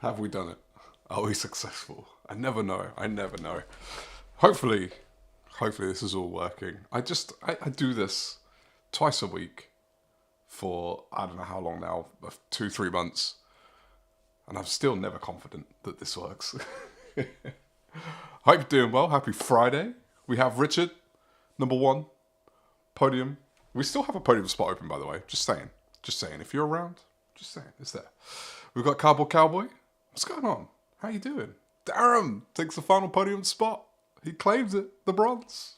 Have we done it? Are we successful? I never know. I never know. Hopefully, hopefully this is all working. I do this twice a week for I don't know how long now, 2, 3 months, and I'm still never confident that this works. Hope you're doing well. Happy Friday. We have Richard, number one, podium. We still have a podium spot open, by the way. Just saying. Just saying. If you're around, just saying. It's there. We've got Cardboard Cowboy. What's going on? How you doing? Darren takes the final podium spot. He claims it. The bronze.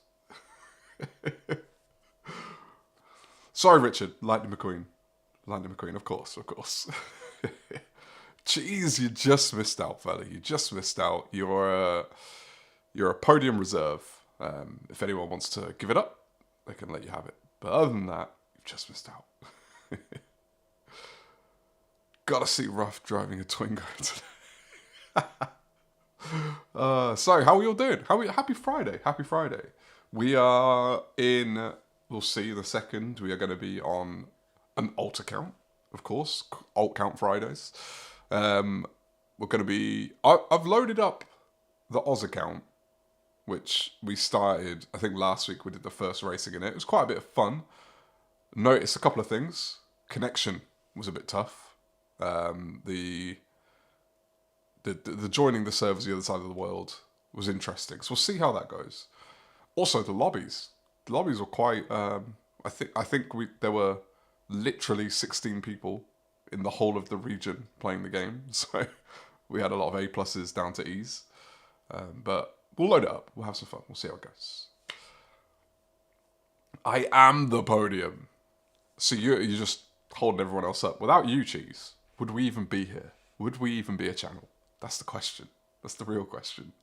Sorry, Richard. Lightning McQueen. Lightning McQueen, of course, of course. Jeez, you just missed out, fella. You just missed out. You're a podium reserve. If anyone wants to give it up, they can let you have it. But other than that, you've just missed out. Gotta see Ruff driving a Twingo today. So, how are we all doing? Happy Friday. Happy Friday. We are in, we'll see in a second, we are going to be on an alt account, of course. Alt count Fridays. We're going to be, I've loaded up the Oz account, which we started, I think last week we did the first racing in it. It was quite a bit of fun. Noticed a couple of things. Connection was a bit tough. The joining the servers the other side of the world was interesting. So we'll see how that goes. Also, the lobbies. The lobbies were quite. I think there were literally 16 people in the whole of the region playing the game. So we had a lot of A+ down to E's. But we'll load it up. We'll have some fun. We'll see how it goes. I am the podium. So you're just holding everyone else up. Without you, Cheese, would we even be here? Would we even be a channel? That's the question. That's the real question.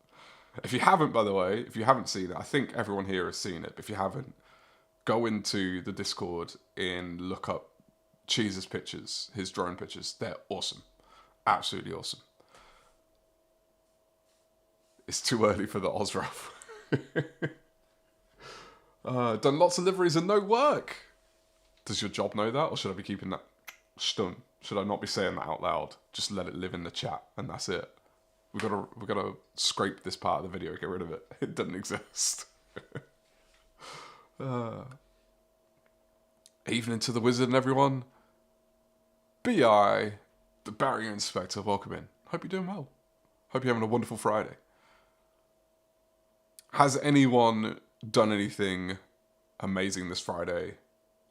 If you haven't, by the way, if you haven't seen it, I think everyone here has seen it. But if you haven't, go into the Discord and look up Cheese's pictures, his drone pictures. They're awesome. Absolutely awesome. It's too early for the Ozruff. Done lots of liveries and no work. Does your job know that, or should I be keeping that stunned? Should I not be saying that out loud? Just let it live in the chat, and that's it. We've got to scrape this part of the video, get rid of it. It doesn't exist. Evening to the wizard and everyone. BI, the barrier inspector, welcome in. Hope you're doing well. Hope you're having a wonderful Friday. Has anyone done anything amazing this Friday?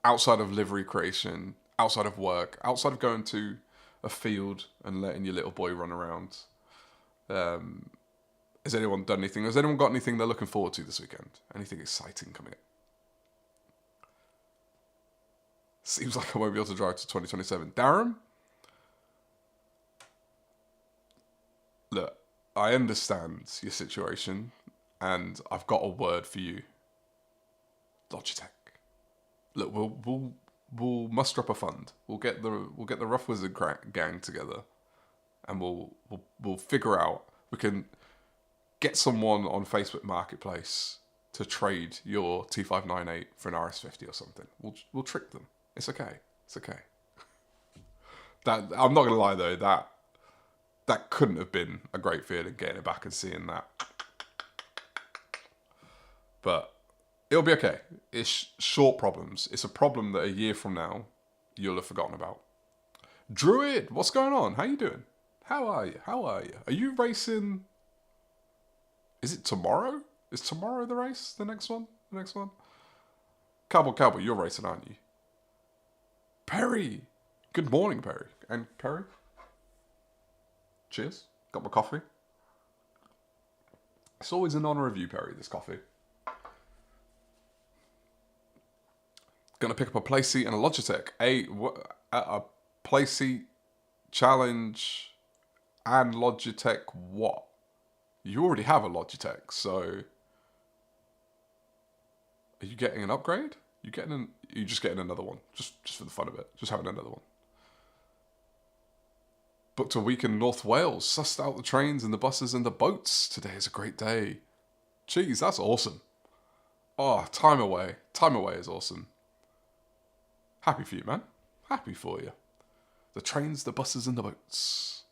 Outside of livery creation, outside of work, outside of going to a field and letting your little boy run around. Has anyone done anything? Has anyone got anything they're looking forward to this weekend? Anything exciting coming up? Seems like I won't be able to drive to 2027. Darren? Look, I understand your situation, and I've got a word for you. Logitech. Look, we'll muster up a fund. We'll get the Rough Wizard gang together, and we'll figure out. We can get someone on Facebook Marketplace to trade your T598 for an RS50 or something. We'll trick them. It's okay. It's okay. That I'm not gonna lie though. That couldn't have been a great feeling getting it back and seeing that. But it'll be okay. It's short problems. It's a problem that a year from now, you'll have forgotten about. Druid, what's going on? How you doing? How are you? How are you? Are you racing? Is it tomorrow? Is tomorrow the race? The next one? The next one? Cowboy, you're racing, aren't you? Perry! Good morning, Perry. And Perry? Cheers. Got my coffee. It's always an honour of you, Perry, this coffee. Gonna pick up a play seat and a Logitech. A play seat challenge and Logitech what? You already have a Logitech, so are you getting an upgrade? You just getting another one, just for the fun of it, just having another one. Booked a week in North Wales, sussed out the trains and the buses and the boats. Today is a great day. Jeez, that's awesome. Oh, time away is awesome. Happy for you, man. Happy for you. The trains, the buses, and the boats.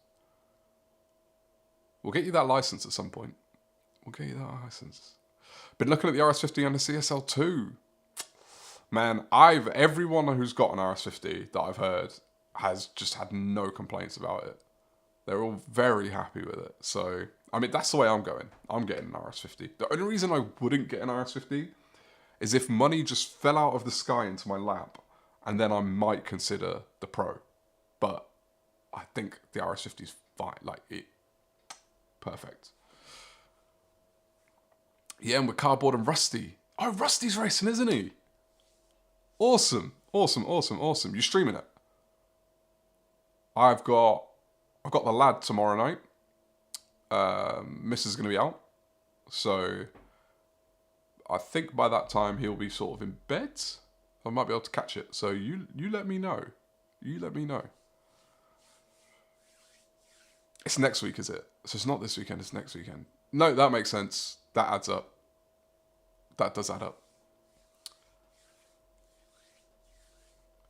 We'll get you that license at some point. We'll get you that license. Been looking at the RS50 and the CSL2. Man, everyone who's got an RS50 that I've heard has just had no complaints about it. They're all very happy with it. So, I mean, that's the way I'm going. I'm getting an RS50. The only reason I wouldn't get an RS50 is if money just fell out of the sky into my lap, and then I might consider the Pro. But I think the RS50 is fine. Like, perfect. Yeah, and with Cardboard and Rusty. Oh, Rusty's racing, isn't he? Awesome. Awesome, awesome, awesome. You streaming it? I've got the lad tomorrow night. Miss is going to be out. So I think by that time he'll be sort of in bed. I might be able to catch it. So you let me know. You let me know. It's next week, is it? So it's not this weekend, it's next weekend. No, that makes sense. That adds up. That does add up.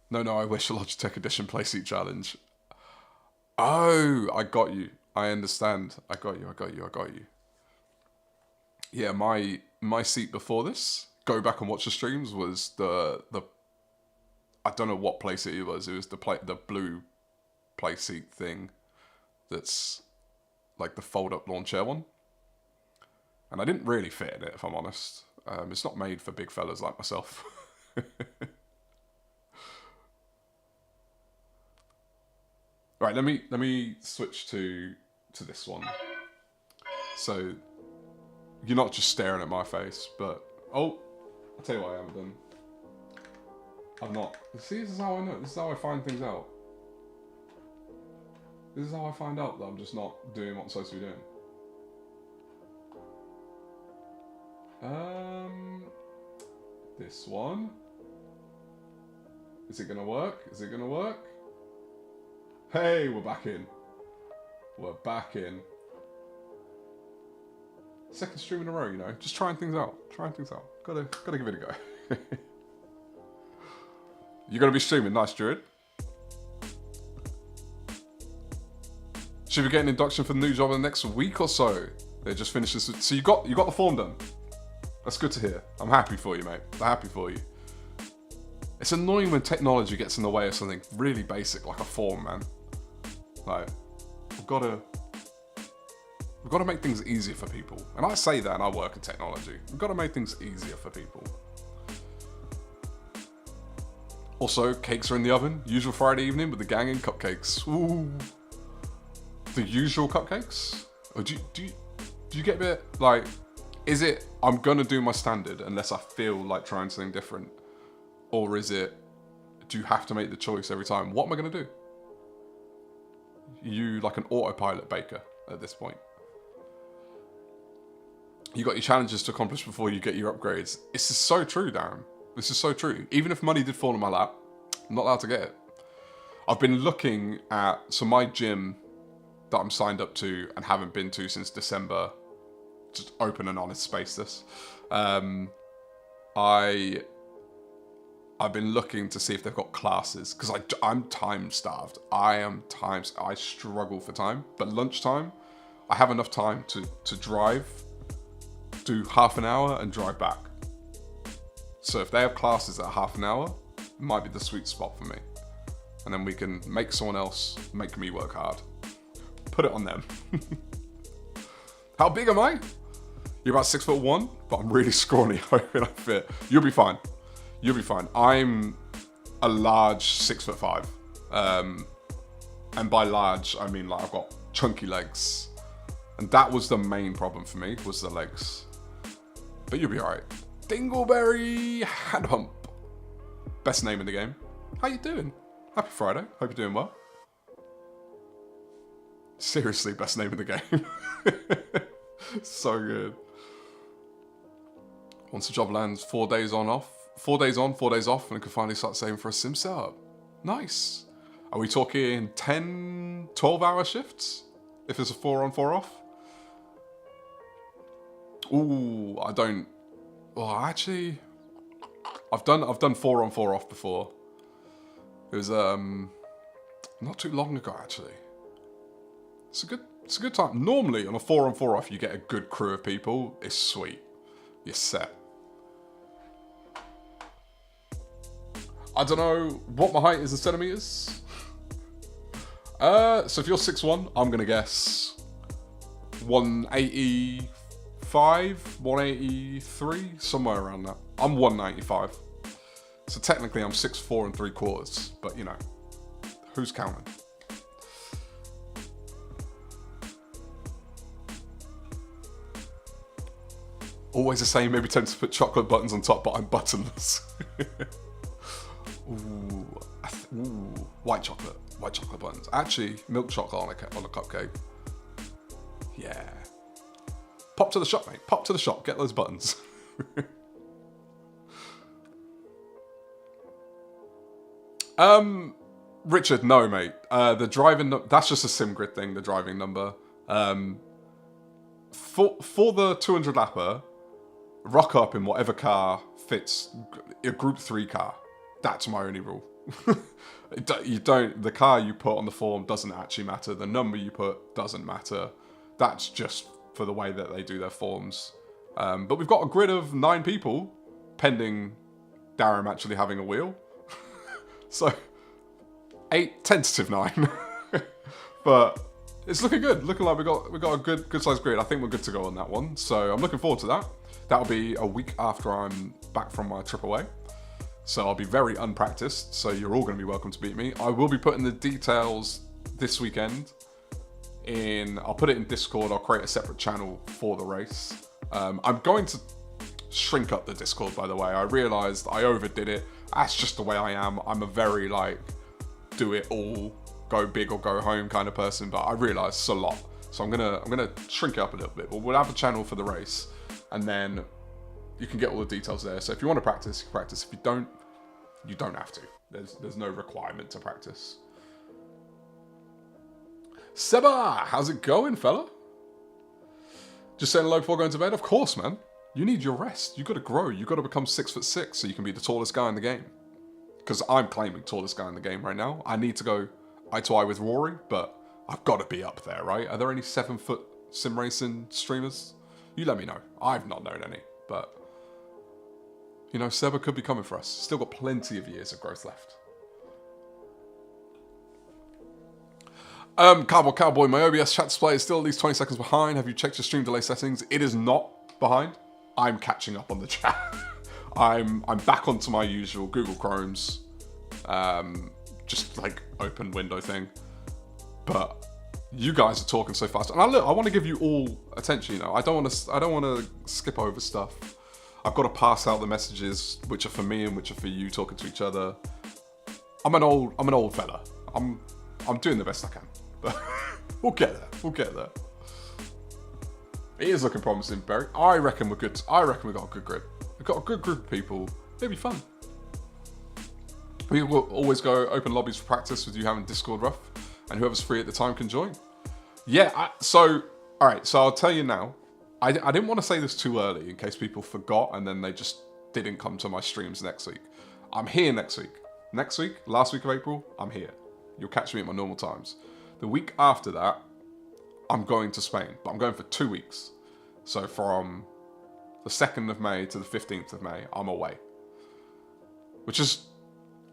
No, I wish a Logitech Edition playseat challenge. Oh, I got you. I understand. I got you. Yeah, my seat before this, go back and watch the streams, was the I don't know what place it was. It was the blue playseat thing that's like the fold-up lawn chair one. And I didn't really fit in it, if I'm honest. It's not made for big fellas like myself. Right, let me switch to this one. So you're not just staring at my face, but I'll tell you what I haven't done. I've not. See, this is how I know. This is how I find things out. This is how I find out that I'm just not doing what I'm supposed to be doing. This one. Is it gonna work? Is it gonna work? Hey, we're back in. We're back in. Second stream in a row, you know. Just trying things out. Gotta give it a go. You're gonna be streaming, nice, Druid. Should we get an induction for the new job in the next week or so? They just finished this. So you got the form done. That's good to hear. I'm happy for you, mate. I'm happy for you. It's annoying when technology gets in the way of something really basic like a form, man. Like, we've got to make things easier for people. And I say that, and I work in technology. We've got to make things easier for people. Also, cakes are in the oven. Usual Friday evening with the gang and cupcakes. Ooh. The usual cupcakes? Or do you get a bit, like, is it, I'm going to do my standard unless I feel like trying something different? Or is it, do you have to make the choice every time? What am I going to do? You like an autopilot baker at this point. You got your challenges to accomplish before you get your upgrades. This is so true, Darren. This is so true. Even if money did fall in my lap, I'm not allowed to get it. I've been looking at, so my gym that I'm signed up to and haven't been to since December, just open and honest space this. I've been looking to see if they've got classes because I'm time starved. I struggle for time, but lunchtime, I have enough time to drive, do half an hour and drive back. So if they have classes at half an hour, it might be the sweet spot for me. And then we can make someone else make me work hard. Put it on them. How big am I? You're about 6'1", but I'm really scrawny. I feel I fit. You'll be fine. You'll be fine. I'm a large 6'5". And by large, I mean like I've got chunky legs. And that was the main problem for me, was the legs. But you'll be alright. Dingleberry Hand Pump. Best name in the game. How you doing? Happy Friday. Hope you're doing well. Seriously, best name in the game. So good. Once the job lands, 4 days on, 4 days off, and I can finally start saving for a sim setup. Nice. Are we talking 10, 12-hour shifts? If it's a 4 on, 4 off? Ooh, I don't. Well, actually, I've done 4 on, 4 off before. It was not too long ago, actually. It's a It's a good time. Normally, on a 4-on-4 off, you get a good crew of people. It's sweet. You're set. I don't know what my height is in centimeters. So if you're 6'1", I'm going to guess 185, 183, somewhere around that. I'm 195. So technically I'm 6'4" and 3/4, but you know, who's counting? Always the same, maybe tend to put chocolate buttons on top, but I'm buttonless. Ooh, white chocolate buttons. Actually, milk chocolate on a cupcake. Yeah. Pop to the shop, mate. Pop to the shop. Get those buttons. Richard, no, mate. The driving, that's just a SimGrid thing, the driving number. For the 200 lapper, rock up in whatever car fits a Group 3 car. That's my only rule. The car you put on the form doesn't actually matter. The number you put doesn't matter. That's just for the way that they do their forms. But we've got a grid of 9 people, pending Darren actually having a wheel. So, 8, tentative 9. But it's looking good. Looking like we got a good sized grid. I think we're good to go on that one. So I'm looking forward to that. That'll be a week after I'm back from my trip away. So I'll be very unpracticed. So you're all going to be welcome to beat me. I will be putting the details this weekend I'll put it in Discord. I'll create a separate channel for the race. I'm going to shrink up the Discord, by the way. I realized I overdid it. That's just the way I am. I'm a very do it all, go big or go home kind of person, but I realized it's a lot. So I'm gonna shrink it up a little bit, but we'll have a channel for the race, and then you can get all the details there. So if you want to practice, you can practice. If you don't have to. There's no requirement to practice. Seba, how's it going, fella? Just saying hello before going to bed? Of course, man. You need your rest. You got to grow. You got to become 6'6" so you can be the tallest guy in the game. Because I'm claiming tallest guy in the game right now. I need to go eye to eye with Rory, but I've got to be up there, right? Are there any 7-foot sim racing streamers? You let me know. I've not known any, but you know, Seba could be coming for us. Still got plenty of years of growth left. Cowboy, my OBS chat display is still at least 20 seconds behind. Have you checked your stream delay settings? It is not behind. I'm catching up on the chat. I'm back onto my usual Google Chromes, just open window thing. But you guys are talking so fast, and I want to give you all attention. You know, I don't want to skip over stuff. I've got to pass out the messages which are for me and which are for you talking to each other. I'm an old fella. I'm doing the best I can. But we'll get there. We'll get there. It is looking promising, Barry. I reckon we're good. I reckon we've got a good grid. We've got a good group of people. It'll be fun. We will always go open lobbies for practice with you having Discord rough, and whoever's free at the time can join. Yeah, all right, so I'll tell you now. I didn't want to say this too early in case people forgot and then they just didn't come to my streams next week. I'm here next week. Next week, last week of April, I'm here. You'll catch me at my normal times. The week after that, I'm going to Spain, but I'm going for 2 weeks. So from the 2nd of May to the 15th of May, I'm away. Which is,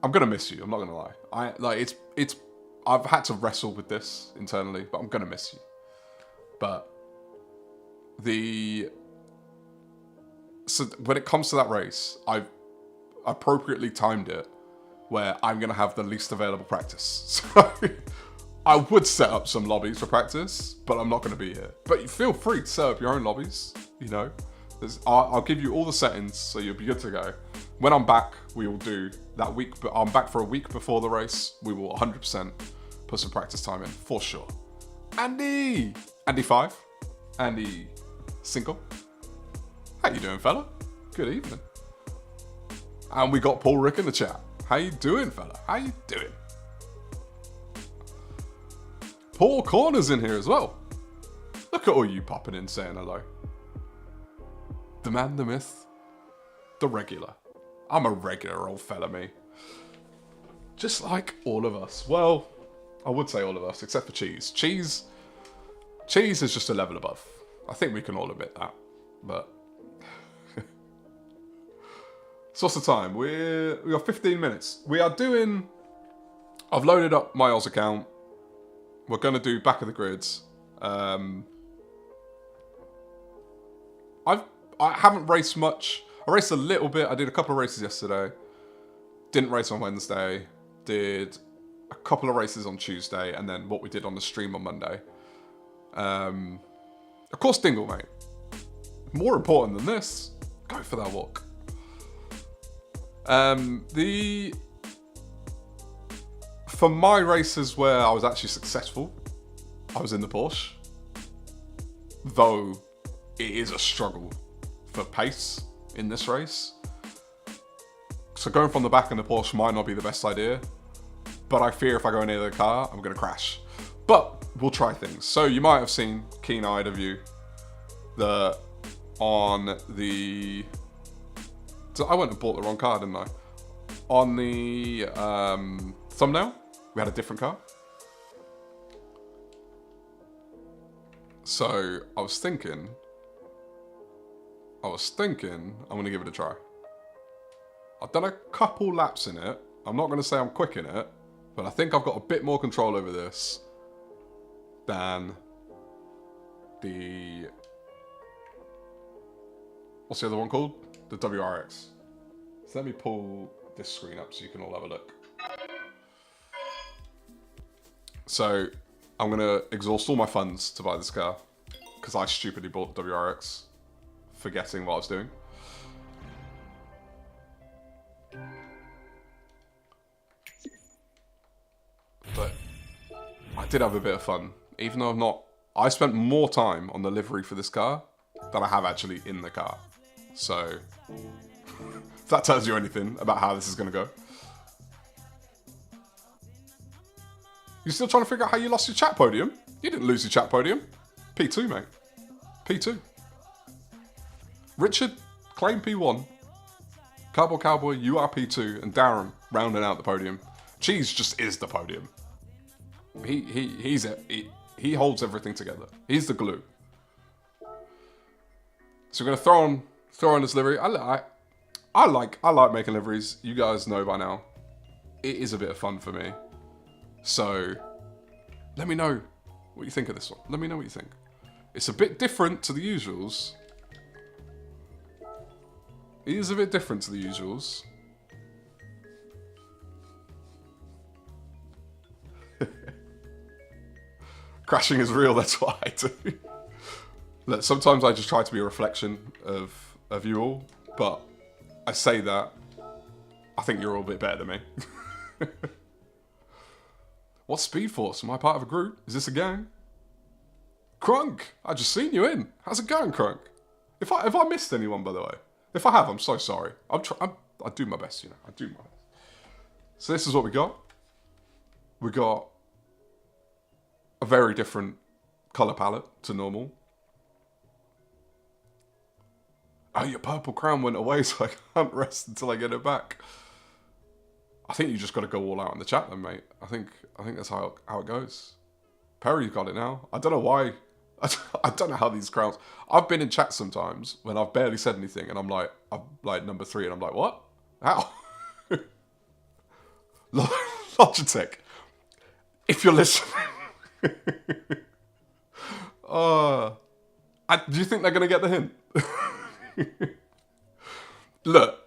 I'm gonna miss you. I'm not gonna lie. I've had to wrestle with this internally, but I'm gonna miss you. But so when it comes to that race, I've appropriately timed it where I'm gonna have the least available practice. So I would set up some lobbies for practice, but I'm not gonna be here. But feel free to set up your own lobbies. You know, I'll give you all the settings, so you'll be good to go. When I'm back, we will do that week, but I'm back for a week before the race. We will 100% put some practice time in, for sure. Andy 5, Andy Single. How you doing, fella? Good evening. And we got Paul Rick in the chat. How you doing, fella? How you doing? Paul Corner's in here as well. Look at all you popping in saying hello. The man, the myth, the regular. I'm a regular old fella, me. Just like all of us. Well, I would say all of us, except for Cheese. Cheese, Cheese is just a level above. I think we can all admit that. But so what's the time? We got 15 minutes. We are doing. I've loaded up my Oz account. We're gonna do back of the grids. I haven't raced much. I raced a little bit. I did a couple of races yesterday. Didn't race on Wednesday. Did a couple of races on Tuesday, and then what we did on the stream on Monday. Of course, Dingle, mate. More important than this, go for that walk. For my races where I was actually successful, I was in the Porsche. Though it is a struggle for pace in this race. So going from the back in the Porsche might not be the best idea. But I fear if I go near the car, I'm going to crash. But we'll try things. So you might have seen, keen-eyed of you, that on the... So I went and bought the wrong car, didn't I? On the thumbnail, we had a different car. So I was thinking, I'm going to give it a try. I've done a couple laps in it. I'm not going to say I'm quick in it, but I think I've got a bit more control over this than the... What's the other one called? The WRX. So let me pull this screen up so you can all have a look. So I'm going to exhaust all my funds to buy this car because I stupidly bought the WRX, forgetting what I was doing. But I did have a bit of fun, even though I spent more time on the livery for this car than I have actually in the car. So if that tells you anything about how this is going to go. You're still trying to figure out how you lost your chat podium? You didn't lose your chat podium. P2, mate. P2. Richard, claim P1. Cowboy, you are P2. And Darren, rounding out the podium. Cheese just is the podium. He's it. He holds everything together. He's the glue. So we're gonna throw on this livery. I like making liveries. You guys know by now. It is a bit of fun for me. So let me know what you think of this one. Let me know what you think. It's a bit different to the usuals. It is a bit different to the usuals. Crashing is real, that's what I do. Look, sometimes I just try to be a reflection of you all, but I say that, I think you're all a bit better than me. What's Speed Force? Am I part of a group? Is this a gang? Crunk! I just seen you in. How's it going, Crunk? If I missed anyone, by the way. If I have, I'm so sorry. I do my best, you know. I do my best. So this is what we got. We got a very different colour palette to normal. Oh, your purple crown went away, so I can't rest until I get it back. I think you just got to go all out in the chat then, mate. I think that's how it goes. Perry's got it now. I don't know why. I don't know how these crowns... I've been in chat sometimes when I've barely said anything and I'm like number 3 and I'm like, what? How? Logitech, if you're listening... do you think they're going to get the hint? Look,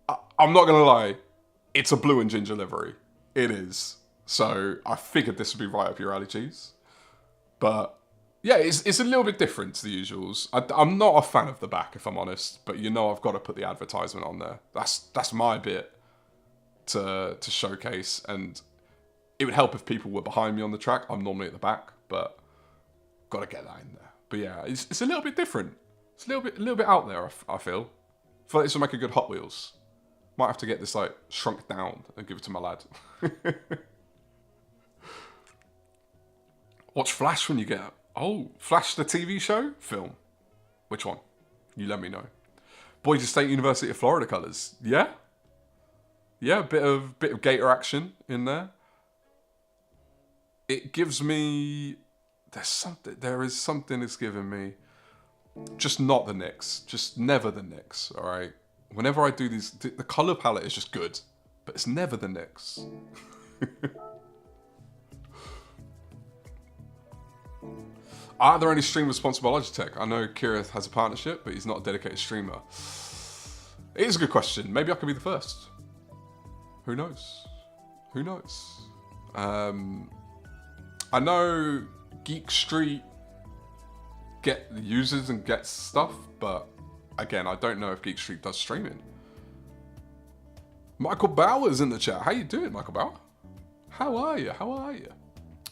I'm not going to lie. It's a blue and ginger livery. It is. So I figured this would be right up your alley, Cheese. But yeah, it's a little bit different to the usuals. I'm not a fan of the back, if I'm honest. But you know I've got to put the advertisement on there. That's my bit to showcase. And it would help if people were behind me on the track. I'm normally at the back, but got to get that in there. But yeah, it's a little bit different. It's a little bit out there, I feel. I feel like this will make a good Hot Wheels. Might have to get this like shrunk down and give it to my lad. Watch Flash when you get... Oh, Flash the TV show? Film. Which one? You let me know. Boise State University of Florida colours. Yeah? Yeah, bit of Gator action in there. It gives me There is something it's giving me. Just not the Knicks. Just never the Knicks, alright? Whenever I do these, the colour palette is just good. But it's never the Knicks. Are there any streamers sponsored by Logitech? I know Kira has a partnership, but he's not a dedicated streamer. It is a good question. Maybe I could be the first. Who knows? Who knows? I know Geek Street uses and gets stuff, but again, I don't know if Geek Street does streaming. Michael Bauer's in the chat. How you doing, Michael Bauer? How are you? How are you?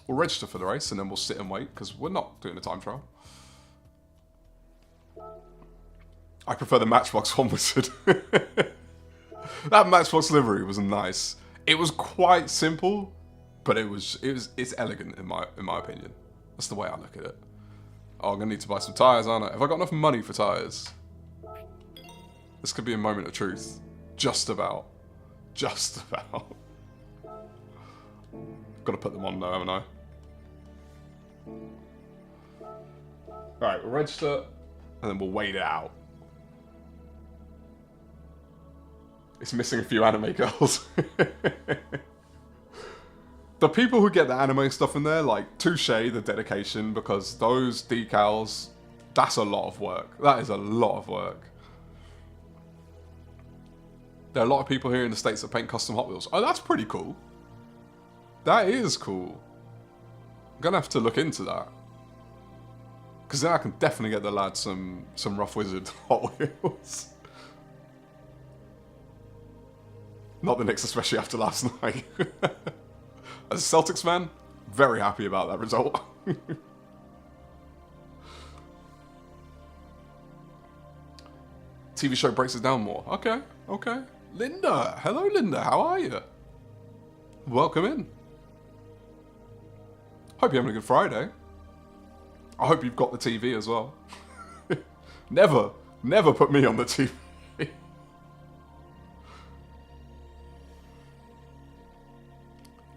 We'll register for the race and then we'll sit and wait because we're not doing a time trial. I prefer the Matchbox one wizard. That Matchbox livery was nice. It was quite simple, but it's elegant in my opinion. That's the way I look at it. Oh, I'm gonna need to buy some tyres, aren't I? Have I got enough money for tyres? This could be a moment of truth. Just about. Just about. Gotta put them on though, haven't I? Alright, we'll register and then we'll wait it out. It's missing a few anime girls. The people who get the anime stuff in there, like, touche the dedication, because those decals, that's a lot of work. That is a lot of work. There are a lot of people here in the States that paint custom Hot Wheels. Oh, that's pretty cool. That is cool. I'm gonna have to look into that. Because then I can definitely get the lads some Rough Wizard Hot Wheels. Not the Knicks, especially after last night. As a Celtics fan, very happy about that result. TV show breaks it down more. Okay, okay. Linda, hello Linda, how are you? Welcome in. Hope you're having a good Friday. I hope you've got the TV as well. Never put me on the TV.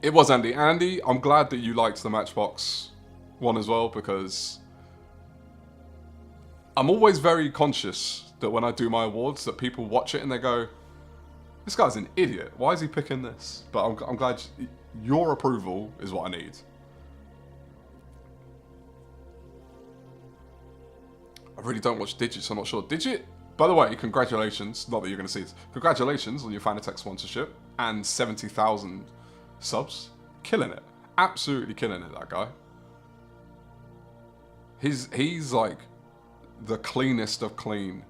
It was Andy. Andy, I'm glad that you liked the Matchbox one as well, because I'm always very conscious that when I do my awards that people watch it and they go, this guy's an idiot. Why is he picking this? But I'm glad your approval is what I need. I really don't watch Digit, so I'm not sure. Digit, by the way, congratulations. Not that you're going to see it. Congratulations on your Fanatec sponsorship and 70,000 subs. Killing it. Absolutely killing it, that guy. He's like the cleanest of clean.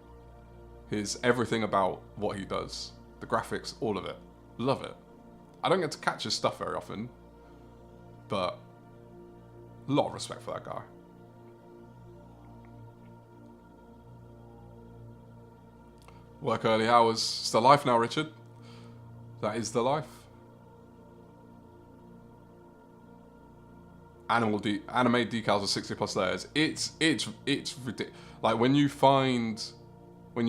His everything about what he does. The graphics, all of it. Love it. I don't get to catch his stuff very often, but a lot of respect for that guy. Work early hours. It's the life now, Richard. That is the life. Anime decals are 60 plus layers. It's ridiculous. Like when you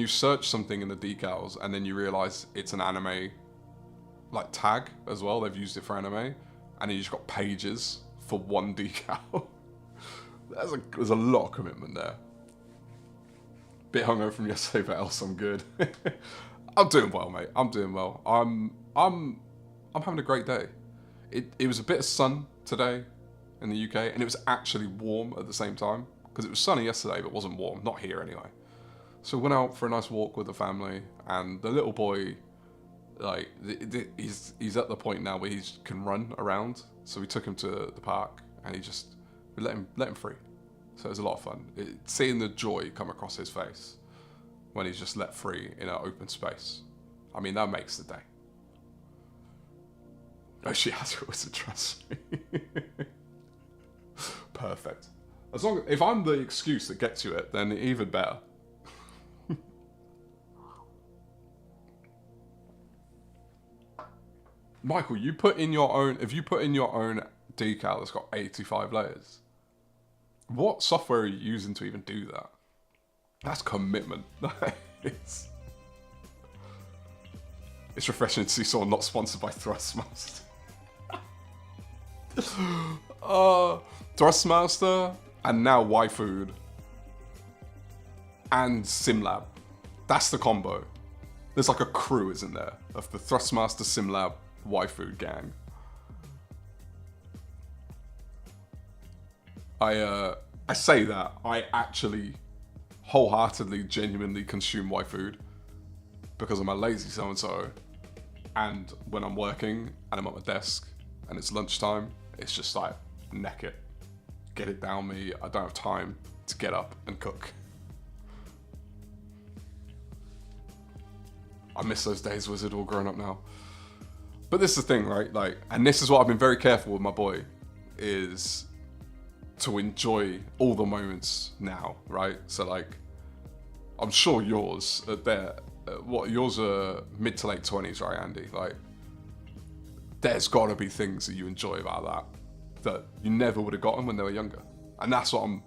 search something in the decals and then you realize it's an anime like tag as well. They've used it for anime, and then you just got pages for one decal. There's a lot of commitment there. Bit hungover from yesterday, but else I'm good. I'm doing well, mate. I'm doing well. I'm having a great day. It was a bit of sun today in the UK, and it was actually warm at the same time, because it was sunny yesterday but wasn't warm, not here anyway. So we went out for a nice walk with the family, and the little boy, like, he's at the point now where he can run around, so we took him to the park and we let him free. So it was a lot of fun. Seeing the joy come across his face when he's just let free in an open space. I mean, that makes the day. Oh, she has it, was a trust me. Perfect. If I'm the excuse that gets you it, then even better. Michael, if you put in your own decal that's got 85 layers, what software are you using to even do that? That's commitment. It's refreshing to see someone not sponsored by Thrustmaster. Thrustmaster and now Y-Food and SimLab. That's the combo. There's like a crew, isn't there, of the Thrustmaster, SimLab, Y-Food gang. I say that I actually wholeheartedly, genuinely consume Y-Food because I'm a lazy so-and-so, and when I'm working and I'm at my desk and it's lunchtime, it's just like, neck it. Get it down me. I don't have time to get up and cook. I miss those days, was it all grown up now? But this is the thing, right? Like, and this is what I've been very careful with my boy, is to enjoy all the moments now, right? So like, I'm sure yours yours are mid to late 20s, right, Andy? Like, there's gotta be things that you enjoy about that you never would have gotten when they were younger. And that's what I'm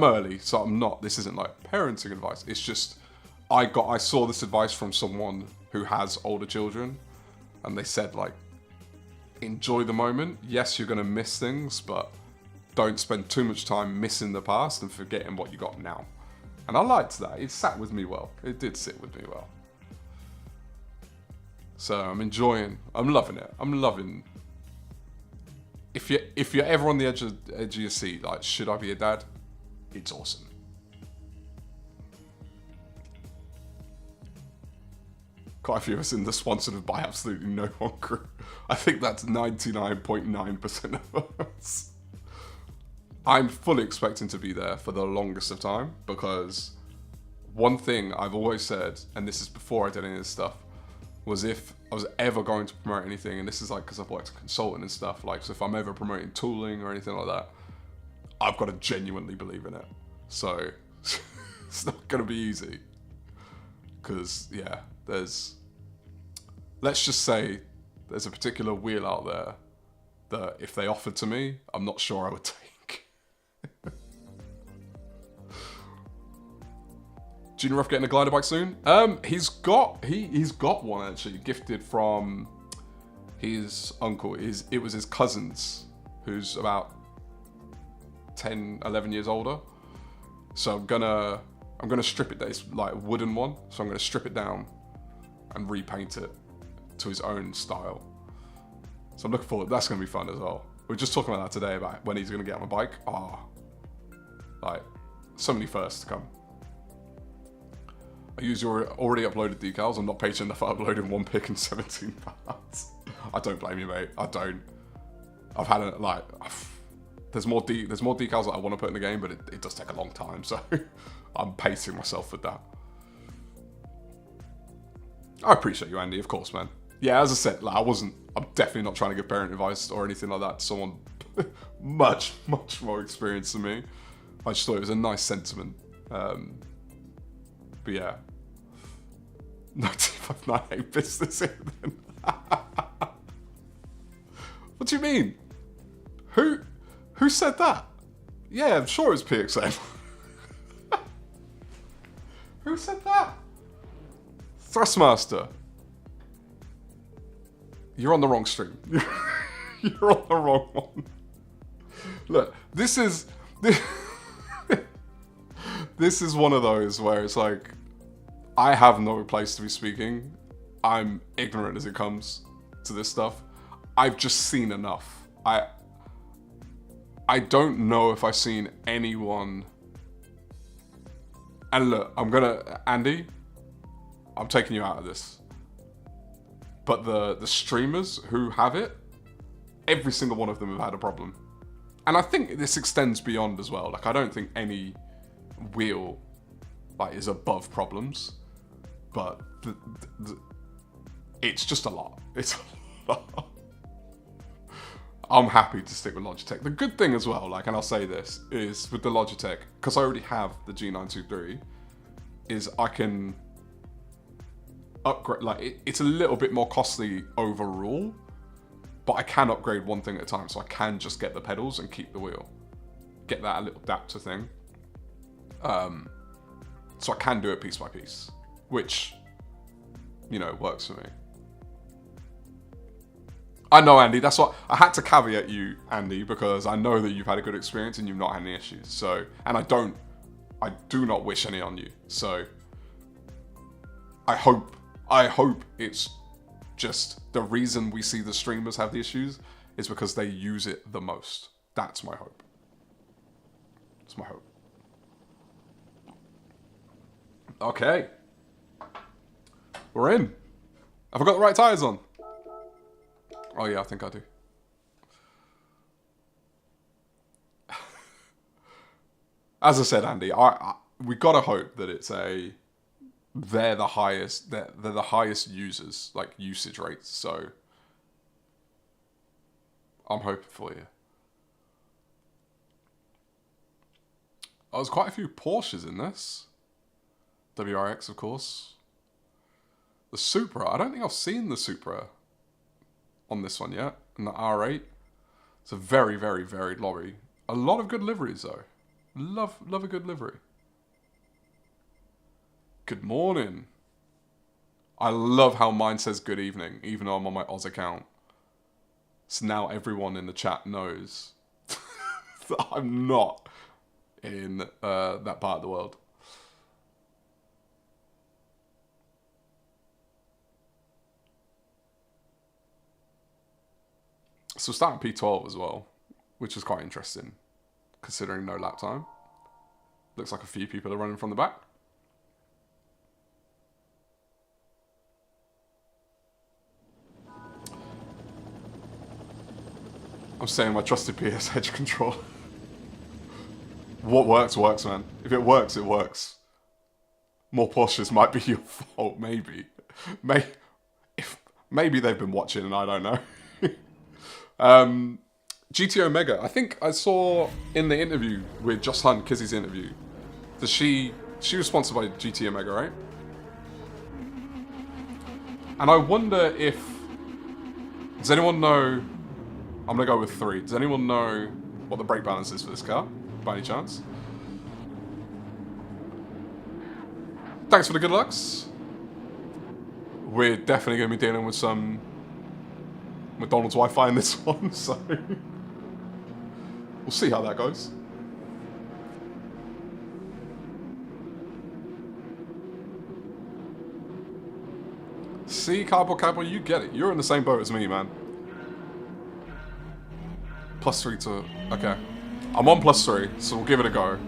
early, so I'm not, this isn't like parenting advice. It's just, I saw this advice from someone who has older children, and they said like, enjoy the moment. Yes, you're gonna miss things, but don't spend too much time missing the past and forgetting what you got now. And I liked that. It sat with me well. It did sit with me well. So I'm loving it. I'm loving. If you're ever on the edge of your seat, like, should I be a dad? It's awesome. Quite a few of us in the sponsored by absolutely no one crew. I think that's 99.9% of us. I'm fully expecting to be there for the longest of time, because one thing I've always said, and this is before I did any of this stuff, was if I was ever going to promote anything, and this is like because I've worked as a consultant and stuff, like, so if I'm ever promoting tooling or anything like that, I've got to genuinely believe in it. So it's not going to be easy, because yeah, let's just say there's a particular wheel out there that if they offered to me, I'm not sure I would take. Junior Ruff getting a glider bike soon? He's got one actually, gifted from his uncle. It was his cousin's, who's about 10, 11 years older. So I'm gonna strip it. It's like a wooden one, so I'm gonna strip it down and repaint it to his own style. So I'm looking forward. That's gonna be fun as well. We were just talking about that today, about when he's gonna get on a bike. Like, so many firsts to come. I use your already uploaded decals. I'm not patient enough for uploading one pic in 17 parts. I don't blame you, mate. I don't. I've had there's more decals that I want to put in the game, but it does take a long time, so I'm pacing myself with that. I appreciate you, Andy, of course, man. Yeah, as I said, like, I'm definitely not trying to give parent advice or anything like that to someone much, much more experienced than me. I just thought it was a nice sentiment. But yeah. 9598 business here then. What do you mean? Who said that? Yeah, I'm sure it's PXM. Who said that? Thrustmaster. You're on the wrong stream. You're on the wrong one. Look, this is one of those where it's like, I have no place to be speaking. I'm ignorant as it comes to this stuff. I've just seen enough. I don't know if I've seen anyone. And look, Andy, I'm taking you out of this. But the streamers who have it, every single one of them have had a problem. And I think this extends beyond as well. Like, I don't think any wheel is above problems, but it's just a lot. It's a lot. I'm happy to stick with Logitech. The good thing as well, and I'll say this, is with the Logitech, because I already have the G923, is I can upgrade. It's a little bit more costly overall, but I can upgrade one thing at a time. So I can just get the pedals and keep the wheel. Get that little adapter thing. So I can do it piece by piece, which, works for me. I know, Andy. That's what I had to caveat you, Andy, because I know that you've had a good experience and you've not had any issues. So, and I do not wish any on you. So, I hope it's just the reason we see the streamers have the issues is because they use it the most. That's my hope. That's my hope. Okay. We're in. Have I got the right tyres on? Oh yeah, I think I do. As I said, Andy, we gotta hope that they're the highest users, like usage rates. So I'm hoping for you. Oh, there's quite a few Porsches in this. WRX, of course. The Supra. I don't think I've seen the Supra on this one yet. And the R8. It's a very, very varied lobby. A lot of good liveries, though. Love a good livery. Good morning. I love how mine says good evening, even though I'm on my Oz account. So now everyone in the chat knows that I'm not in that part of the world. So we're starting P12 as well, which is quite interesting, considering no lap time. Looks like a few people are running from the back. I'm saying my trusted PS edge control. What works, works, man. If it works, it works. More Porsches might be your fault, maybe. Maybe they've been watching and I don't know. GT Omega. I think I saw in the interview with Just Hunt, Kizzy's interview, that she was sponsored by GT Omega, right? And I wonder if... Does anyone know... I'm going to go with 3. Does anyone know what the brake balance is for this car, by any chance? Thanks for the good lucks. We're definitely going to be dealing with some McDonald's Wi-Fi in this one, so... We'll see how that goes. See, Cabo, you get it. You're in the same boat as me, man. +3 to... Okay. I'm on +3, so we'll give it a go.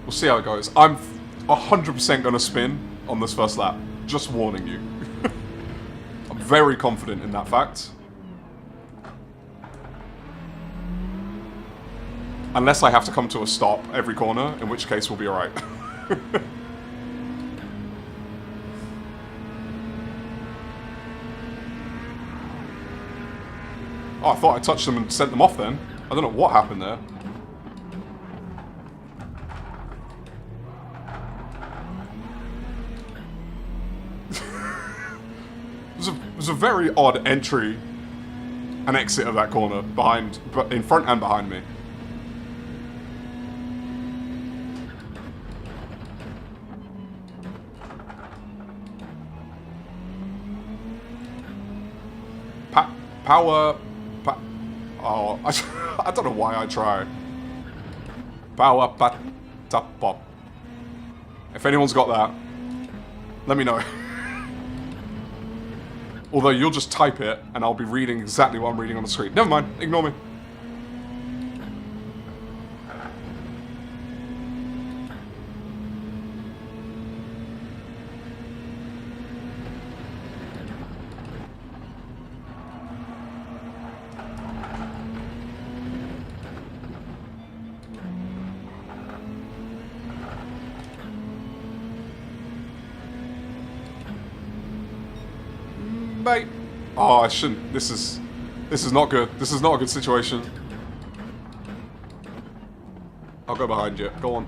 We'll see how it goes. I'm 100% going to spin on this first lap. Just warning you. I'm very confident in that fact. Unless I have to come to a stop every corner, in which case we'll be alright. Oh, I thought I touched them and sent them off then. I don't know what happened there. It was a very odd entry and exit of that corner, in front and behind me. Power... Oh, I don't know why I try. Power pop. If anyone's got that, let me know. Although you'll just type it and I'll be reading exactly what I'm reading on the screen. Never mind, ignore me. Mate. Oh, I shouldn't. This is not good. This is not a good situation. I'll go behind you. Go on.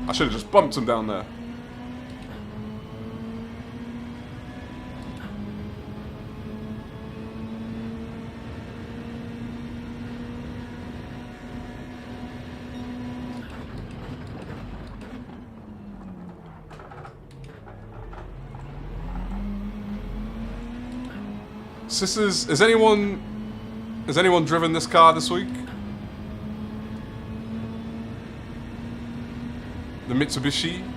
I should have just bumped him down there. So has anyone driven this car this week? The Mitsubishi?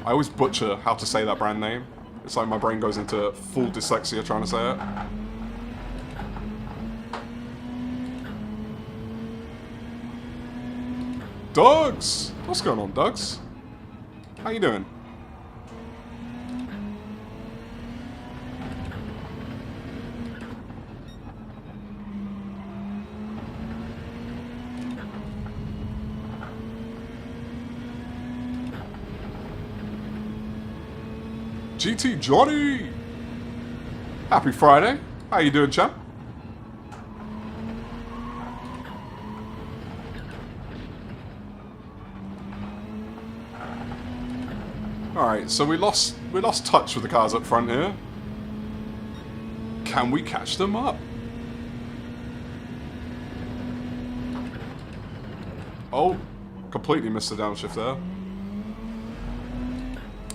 I always butcher how to say that brand name. It's like my brain goes into full dyslexia trying to say it. Dogs! What's going on, Dogs? How you doing? GT Johnny! Happy Friday. How you doing, champ? Alright, so we lost touch with the cars up front here. Can we catch them up? Oh, completely missed the downshift there.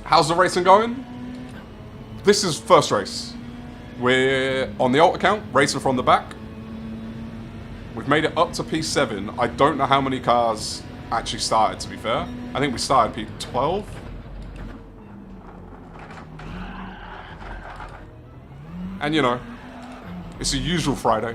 How's the racing going? This is first race. We're on the alt account, racing from the back. We've made it up to P7. I don't know how many cars actually started, to be fair. I think we started P12. And you know, it's a usual Friday.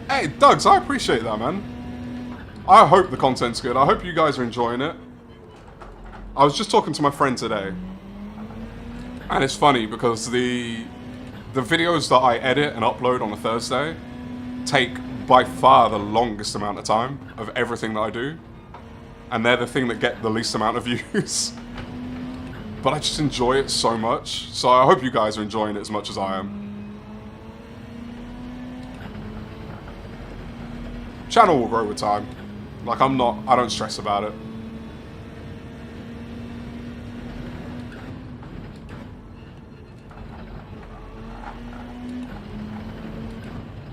Hey, Dugs, I appreciate that, man. I hope the content's good. I hope you guys are enjoying it. I was just talking to my friend today. And it's funny because the videos that I edit and upload on a Thursday take by far the longest amount of time of everything that I do. And they're the thing that get the least amount of views. But I just enjoy it so much. So I hope you guys are enjoying it as much as I am. Channel will grow with time. Like, I don't stress about it.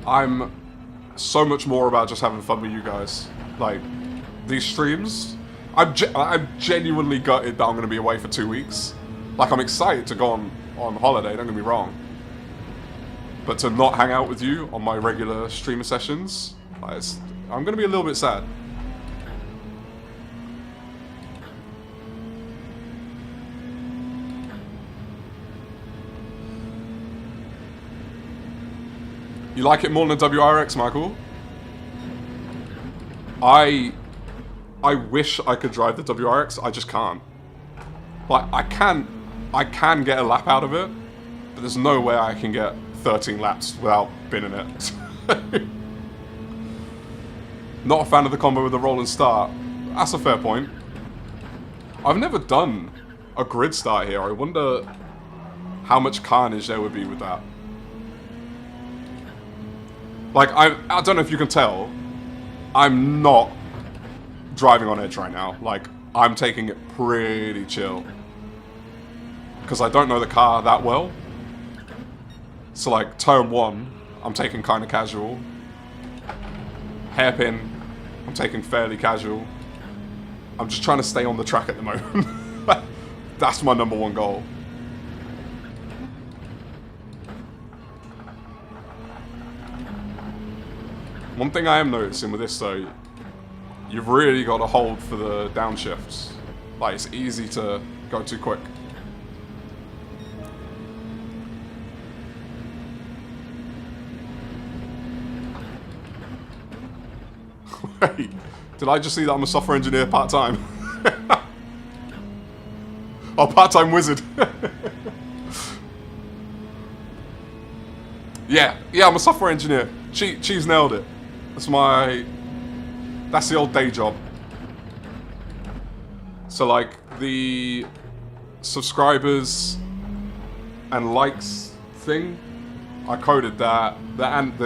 I'm so much more about just having fun with you guys. Like, these streams, I'm genuinely gutted that I'm going to be away for 2 weeks. Like, I'm excited to go on holiday, don't get me wrong. But to not hang out with you on my regular streamer sessions, like, I'm going to be a little bit sad. You like it more than the WRX, Michael? I wish I could drive the WRX, I just can't. Like, I can get a lap out of it, but there's no way I can get 13 laps without binning it. Not a fan of the combo with the roll and start. That's a fair point. I've never done a grid start here. I wonder how much carnage there would be with that. Like, I don't know if you can tell, I'm not driving on edge right now. Like, I'm taking it pretty chill. Because I don't know the car that well. So, like, turn 1, I'm taking kind of casual. Hairpin, I'm taking fairly casual. I'm just trying to stay on the track at the moment. That's my #1 goal. One thing I am noticing with this though, you've really got to hold for the downshifts. Like, it's easy to go too quick. Wait, did I just see that I'm a software engineer part-time? Oh, part-time wizard. Yeah, I'm a software engineer. She's nailed it. That's the old day job. So, like, the subscribers and likes thing, I coded that. And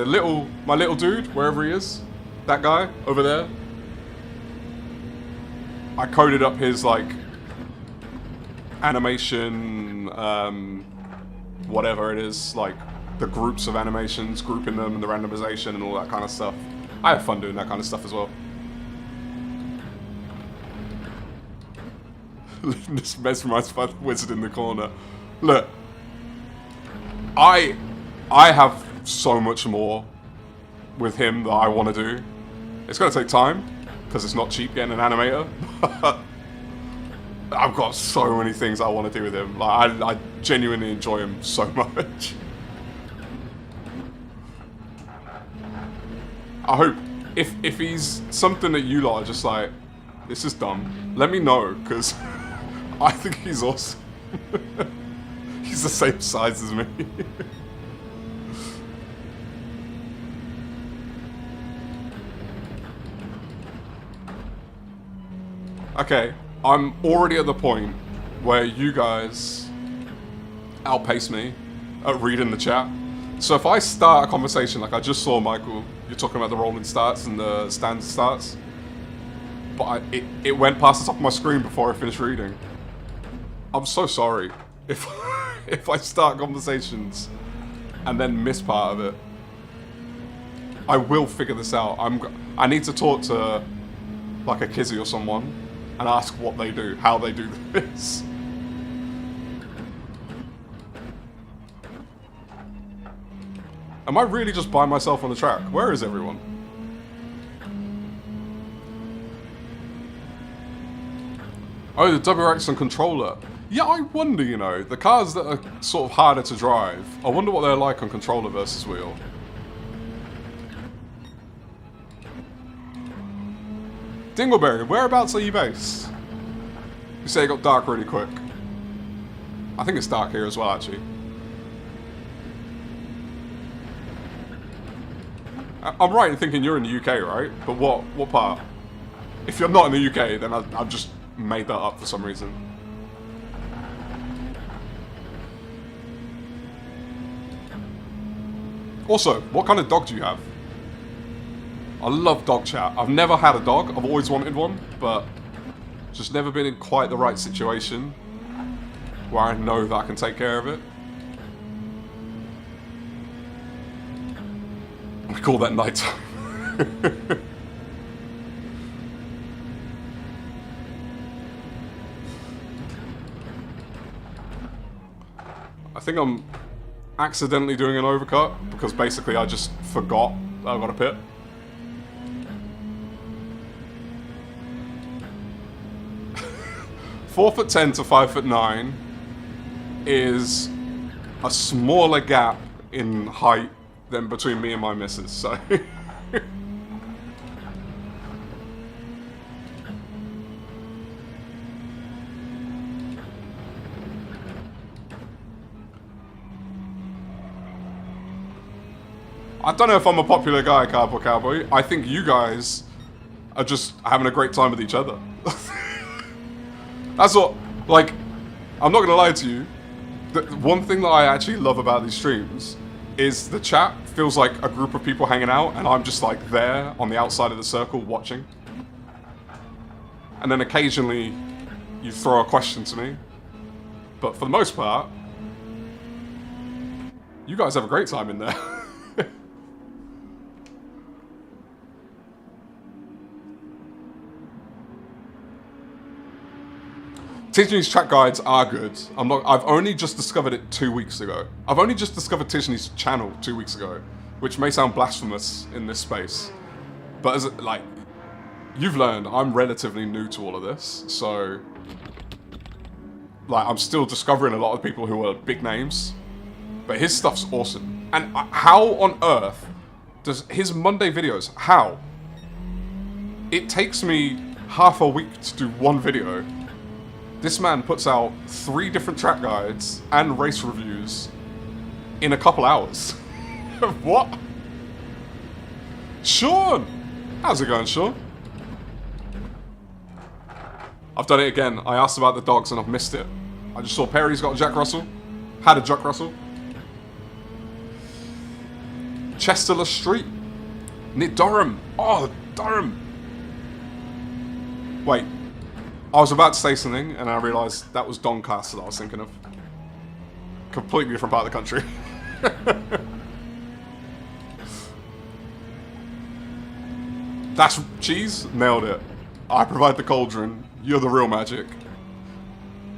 my little dude, wherever he is, that guy over there, I coded up his, like, animation, whatever it is, like, the groups of animations, grouping them and the randomization and all that kind of stuff. I have fun doing that kind of stuff as well. Just mesmerised by the wizard in the corner. Look, I have so much more with him that I want to do. It's going to take time, because it's not cheap getting an animator. I've got so many things I want to do with him. Like, I genuinely enjoy him so much. I hope, if he's something that you lot are just like, this is dumb, let me know, because I think he's awesome. He's the same size as me. Okay, I'm already at the point where you guys outpace me at reading the chat. So if I start a conversation, like I just saw Michael, you're talking about the rolling starts and the stanza starts, but it went past the top of my screen before I finished reading. I'm so sorry if if I start conversations and then miss part of it. I will figure this out. I need to talk to like a Kizzy or someone and ask what they do, how they do this. Am I really just by myself on the track? Where is everyone? Oh, the WRX and controller. Yeah, I wonder, you know, the cars that are sort of harder to drive, I wonder what they're like on controller versus wheel. Dingleberry, whereabouts are you based? You say it got dark really quick. I think it's dark here as well, actually. I'm right in thinking you're in the UK, right? But what part? If you're not in the UK, then I've just made that up for some reason. Also, what kind of dog do you have? I love dog chat. I've never had a dog. I've always wanted one, but just never been in quite the right situation where I know that I can take care of it. We call that nighttime. I think I'm accidentally doing an overcut because basically I just forgot that I got a pit. $4'10" to $5'9" is a smaller gap in height than between me and my missus, so. I don't know if I'm a popular guy, Cardboard Cowboy. I think you guys are just having a great time with each other. That's what, like, I'm not gonna lie to you. The one thing that I actually love about these streams is the chat feels like a group of people hanging out and I'm just like there on the outside of the circle watching. And then occasionally you throw a question to me. But for the most part, you guys have a great time in there. Tishney's track guides are good. I've only just discovered it 2 weeks ago. I've only just discovered Tishney's channel 2 weeks ago, which may sound blasphemous in this space. But as like, you've learned, I'm relatively new to all of this, so like I'm still discovering a lot of people who are big names. But his stuff's awesome. And how on earth does his Monday videos, how? It takes me half a week to do one video. This man puts out 3 different track guides and race reviews in a couple hours. What? Sean! How's it going, Sean? I've done it again. I asked about the dogs and I've missed it. I just saw Perry's got a Jack Russell. Had a Jack Russell. Chesterless Street. Near Durham. Oh, Durham. Wait. I was about to say something, and I realised that was Doncaster that I was thinking of. Completely different part of the country. That's cheese? Nailed it. I provide the cauldron, you're the real magic.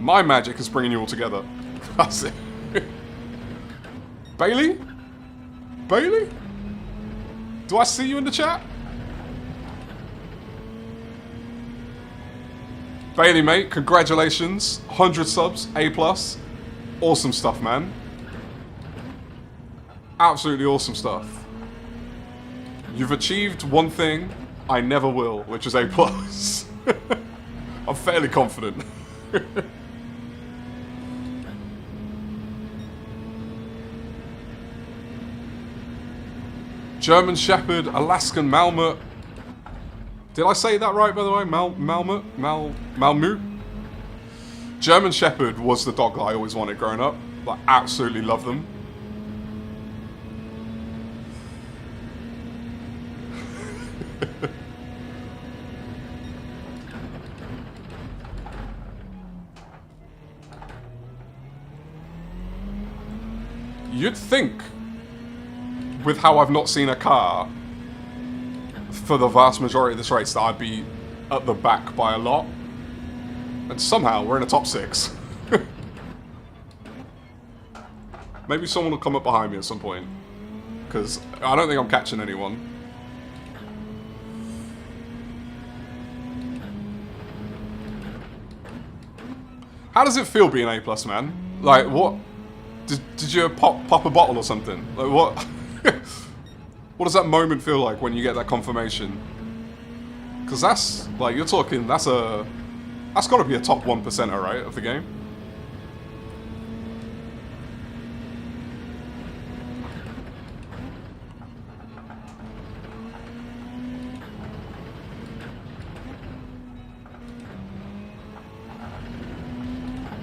My magic is bringing you all together. That's it. Bailey? Bailey? Do I see you in the chat? Bailey, mate, congratulations. 100 subs, A+. Awesome stuff, man. Absolutely awesome stuff. You've achieved one thing I never will, which is A+. I'm fairly confident. German Shepherd, Alaskan Malmut. Did I say that right, by the way? Malmut? German Shepherd was the dog that I always wanted growing up. Like, absolutely love them. You'd think, with how I've not seen a car for the vast majority of this race, that I'd be at the back by a lot. And somehow we're in a top 6. Maybe someone will come up behind me at some point. Because I don't think I'm catching anyone. How does it feel being A+, man? Like, what? Did you pop a bottle or something? Like, what? What does that moment feel like when you get that confirmation? Because that's, like, you're talking, that's got to be a top 1%er, right, of the game?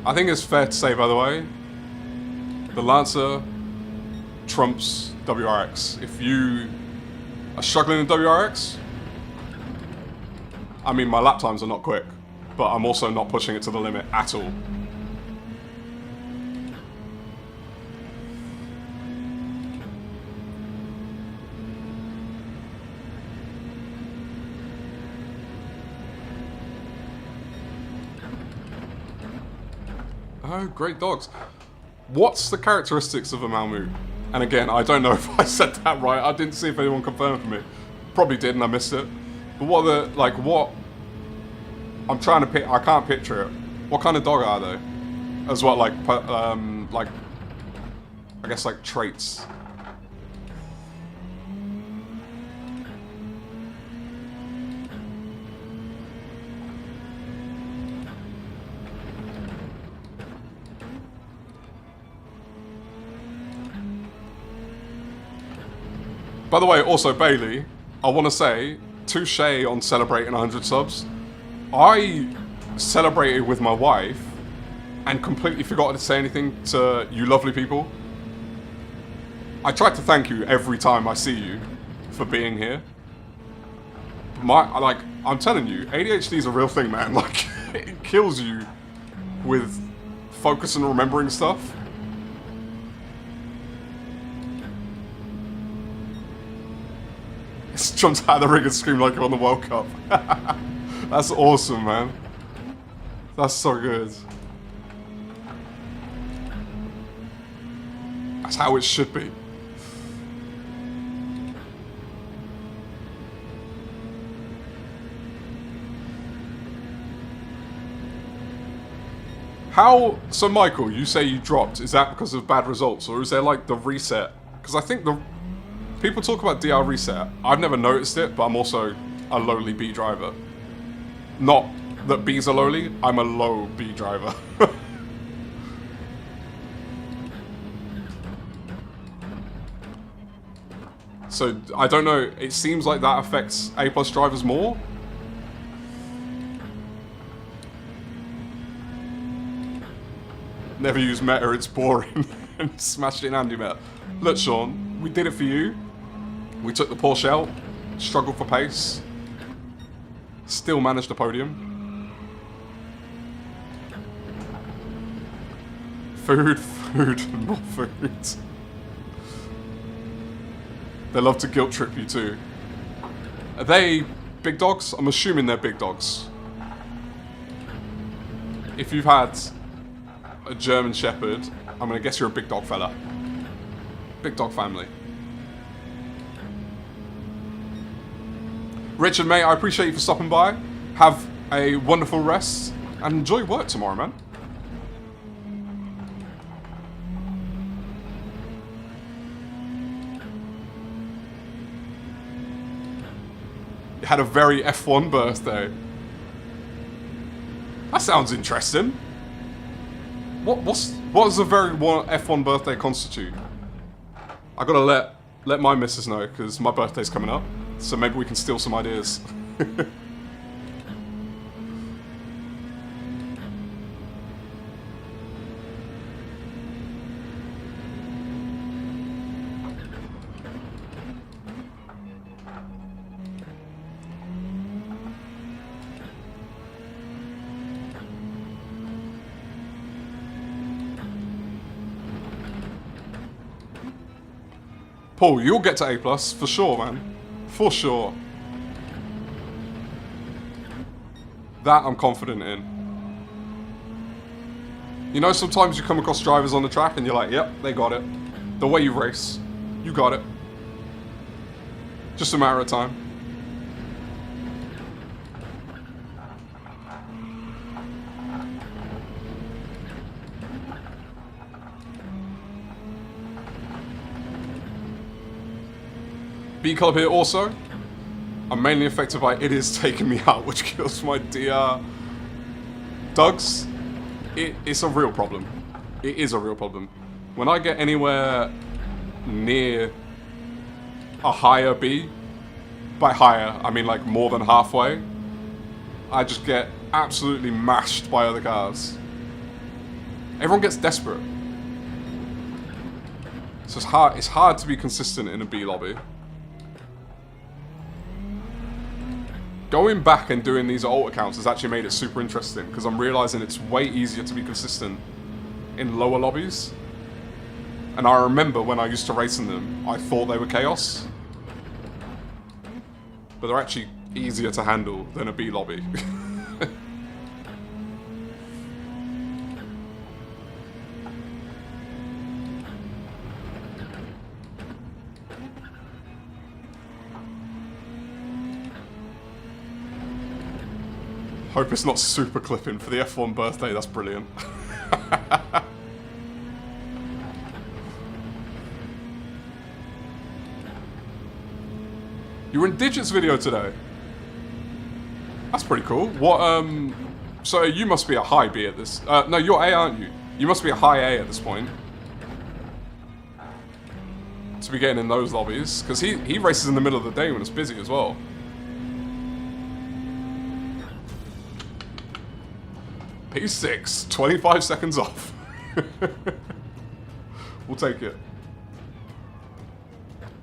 I think it's fair to say, by the way, the Lancer trumps WRX. If you are struggling in WRX, I mean, my lap times are not quick, but I'm also not pushing it to the limit at all. Oh, great dogs. What's the characteristics of a Malmut? And again, I don't know if I said that right. I didn't see if anyone confirmed for me. Probably did and I missed it. But what are the, like, what? I'm trying to pick, I can't picture it. What kind of dog are they? As well, like, I guess like traits. By the way, also Bailey, I want to say, touche on celebrating 100 subs. I celebrated with my wife and completely forgot to say anything to you lovely people. I tried to thank you every time I see you for being here. I'm telling you, ADHD is a real thing, man. Like, it kills you with focus and remembering stuff. Jumps out of the ring and scream like you're on the World Cup. That's awesome, man. That's so good. That's how it should be. How... So, Michael, you say you dropped. Is that because of bad results? Or is there, like, the reset? Because I think the... People talk about DR reset. I've never noticed it, but I'm also a lowly B driver. Not that B's are lowly, I'm a low B driver. So, I don't know, it seems like that affects A+ drivers more. Never use meta, it's boring. And smashed it in anti-meta. Look, Sean, we did it for you. We took the Porsche out, struggled for pace, still managed the podium. Food, and more food. They love to guilt trip you too. Are they big dogs? I'm assuming they're big dogs. If you've had a German Shepherd. I'm gonna guess you're a big dog fella. Big dog family. Richard, mate, I appreciate you for stopping by. Have a wonderful rest and enjoy work tomorrow, man. You had a very F1 birthday. That sounds interesting. What does a very F1 birthday constitute? I gotta let my missus know because my birthday's coming up, so maybe we can steal some ideas. Paul, you'll get to A+, for sure, man. For sure. That I'm confident in. You know, sometimes you come across drivers on the track and you're like, yep, they got it. The way you race, you got it. Just a matter of time. B Club here also. I'm mainly affected by it is taking me out, which kills my DR. Dugs, it's a real problem. It is a real problem. When I get anywhere near a higher B, by higher, I mean like more than halfway, I just get absolutely mashed by other cars. Everyone gets desperate. So it's hard to be consistent in a B lobby. Going back and doing these alt accounts has actually made it super interesting because I'm realizing it's way easier to be consistent in lower lobbies. And I remember when I used to race in them, I thought they were chaos. But they're actually easier to handle than a B lobby. Hope it's not super clipping for the F1 birthday, that's brilliant. You were in Digit's video today. That's pretty cool. What, so you must be a high B at this, no, you're A, aren't you? You must be a high A at this point. To be getting in those lobbies, because he races in the middle of the day when it's busy as well. P6, 25 seconds off. We'll take it.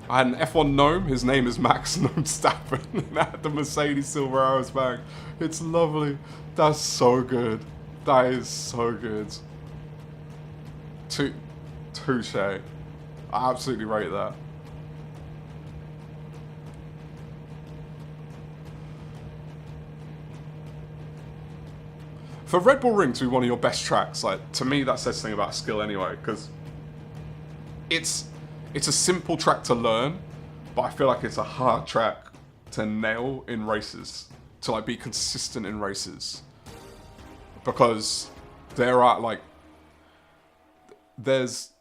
I had an F1 gnome, his name is Max Gnome Stappen, and I had the Mercedes Silver Arrows bag. It's lovely. That's so good. That is so good. Touche. I absolutely rate that. For Red Bull Ring to be one of your best tracks, like, to me that says something about skill anyway, because it's a simple track to learn, but I feel like it's a hard track to nail in races, to like be consistent in races. Because there are like, there's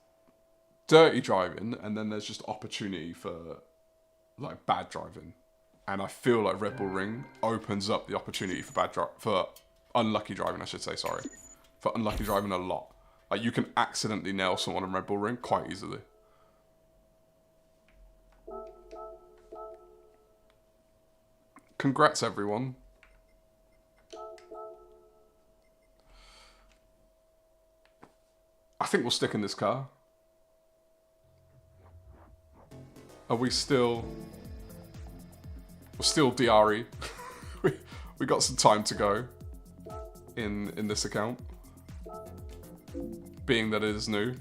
dirty driving and then there's just opportunity for like bad driving. And I feel like Red Bull Ring opens up the opportunity for unlucky driving, I should say, sorry. For unlucky driving a lot. Like, you can accidentally nail someone in Red Bull Ring quite easily. Congrats, everyone. I think we'll stick in this car. Are we still... We're still DRE. we got some time to go in this account, being that it is new.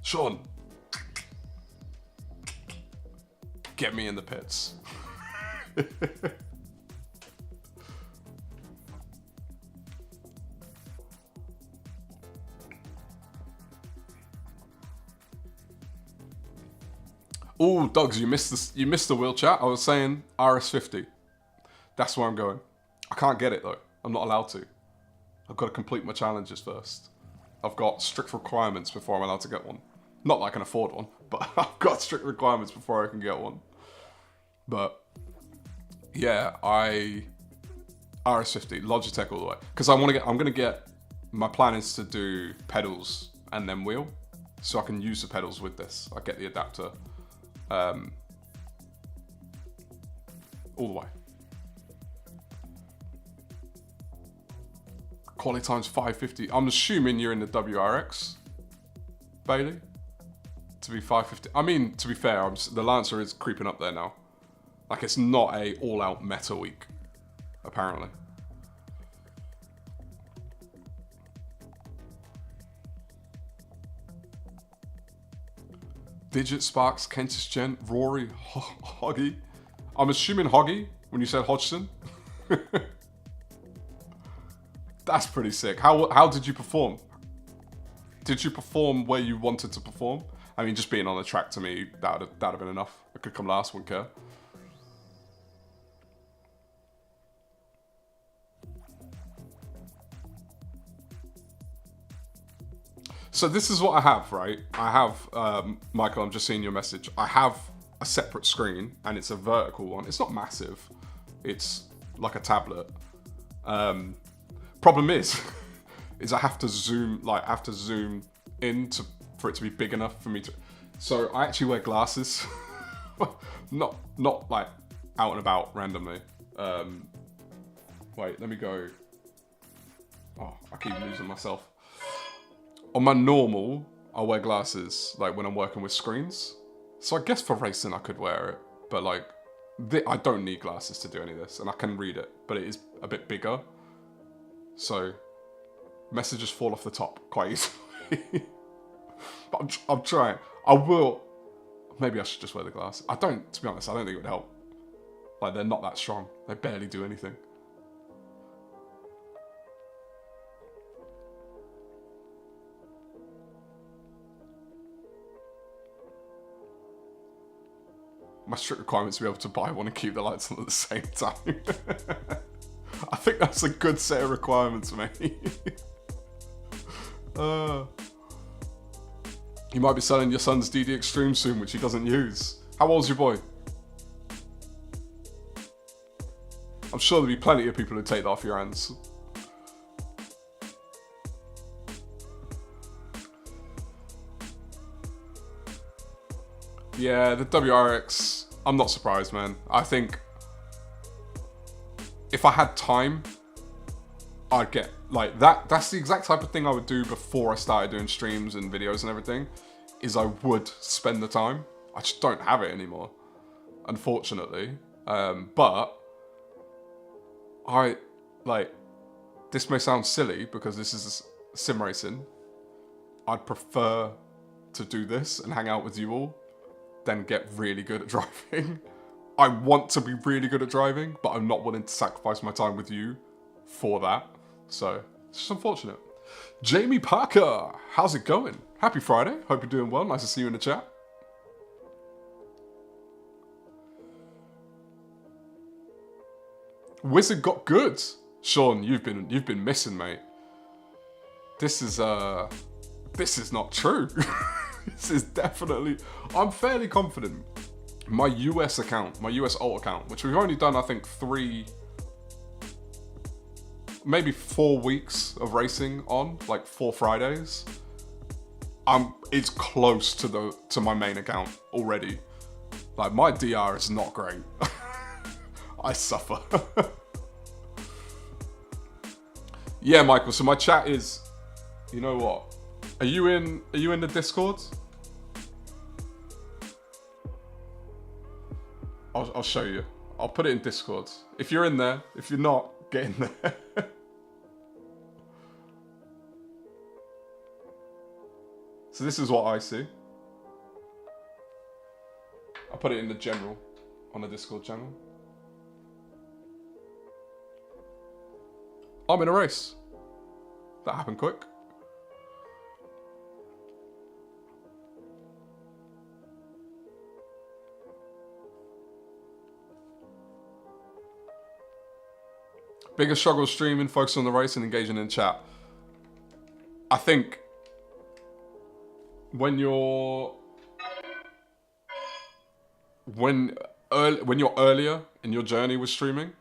Sean, get me in the pits. Oh, Dogs, you missed the wheel chat. I was saying RS50. That's where I'm going. I can't get it though. I'm not allowed to. I've got to complete my challenges first. I've got strict requirements before I'm allowed to get one. Not that I can afford one, but I've got strict requirements before I can get one. But yeah, RS50 Logitech all the way, because I'm gonna get. My plan is to do pedals and then wheel, so I can use the pedals with this. I get the adapter. All the way. Quality time's 550. I'm assuming you're in the WRX, Bailey, to be 550. I mean, to be fair, the Lancer is creeping up there now. Like, it's not a all-out meta week, apparently. Digit Sparks, Kentis Gen, Rory, Hoggy. I'm assuming Hoggy when you said Hodgson. That's pretty sick. How did you perform? Did you perform where you wanted to perform? I mean, just being on the track to me, that'd have been enough. I could come last, wouldn't care. So this is what I have, right? I have, Michael, I'm just seeing your message. I have a separate screen, and it's a vertical one. It's not massive. It's like a tablet. Problem is I have to zoom in for it to be big enough for me to. So I actually wear glasses, not like out and about randomly. Wait, let me go. Oh, I keep losing myself. On my normal, I wear glasses like when I'm working with screens. So I guess for racing I could wear it, but like I don't need glasses to do any of this, and I can read it, but it is a bit bigger. So messages fall off the top quite easily. But I'm trying. I will. Maybe I should just wear the glasses. To be honest, I don't think it would help. Like, they're not that strong. They barely do anything. My strict requirement is to be able to buy one and keep the lights on at the same time. I think that's a good set of requirements, mate. You might be selling your son's DD Extreme soon, which he doesn't use. How old's your boy? I'm sure there'll be plenty of people who take that off your hands. Yeah, the WRX, I'm not surprised, man. I think if I had time, I'd get like that. That's the exact type of thing I would do before I started doing streams and videos and everything, is I would spend the time. I just don't have it anymore, unfortunately. But this may sound silly because this is sim racing. I'd prefer to do this and hang out with you all than get really good at driving. I want to be really good at driving, but I'm not willing to sacrifice my time with you for that. So, it's just unfortunate. Jamie Parker, how's it going? Happy Friday. Hope you're doing well. Nice to see you in the chat. Wizard got good. Sean, you've been missing, mate. This is not true. This is definitely. I'm fairly confident. My US account, my US alt account, which we've only done, I think, maybe 4 weeks of racing on, like 4 Fridays. It's close to my main account already. Like, my DR is not great. I suffer. Yeah, Michael. So my chat is, you know what? Are you in the Discord? I'll show you. I'll put it in Discord. If you're in there, if you're not, get in there. So this is what I see. put it in the general on the Discord channel. I'm in a race. That happened quick. Biggest struggle streaming, focus on the race and engaging in chat. I think when you're earlier in your journey with streaming,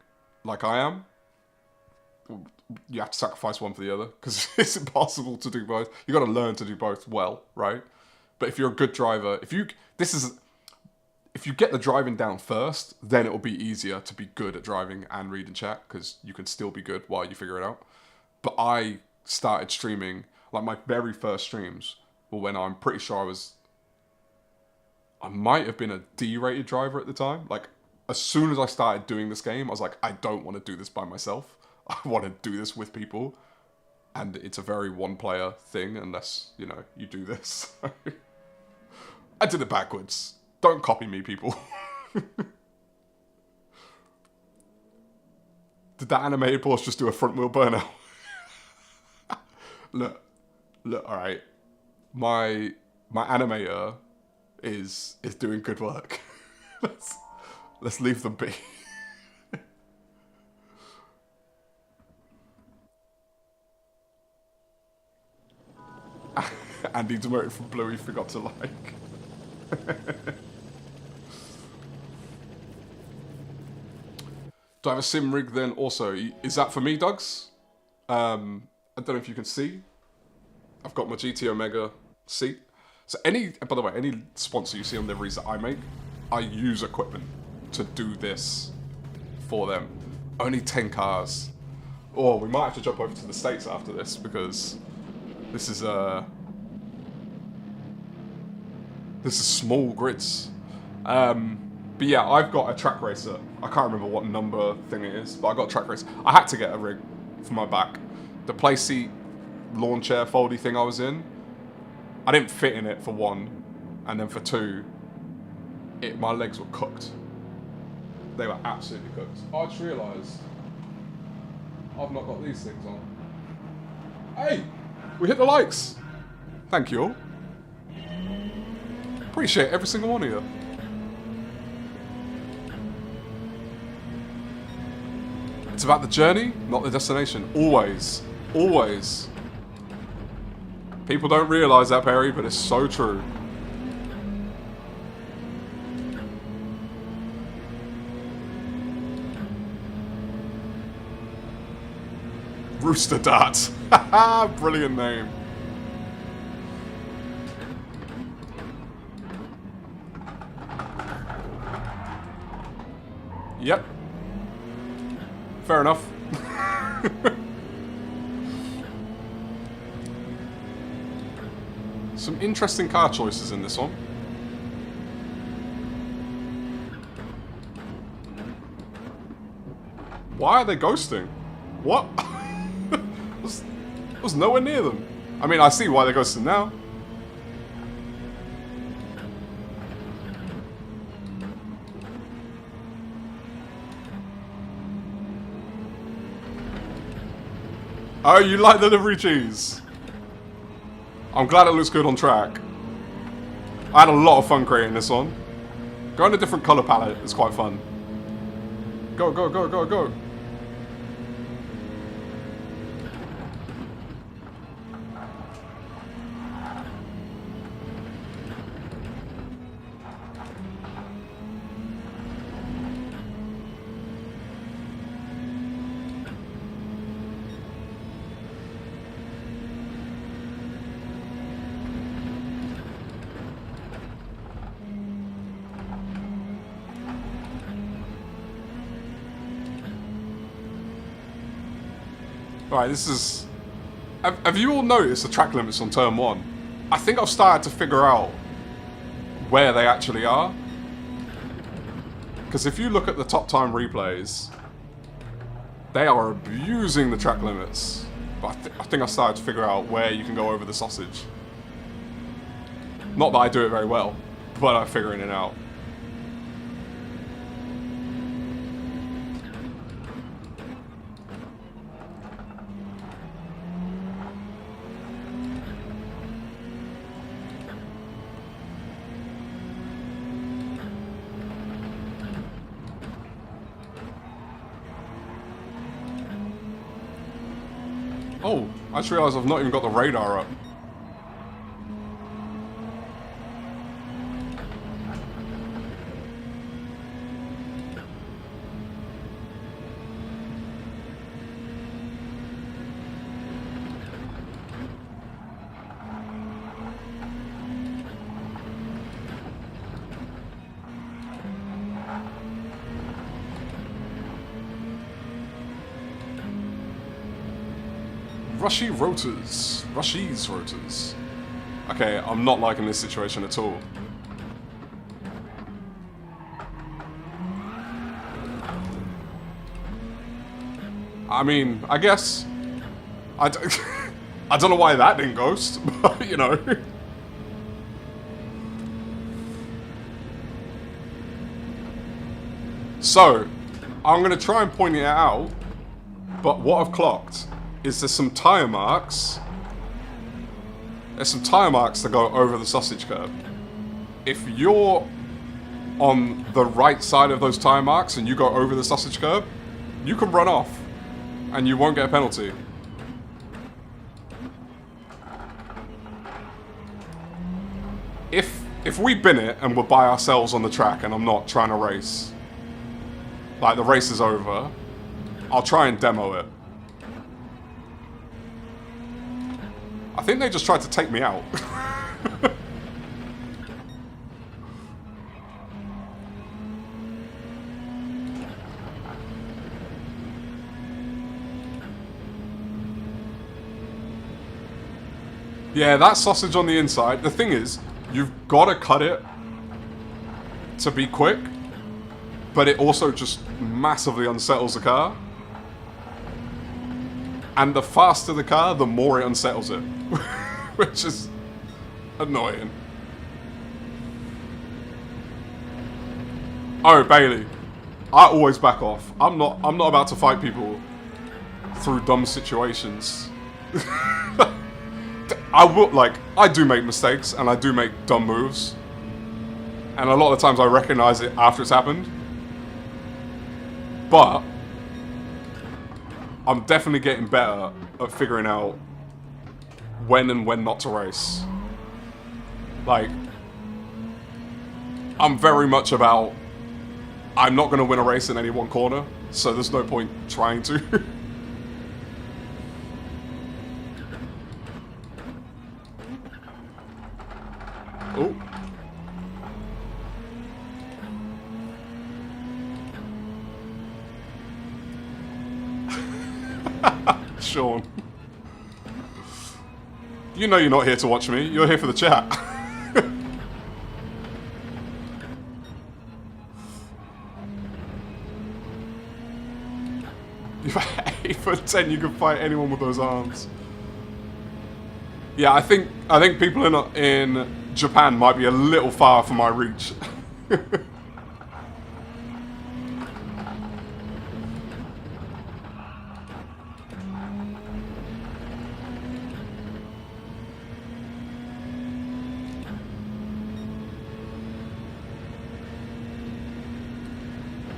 like I am, you have to sacrifice one for the other because it's impossible to do both. You got to learn to do both well, right? But if you're a good driver, if you get the driving down first, then it will be easier to be good at driving and reading chat because you can still be good while you figure it out. But I started streaming, like my very first streams were when I'm pretty sure I might have been a D-rated driver at the time. Like as soon as I started doing this game, I was like, I don't want to do this by myself. I want to do this with people. And it's a very one-player thing unless, you know, you do this. I did it backwards. Don't copy me, people. Did that animated Porsche just do a front wheel burnout? Look, alright. My animator is doing good work. Let's leave them be. Andy demoted from Blue, he forgot to like. Do I have a sim rig then also? Is that for me, Dougs? I don't know if you can see. I've got my GT Omega seat. So by the way, any sponsor you see on liveries that I make, I use equipment to do this for them. Only 10 cars. Oh, we might have to jump over to the States after this because this is small grids. But yeah, I've got a track racer. I can't remember what number thing it is, but I got a track racer. I had to get a rig for my back. The play seat lawn chair foldy thing I was in, I didn't fit in it for one, and then for two, my legs were cooked. They were absolutely cooked. I just realised I've not got these things on. Hey, we hit the likes. Thank you all. Appreciate every single one of you. It's about the journey, not the destination. Always. Always. People don't realise that, Perry, but it's so true. Rooster Darts. Brilliant name. Yep. Fair enough. Some interesting car choices in this one. Why are they ghosting? What? was nowhere near them. I mean, I see why they're ghosting now. Oh, you like the livery cheese? I'm glad it looks good on track. I had a lot of fun creating this one. Going a different colour palette is quite fun. Go, go, go, go, go. Right, this is... Have you all noticed the track limits on turn 1? I think I've started to figure out where they actually are. Because if you look at the top time replays, they are abusing the track limits. But I think I started to figure out where you can go over the sausage. Not that I do it very well, but I'm figuring it out. Oh, I just realised I've not even got the radar up. Rushy rotors. Rushy's rotors. Okay, I'm not liking this situation at all. I mean, I guess... I don't know why that didn't ghost, but, you know. So, I'm going to try and point it out, but what I've clocked is there's some tyre marks. There's some tyre marks that go over the sausage curb. If you're on the right side of those tyre marks and you go over the sausage curb, you can run off and you won't get a penalty. If we bin it and we're by ourselves on the track and I'm not trying to race, like the race is over, I'll try and demo it. I think they just tried to take me out. Yeah, that sausage on the inside. The thing is, you've got to cut it to be quick, but it also just massively unsettles the car. And the faster the car, the more it unsettles it. Which is annoying. Oh, Bailey. I always back off. I'm not about to fight people through dumb situations. I do make mistakes and I do make dumb moves. And a lot of the times I recognize it after it's happened. But I'm definitely getting better at figuring out when and when not to race. Like, I'm very much about, I'm not going to win a race in any one corner, so there's no point trying to. Oh. Sean. You know you're not here to watch me, you're here for the chat. You're 8'10", you can fight anyone with those arms. Yeah, I think people in Japan might be a little far for my reach.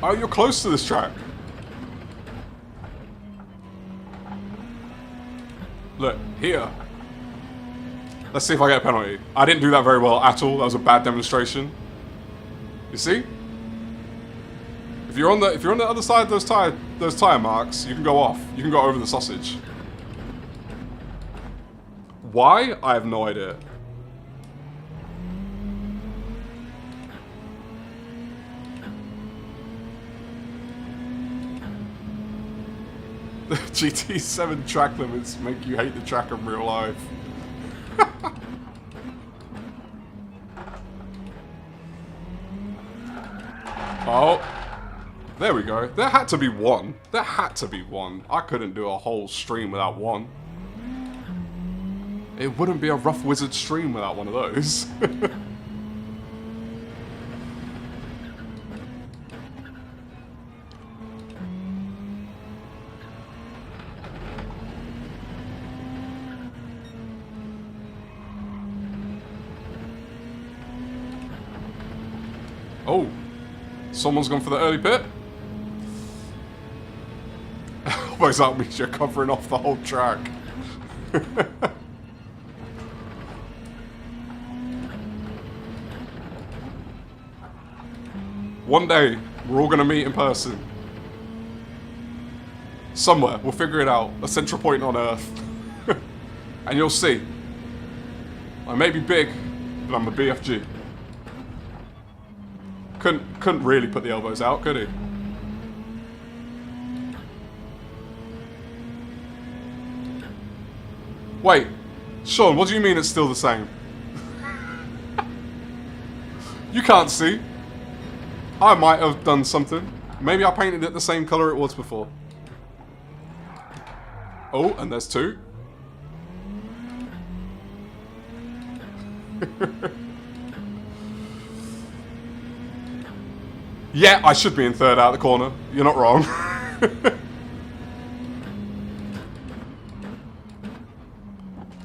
Oh, you're close to this track. Look, here. Let's see if I get a penalty. I didn't do that very well at all. That was a bad demonstration. You see? If you're on the other side of those tire marks, you can go off. You can go over the sausage. Why? I have no idea. The GT7 track limits make you hate the track in real life. Oh, there we go. There had to be one. There had to be one. I couldn't do a whole stream without one. It wouldn't be a Rough Wizard stream without one of those. Oh, someone's gone for the early pit. What does that mean? You're covering off the whole track. One day, we're all going to meet in person. Somewhere, we'll figure it out. A central point on Earth. And you'll see. I may be big, but I'm a BFG. Couldn't really put the elbows out, could he? Wait, Sean, what do you mean it's still the same? You can't see. I might have done something. Maybe I painted it the same colour it was before. Oh, and there's two. Yeah, I should be in third out of the corner. You're not wrong.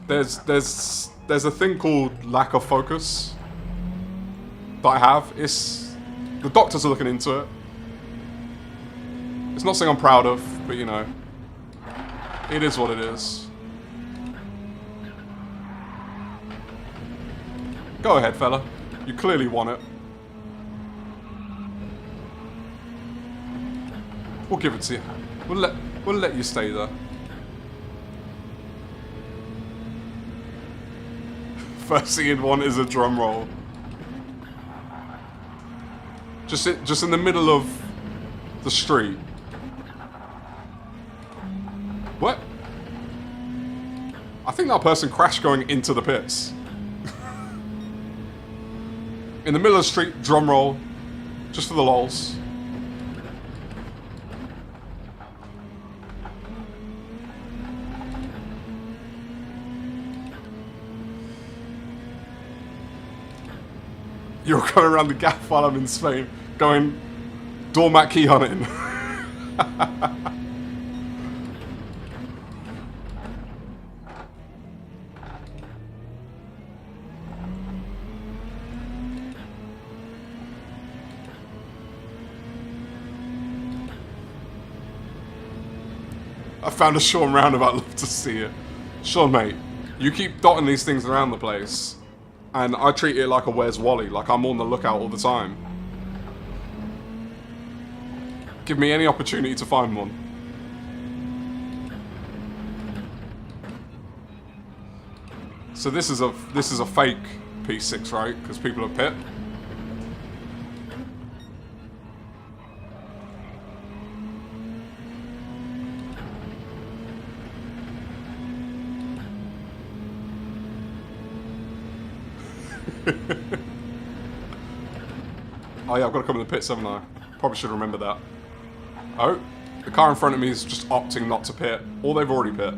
There's a thing called lack of focus that I have. The doctors are looking into it. It's not something I'm proud of, but you know, it is what it is. Go ahead, fella. You clearly want it. We'll give it to you. We'll let you stay there. First thing you'd want is a drum roll. Just in the middle of the street. What? I think that person crashed going into the pits. In the middle of the street, drum roll. Just for the lols. You're going around the gap while I'm in Spain, going doormat key hunting. I found a Sean roundabout, love to see it. Sean, mate, you keep dotting these things around the place. And I treat it like a Where's Wally, like I'm on the lookout all the time. Give me any opportunity to find one. So this is a fake P6, right? Because people are pit. Oh yeah, I've got to come in the pits, haven't I? Probably should remember that. Oh, the car in front of me is just opting not to pit. Or they've already pit.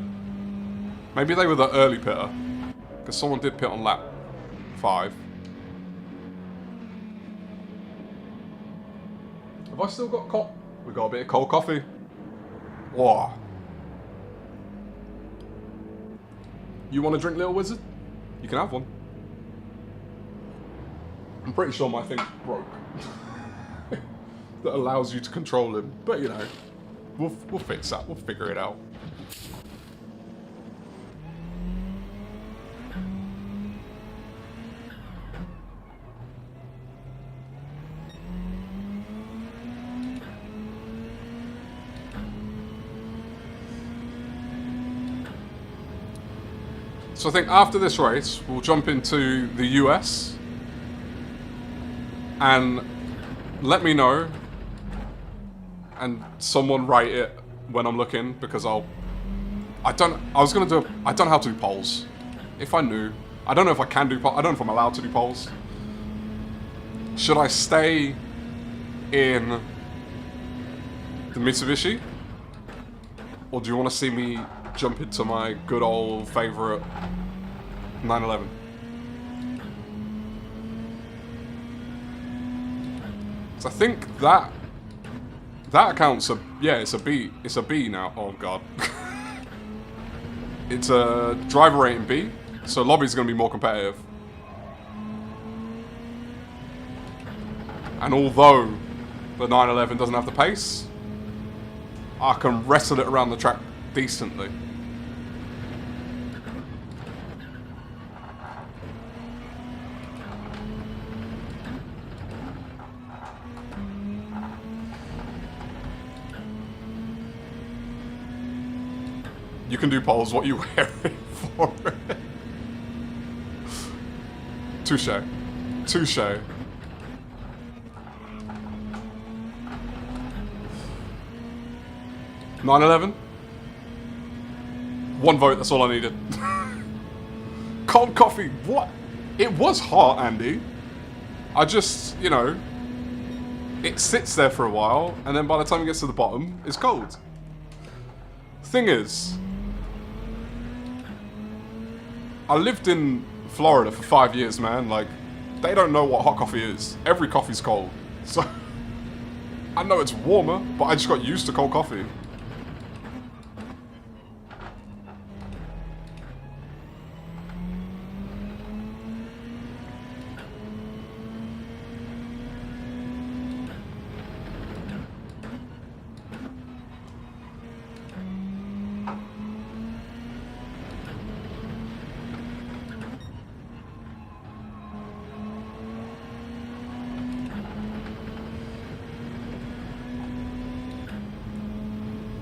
Maybe they were the early pitter. Because someone did pit on lap 5. Have I still got cold? We got a bit of cold coffee. Whoa. You want to drink, little wizard? You can have one. I'm pretty sure my thing broke. That allows you to control him. But you know, we'll fix that. We'll figure it out. So I think after this race, we'll jump into the US. And let me know, and someone write it when I'm looking, because I don't know how to do polls. If I knew, I don't know if I can do polls. I don't know if I'm allowed to do polls. Should I stay in the Mitsubishi, or do you want to see me jump into my good old favorite 911? So I think that accounts it's a B. It's a B now. Oh god. It's a driver rating B, so lobby's going to be more competitive. And although the 911 doesn't have the pace, I can wrestle it around the track decently. You can do polls. What you wearing for it? Touche. Touche. 9/11. One vote. That's all I needed. Cold coffee. What? It was hot, Andy. I just, you know, it sits there for a while, and then by the time it gets to the bottom, it's cold. Thing is, I lived in Florida for 5 years, man. Like, they don't know what hot coffee is. Every coffee's cold. So, I know it's warmer, but I just got used to cold coffee.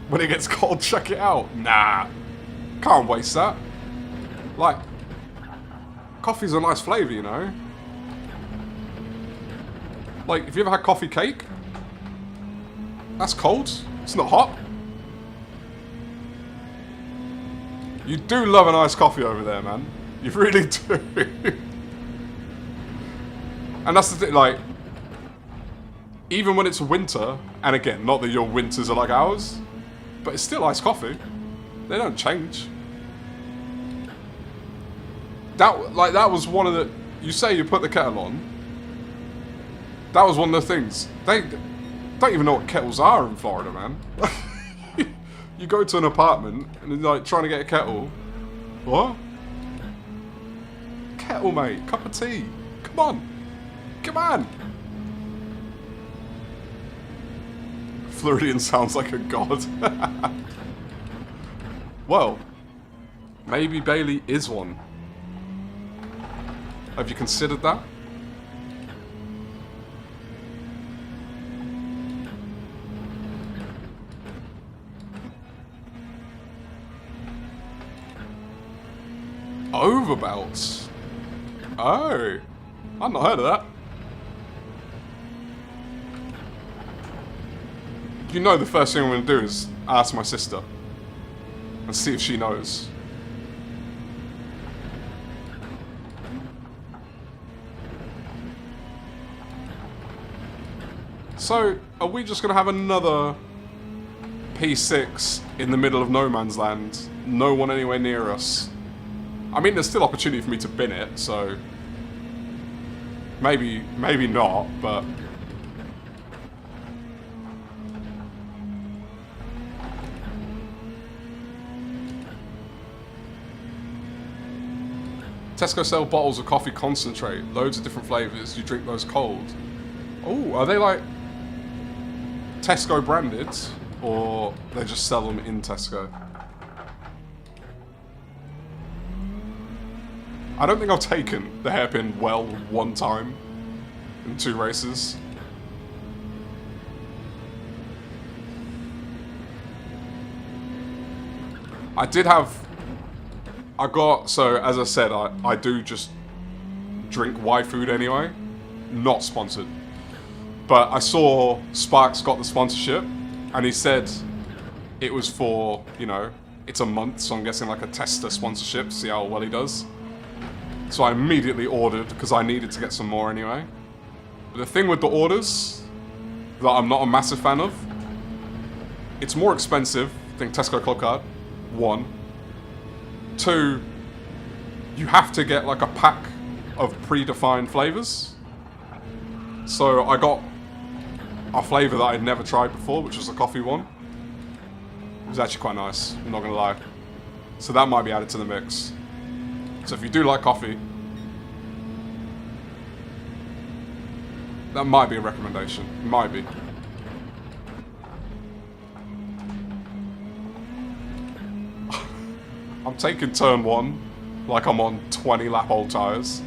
When it gets cold, check it out. Nah. Can't waste that. Like, coffee's a nice flavour, you know? Like, have you ever had coffee cake? That's cold. It's not hot. You do love an iced coffee over there, man. You really do. And that's the thing, like, even when it's winter, and again, not that your winters are like ours, but it's still iced coffee. They don't change. That was one of the... You say you put the kettle on. That was one of the things. They don't even know what kettles are in Florida, man. You go to an apartment and they're like trying to get a kettle. What? Kettle, mate. Cup of tea. Come on. Come on. Floridian sounds like a god. Well, maybe Bailey is one. Have you considered that? Overbelts. Oh, I've not heard of that. You know, the first thing I'm going to do is ask my sister and see if she knows. So, are we just going to have another P6 in the middle of no man's land? No one anywhere near us. I mean, there's still opportunity for me to bin it, so maybe not, but Tesco sell bottles of coffee concentrate, loads of different flavours. You drink those cold. Oh, are they like Tesco branded, or they just sell them in Tesco? I don't think I've taken the hairpin well one time in 2 races. So as I said, I do just drink Y food anyway. Not sponsored. But I saw Sparks got the sponsorship, and he said it was for, you know, it's a month, so I'm guessing like a tester sponsorship to see how well he does. So I immediately ordered, because I needed to get some more anyway. But the thing with the orders that I'm not a massive fan of, it's more expensive than Tesco Club Card, 1. 2, you have to get like a pack of predefined flavours. So I got a flavour that I'd never tried before, which was the coffee one. It was actually quite nice, I'm not going to lie. So that might be added to the mix. So if you do like coffee, that might be a recommendation. It might be. I'm taking turn 1 like I'm on 20 lap old tyres.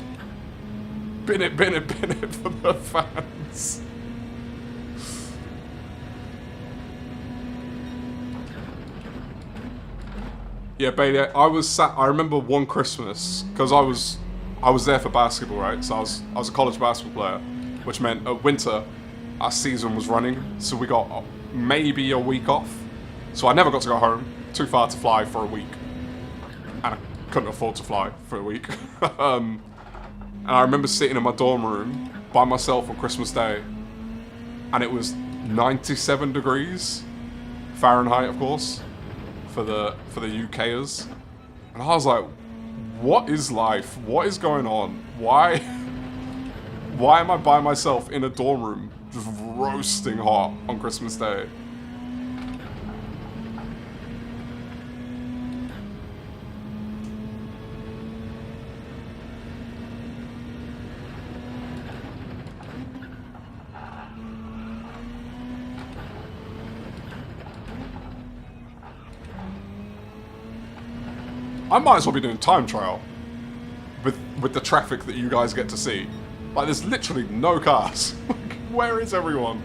Bin it for the fans. Yeah, Bailey, I was sat. I remember one Christmas because I was there for basketball, right? So I was a college basketball player, which meant at winter, our season was running, so we got maybe a week off. So I never got to go home. Too far to fly for a week, and I couldn't afford to fly for a week. And I remember sitting in my dorm room by myself on Christmas Day, and it was 97 degrees Fahrenheit, of course, for the UKers. And I was like, what is life? What is going on? Why am I by myself in a dorm room just roasting hot on Christmas Day? I might as well be doing time trial with the traffic that you guys get to see. Like, there's literally no cars. Like, where is everyone?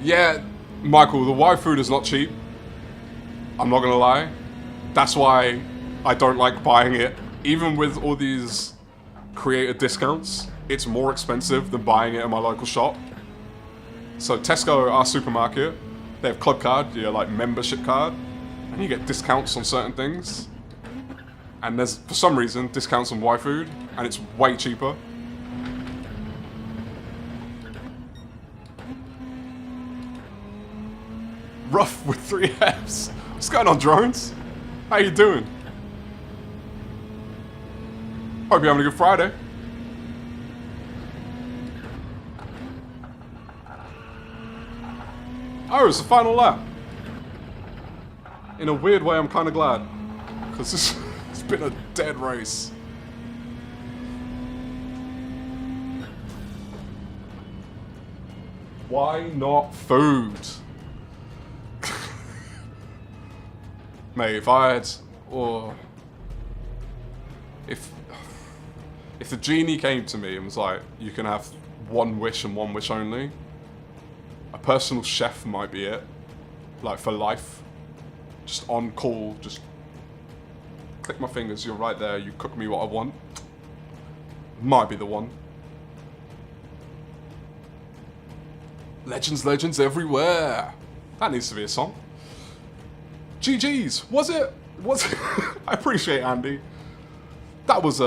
Yeah, Michael, the Y food is not cheap. I'm not gonna lie. That's why I don't like buying it. Even with all these creator discounts, it's more expensive than buying it in my local shop. So Tesco, our supermarket, they have club card, your like membership card, and you get discounts on certain things. And there's, for some reason, discounts on Y food, and it's way cheaper. Rough with 3 Fs. What's going on, drones? How you doing? Hope you're having a good Friday. Oh, it's the final lap. In a weird way, I'm kind of glad. Because it's been a dead race. Why not food? Mate, if I had, or if the genie came to me and was like, you can have one wish and one wish only, a personal chef might be it, like for life, just on call, just click my fingers, you're right there, you cook me what I want, might be the one. Legends everywhere. That needs to be a song. GG's, was it? I appreciate Andy. That was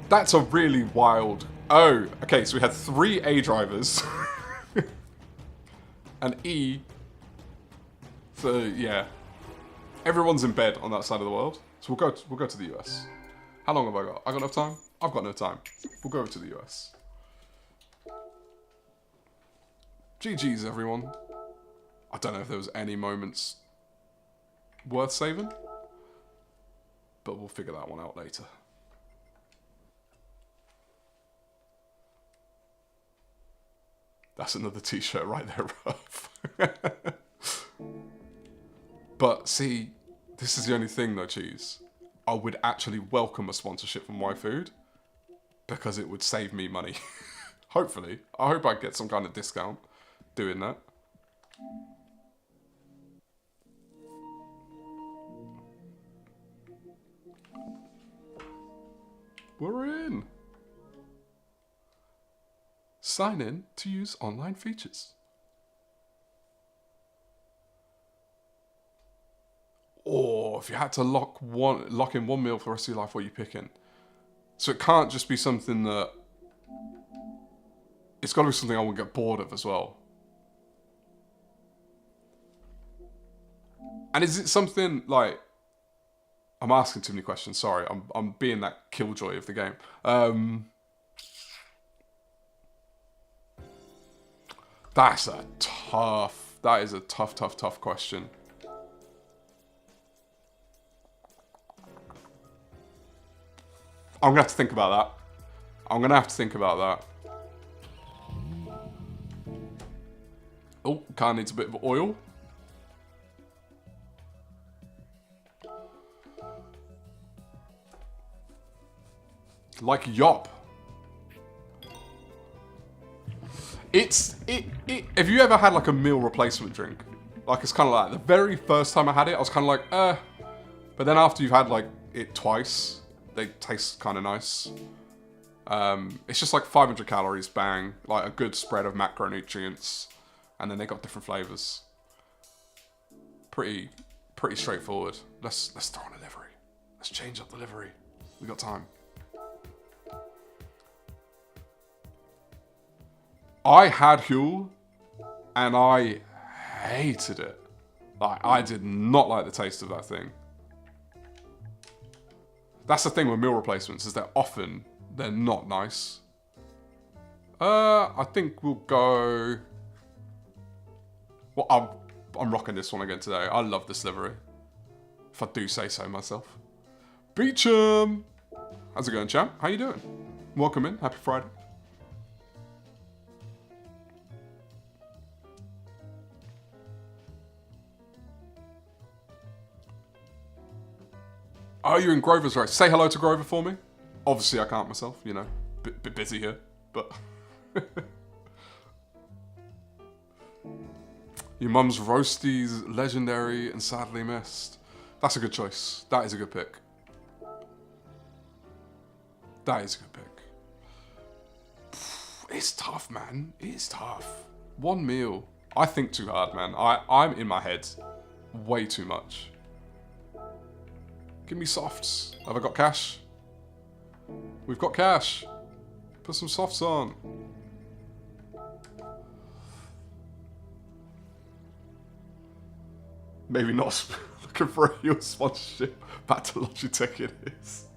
that's a really wild. Oh, okay, so we had 3 A drivers. And E. So yeah. Everyone's in bed on that side of the world. So we'll go to the US. How long have I got? I got enough time? I've got no time. We'll go over to the US. GG's everyone. I don't know if there was any moments worth saving, but we'll figure that one out later. That's another t-shirt right there, Ruff. But see, this is the only thing though, Cheese. I would actually welcome a sponsorship from YFood because it would save me money. Hopefully. I hope I get some kind of discount doing that. We're in. Sign in to use online features. Or if you had to lock in one meal for the rest of your life, what are you picking? So it can't just be something that... It's got to be something I won't get bored of as well. And is it something like... I'm asking too many questions, sorry. I'm being that killjoy of the game. That is a tough question. I'm going to have to think about that. I'm going to have to think about that. Oh, car needs a bit of oil. Like Yop. Have you ever had like a meal replacement drink? Like it's kind of like, the very first time I had it, I was kind of like, But then after you've had like it twice, they taste kind of nice. It's just like 500 calories, bang. Like a good spread of macronutrients. And then they got different flavors. Pretty straightforward. Let's throw on a livery. Let's change up the livery. We got time. I had Huel, and I hated it. Like, I did not like the taste of that thing. That's the thing with meal replacements, is that often they're not nice. I think we'll go... Well, I'm rocking this one again today. I love this livery. If I do say so myself. Beecham! How's it going, champ? How you doing? Welcome in. Happy Friday. Oh, you're in Grover's race. Say hello to Grover for me. Obviously, I can't myself, you know. Bit busy here, but... Your mum's roasties, legendary and sadly missed. That's a good choice. That is a good pick. That is a good pick. It's tough, man. It's tough. One meal. I think too hard, man. I'm in my head way too much. Give me softs. Have I got cash? We've got cash. Put some softs on. Maybe not looking for a Huel sponsorship. Back to Logitech it is.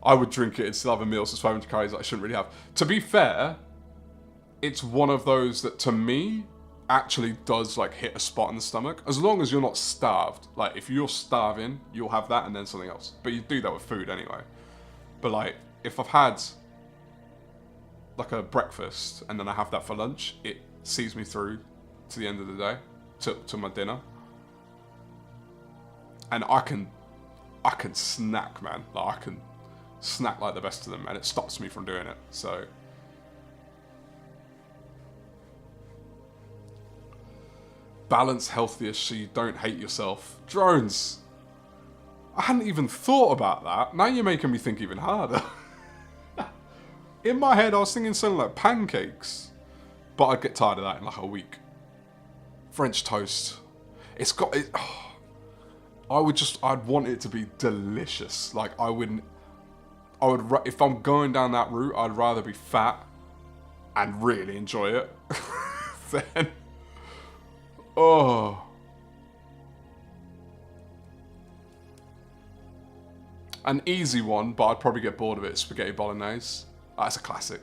I would drink it and still have a meal, so it's 500 calories that I shouldn't really have. To be fair, it's one of those that to me actually does like hit a spot in the stomach. As long as you're not starved. Like if you're starving, you'll have that and then something else. But you do that with food anyway. But like if I've had like a breakfast and then I have that for lunch, it sees me through to the end of the day, to my dinner. And I can snack, man. Like I can snack like the best of them and it stops me from doing it. So balance healthiest so you don't hate yourself. Drones. I hadn't even thought about that. Now you're making me think even harder. In my head, I was thinking something like pancakes. But I'd get tired of that in like a week. French toast. It's got... I'd want it to be delicious. Like, if I'm going down that route, I'd rather be fat and really enjoy it. Then... Oh. An easy one, but I'd probably get bored of it. Spaghetti bolognese. That's a classic.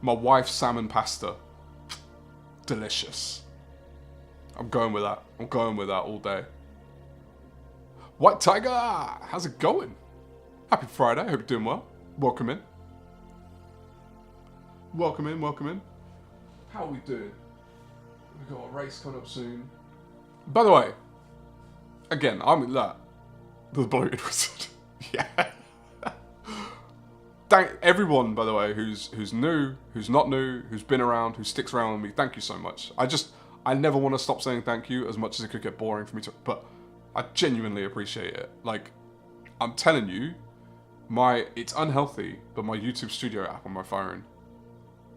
My wife's salmon pasta. Delicious. I'm going with that. I'm going with that all day. White Tiger! How's it going? Happy Friday. Hope you're doing well. Welcome in. Welcome in, welcome in. How are we doing? We've got a race coming up soon. By the way, again, I'm that. The bloated wizard. Yeah. Thank everyone, by the way, who's new, who's not new, who's been around, who sticks around with me. Thank you so much. I never want to stop saying thank you as much as it could get boring for me to, but I genuinely appreciate it. Like, I'm telling you, it's unhealthy, but my YouTube Studio app on my phone,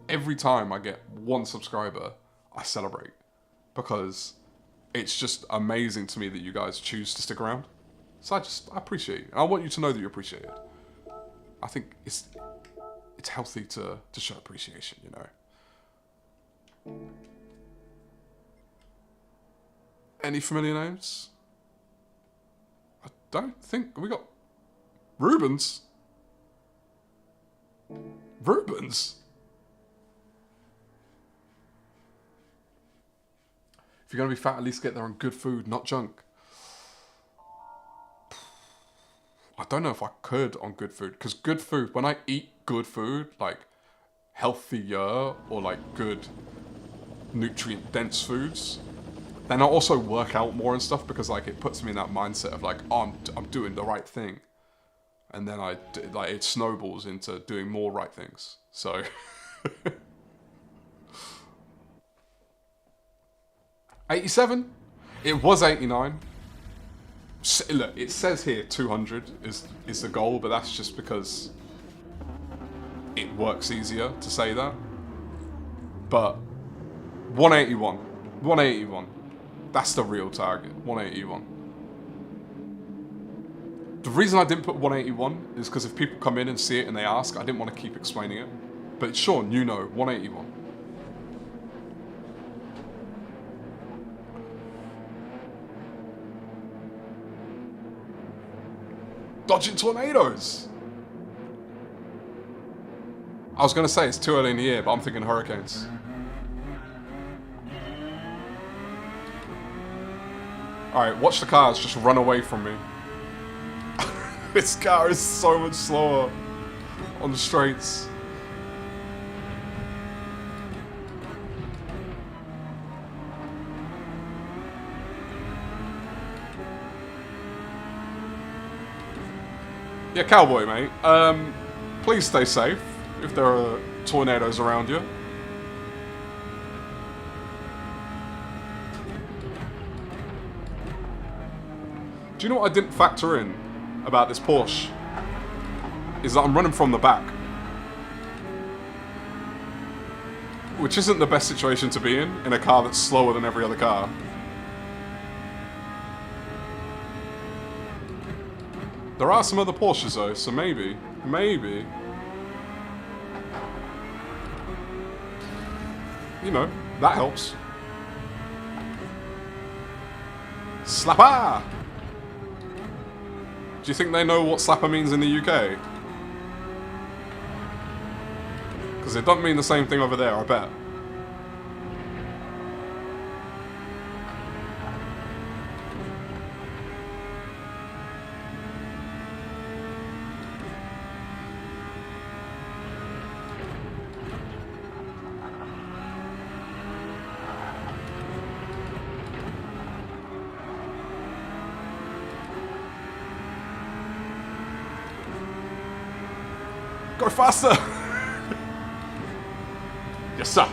every time I get one subscriber, I celebrate because it's just amazing to me that you guys choose to stick around. So I appreciate it. I want you to know that you appreciate it. I think it's healthy to show appreciation, you know. Any familiar names? I don't think we got Rubens. Rubens. If you're gonna be fat, at least get there on good food, not junk. don't know if I could on good food, because good food, when I eat good food, like healthier or like good nutrient dense foods, then I also work out more and stuff, because like it puts me in that mindset of like, oh, I'm doing the right thing, and then like it snowballs into doing more right things. So 87. It was 89. Look, it says here 200 is the goal, but that's just because it works easier to say that. But 181. 181. That's the real target. 181. The reason I didn't put 181 is because if people come in and see it and they ask, I didn't want to keep explaining it. But Sean, you know, 181. Dodging tornadoes! I was going to say it's too early in the year, but I'm thinking hurricanes. Alright, watch the cars just run away from me. This car is so much slower on the straights. Yeah, cowboy, mate. Please stay safe if there are tornadoes around you. Do you know what I didn't factor in about this Porsche? Is that I'm running from the back. Which isn't the best situation to be in a car that's slower than every other car. There are some other Porsches though, so maybe. You know, that helps. Slapper! Do you think they know what slapper means in the UK? Because it doesn't mean the same thing over there, I bet. Go faster! Yes, sir.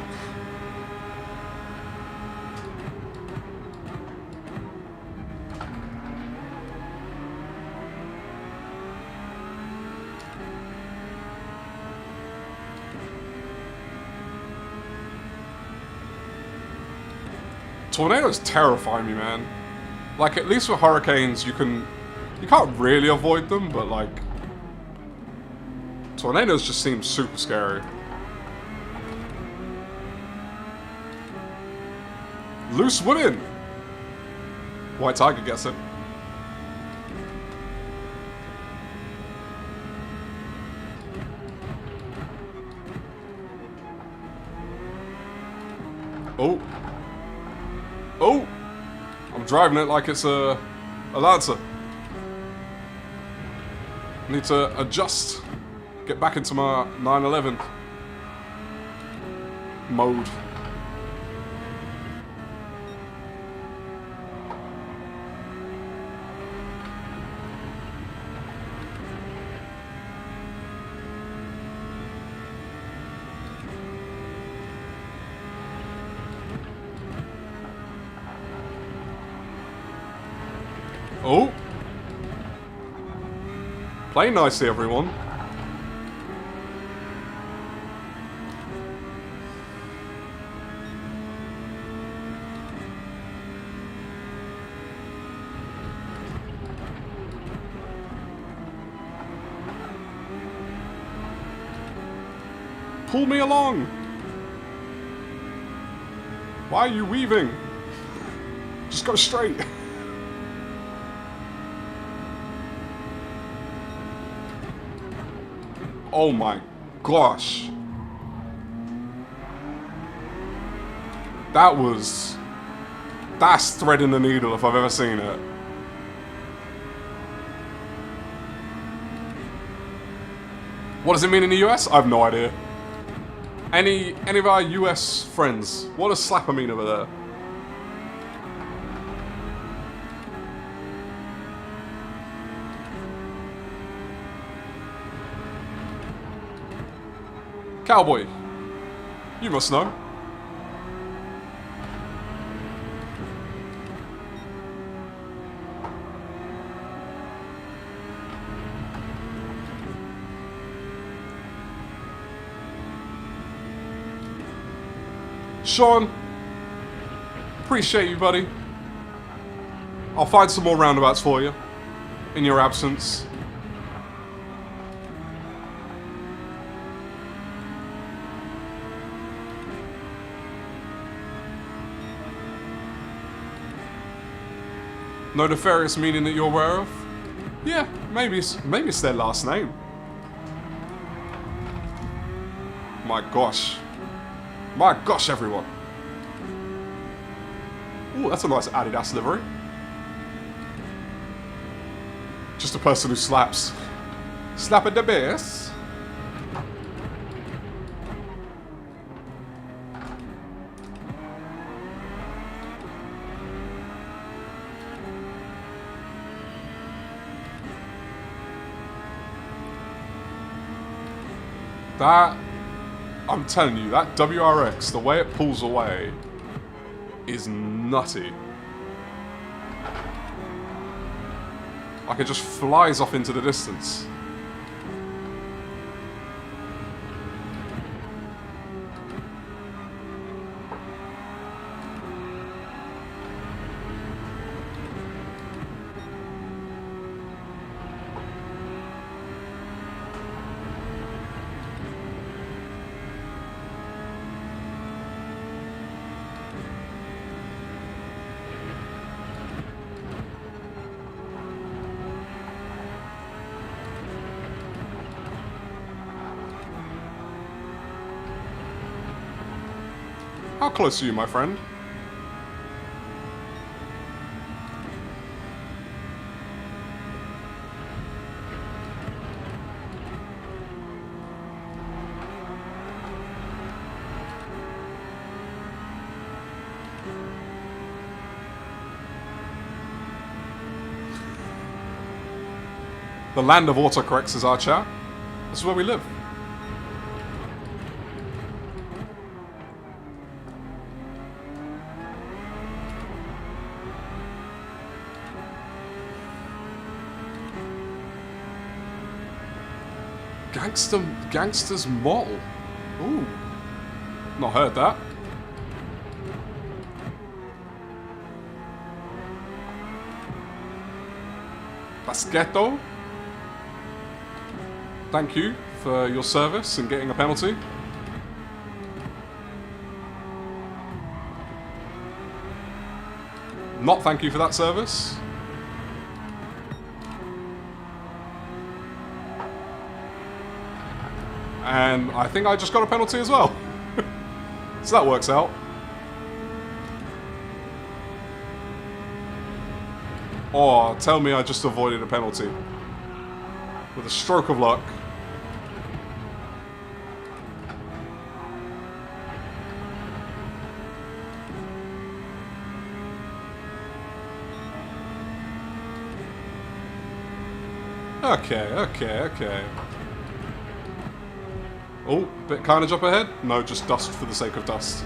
Tornadoes terrify me, man. Like, at least with hurricanes, you can't really avoid them, but like, tornadoes just seem super scary. Loose women! White Tiger gets it. Oh. Oh! I'm driving it like it's a Lancer. Need to adjust. Get back into my 911 mode. Oh! Play nicely, everyone. Pull me along! Why are you weaving? Just go straight. Oh my gosh. That's threading the needle if I've ever seen it. What does it mean in the US? I have no idea. Any of our US friends, what does slapper mean over there? Cowboy, you must know. Sean, appreciate you, buddy. I'll find some more roundabouts for you in your absence. No nefarious meaning that you're aware of? Yeah, maybe it's their last name. My gosh. My gosh, everyone. Ooh, that's a nice Adidas livery. Just a person who slaps. Slap at the bass. That, I'm telling you, that WRX, the way it pulls away, is nutty. Like it just flies off into the distance. How close are you, my friend? The land of autocorrects is our chat. This is where we live. Gangster's Mall. Ooh. Not heard that. Basketto. Thank you for your service and getting a penalty. Not thank you for that service. And I think I just got a penalty as well. So that works out. Or tell me I just avoided a penalty. With a stroke of luck. Okay. Oh, bit carnage up ahead? No, just dust for the sake of dust.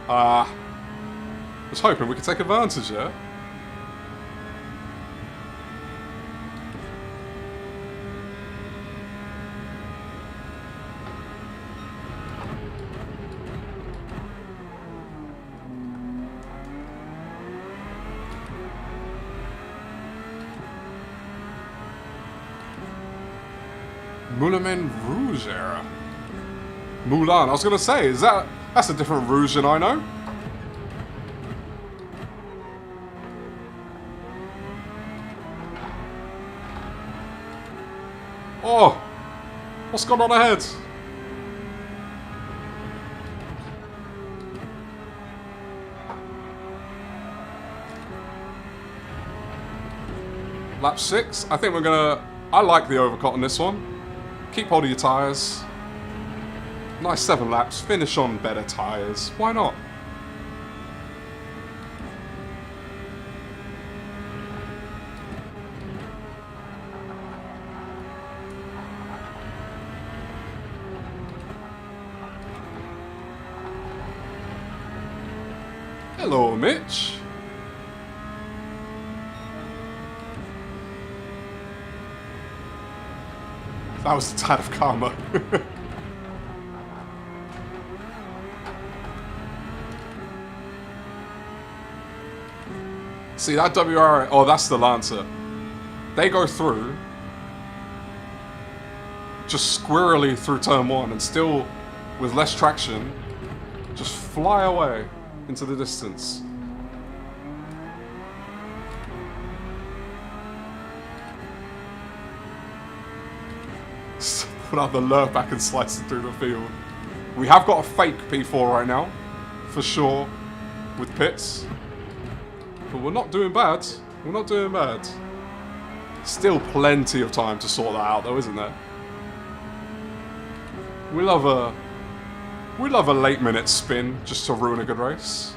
Was hoping we could take advantage, yeah? Moulin Rouge era. Mulan, I was gonna say, that's a different Rouge than I know. Oh, what's gone on ahead? Lap 6, I think we're gonna, I like the overcut on this one. Keep hold of your tyres. Nice 7 laps. Finish on better tyres. Why not? Hello, Mitch. That was a tad of karma. See, that WR... Oh, that's the Lancer. They go through... just squirrely through turn 1 and still, with less traction, just fly away into the distance. Put out the lure back and slice it through the field. We have got a fake P4 right now, for sure, with pits. But we're not doing bad. We're not doing bad. Still plenty of time to sort that out though, isn't there? We love a late minute spin just to ruin a good race.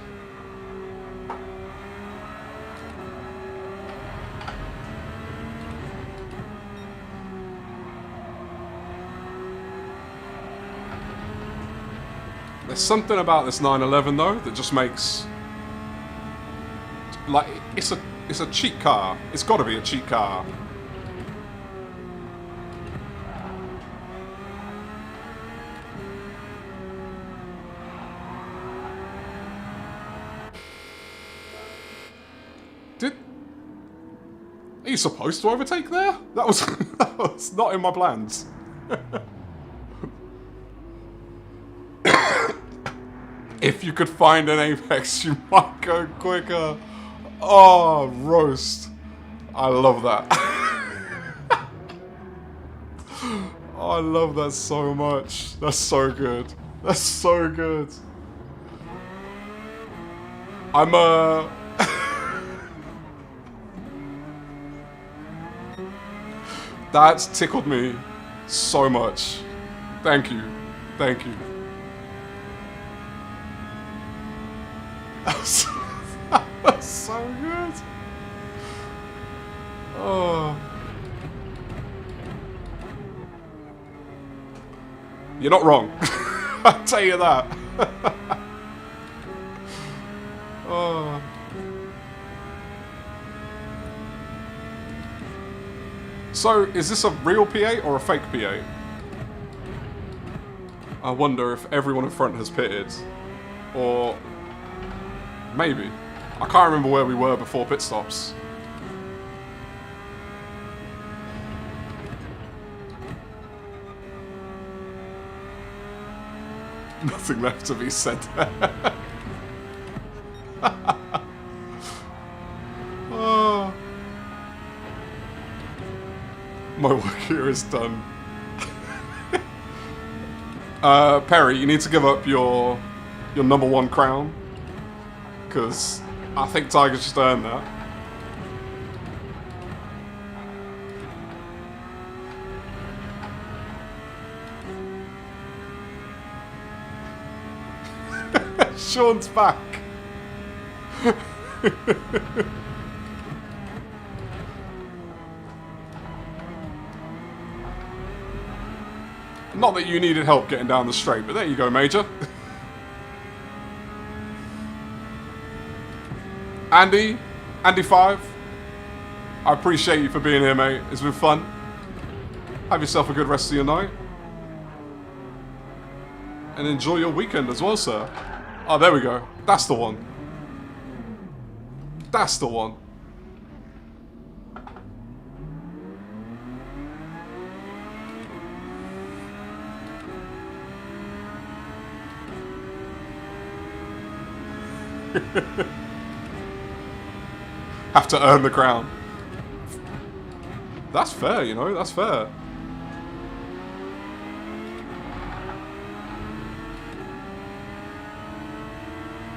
There's something about this 911 though that just makes, like, it's a cheap car. It's got to be a cheap car. Are you supposed to overtake there? That was not in my plans. If you could find an apex, you might go quicker. Oh, roast. I love that. Oh, I love that so much. That's so good. That's so good. That's tickled me so much. Thank you. Thank you. That's so good. Oh. You're not wrong. I'll tell you that. Oh. So, is this a real P8 or a fake P8? I wonder if everyone in front has pitted. Or... maybe. I can't remember where we were before pit stops. Nothing left to be said there. Oh. My work here is done. Perry, you need to give up your #1 crown. Because I think Tiger's just earned that. Sean's back. Not that you needed help getting down the straight, but there you go, Major. Andy 5, I appreciate you for being here, mate. It's been fun. Have yourself a good rest of your night. And enjoy your weekend as well, sir. Oh, there we go. That's the one. That's the one. Have to earn the crown. That's fair, you know, that's fair.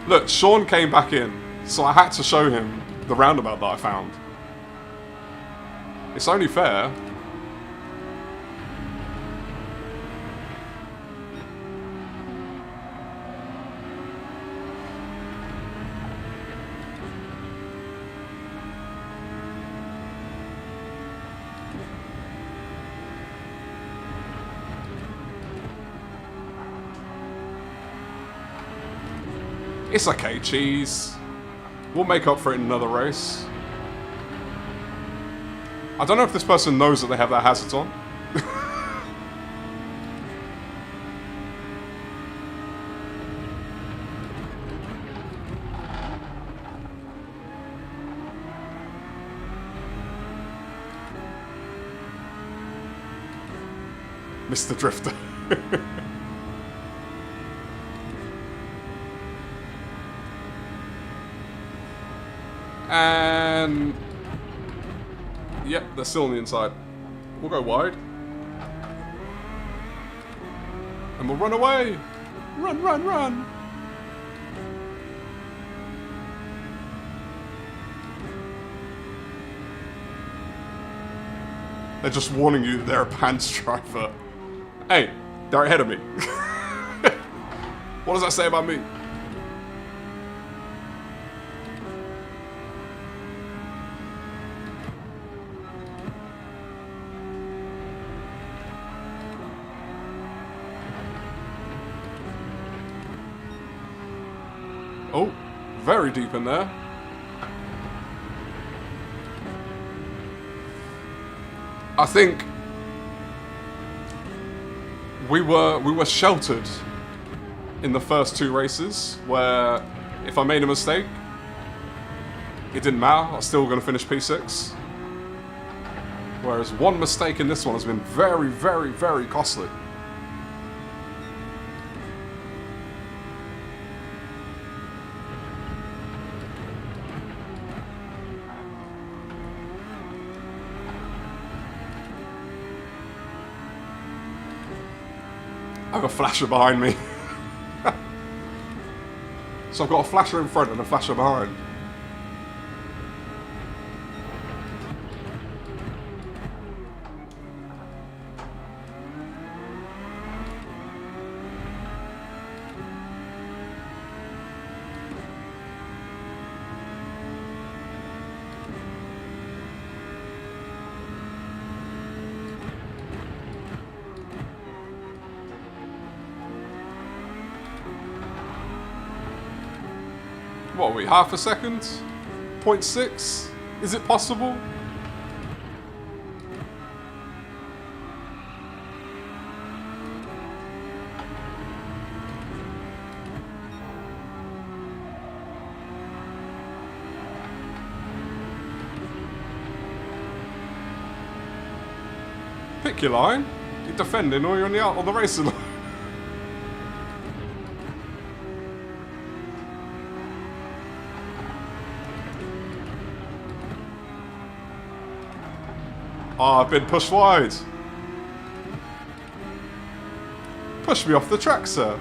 Look, Sean came back in, so I had to show him the roundabout that I found. It's only fair. It's okay, cheese. We'll make up for it in another race. I don't know if this person knows that they have their hazards on. Mr. Drifter. And... yep, they're still on the inside. We'll go wide. And we'll run away! Run, run, run! They're just warning you that they're a pants driver. Hey, they're ahead of me. What does that say about me? Oh, very deep in there. I think we were sheltered in the first two races, where if I made a mistake, it didn't matter. I was still going to finish P6. Whereas one mistake in this one has been very, very, very costly. I have a flasher behind me. So I've got a flasher in front and a flasher behind. What are we, half a second? 0.6? Is it possible? Pick your line. You're defending or you're on the racing line. Oh, I've been pushed wide. Push me off the track, sir.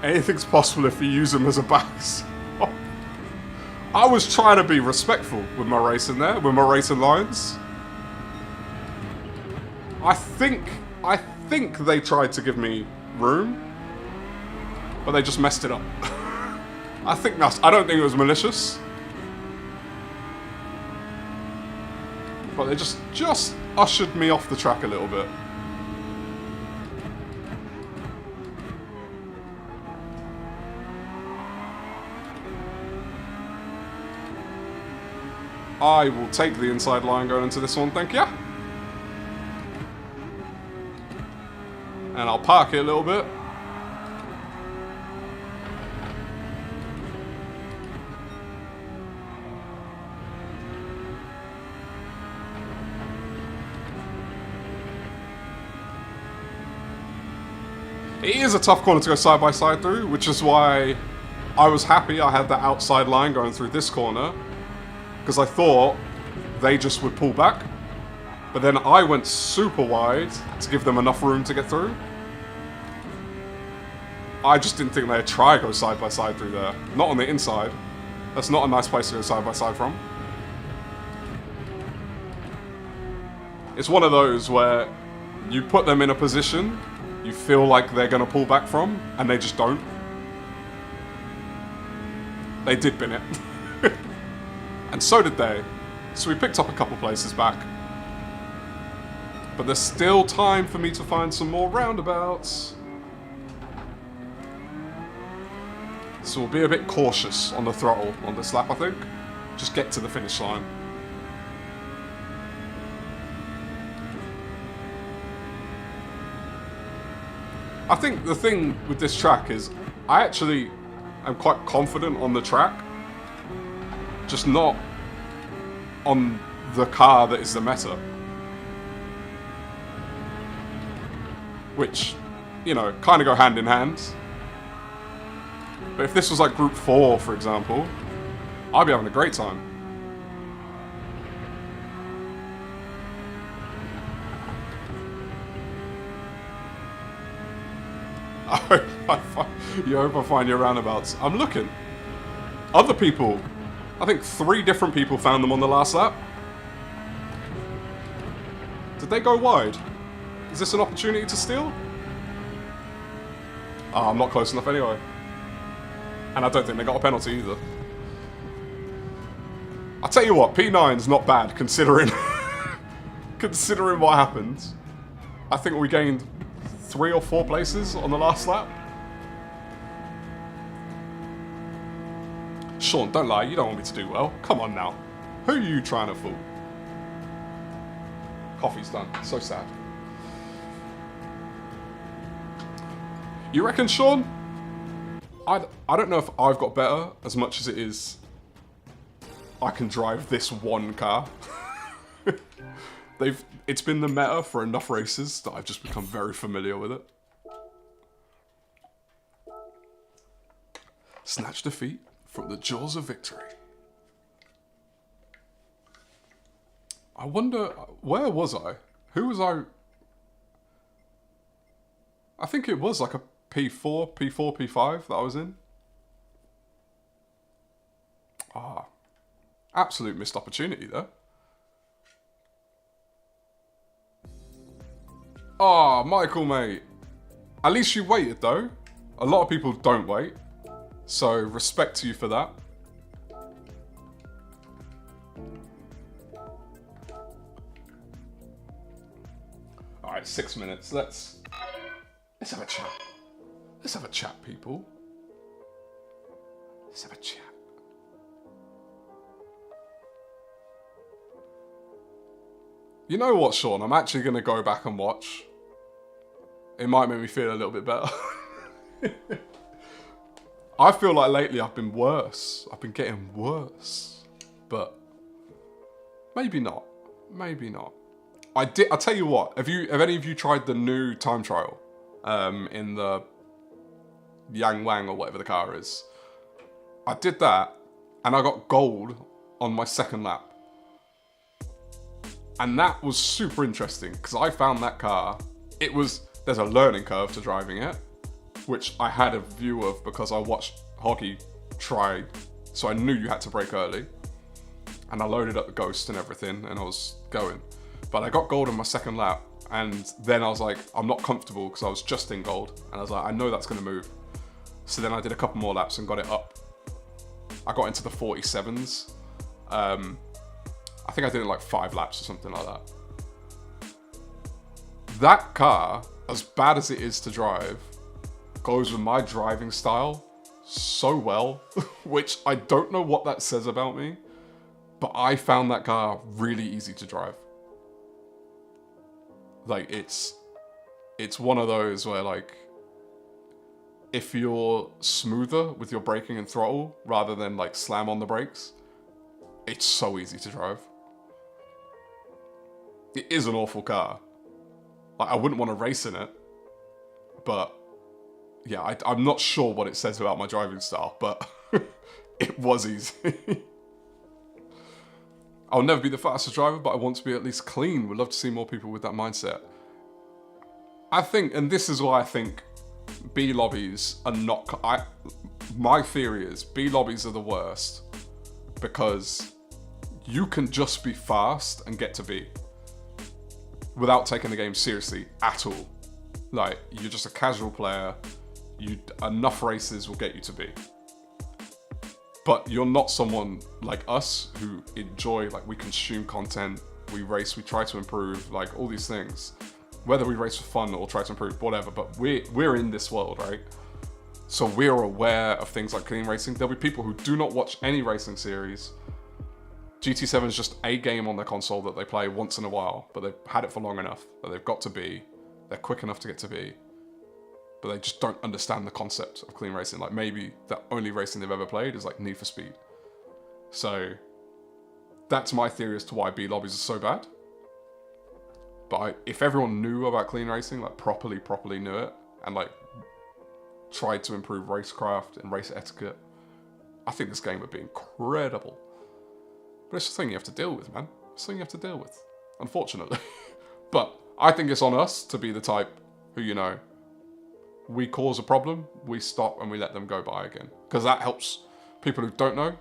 Anything's possible if you use them as a backs. I was trying to be respectful with my racing there, with my racing lines. I think they tried to give me room, but they just messed it up. I don't think it was malicious, but they just ushered me off the track a little bit. I will take the inside line going into this one, thank you. And I'll park it a little bit. It is a tough corner to go side by side through, which is why I was happy I had that outside line going through this corner, because I thought they just would pull back. But then I went super wide to give them enough room to get through. I just didn't think they'd try to go side by side through there. Not on the inside. That's not a nice place to go side by side from. It's one of those where you put them in a position you feel like they're going to pull back from, and they just don't. They did bin it. And so did they. So we picked up a couple places back. But there's still time for me to find some more roundabouts. So we'll be a bit cautious on the throttle on this lap, I think. Just get to the finish line. I think the thing with this track is I actually am quite confident on the track, just not on the car that is the meta. Which, you know, kind of go hand in hand. But if this was like Group 4, for example, I'd be having a great time. You hope I find your roundabouts. I'm looking. Other people, I think 3 different people found them on the last lap. Did they go wide? Is this an opportunity to steal? Oh, I'm not close enough anyway. And I don't think they got a penalty either. I'll tell you what, P9's not bad considering considering what happened. I think we gained 3 or 4 places on the last lap. Sean, don't lie, you don't want me to do well. Come on now. Who are you trying to fool? Coffee's done. So sad. You reckon, Sean? I don't know if I've got better as much as it is I can drive this one car. It's been the meta for enough races that I've just become very familiar with it. Snatch defeat from the jaws of victory. I wonder, where was I? Who was I? I think it was like a P4, P5 that I was in. Ah, absolute missed opportunity there. Ah, Michael, mate. At least you waited, though. A lot of people don't wait. So, respect to you for that. Alright, 6 minutes. Let's have a chat. Let's have a chat, people. Let's have a chat. You know what, Sean? I'm actually going to go back and watch. It might make me feel a little bit better. I feel like lately I've been worse. I've been getting worse. But maybe not. Maybe not. I'll tell you what. Have any of you tried the new time trial? In the Yang Wang or whatever the car is. I did that and I got gold on my second lap. And that was super interesting because I found that car, there's a learning curve to driving it, which I had a view of because I watched Hoggy try, so I knew you had to brake early. And I loaded up the Ghost and everything and I was going. But I got gold on my second lap and then I was like, I'm not comfortable because I was just in gold. And I was like, I know that's gonna move. So then I did a couple more laps and got it up. I got into the 47s. I think I did it like 5 laps or something like that. That car, as bad as it is to drive, goes with my driving style so well, which I don't know what that says about me, but I found that car really easy to drive. Like, it's one of those where, like, if you're smoother with your braking and throttle rather than like slam on the brakes, it's so easy to drive. It is an awful car. Like, I wouldn't want to race in it, but yeah, I'm not sure what it says about my driving style, but it was easy. I'll never be the fastest driver, but I want to be at least clean. Would love to see more people with that mindset. I think, and this is why I think B lobbies are not... my theory is B lobbies are the worst because you can just be fast and get to B without taking the game seriously at all. Like, you're just a casual player. Enough races will get you to B. But you're not someone like us who enjoy, like, we consume content, we race, we try to improve, like, all these things. Whether we race for fun or try to improve, whatever, but we're in this world, right? So we're aware of things like clean racing. There'll be people who do not watch any racing series. GT7 is just a game on their console that they play once in a while, but they've had it for long enough that they've got to be, they're quick enough to get to be, but they just don't understand the concept of clean racing. Like, maybe the only racing they've ever played is like Need for Speed. So that's my theory as to why B lobbies are so bad. But if everyone knew about clean racing, like properly knew it, and like tried to improve racecraft and race etiquette, I think this game would be incredible. But it's a thing you have to deal with, man. It's a thing you have to deal with, unfortunately. But I think it's on us to be the type who, you know, we cause a problem, we stop and we let them go by again. Because that helps people who don't know,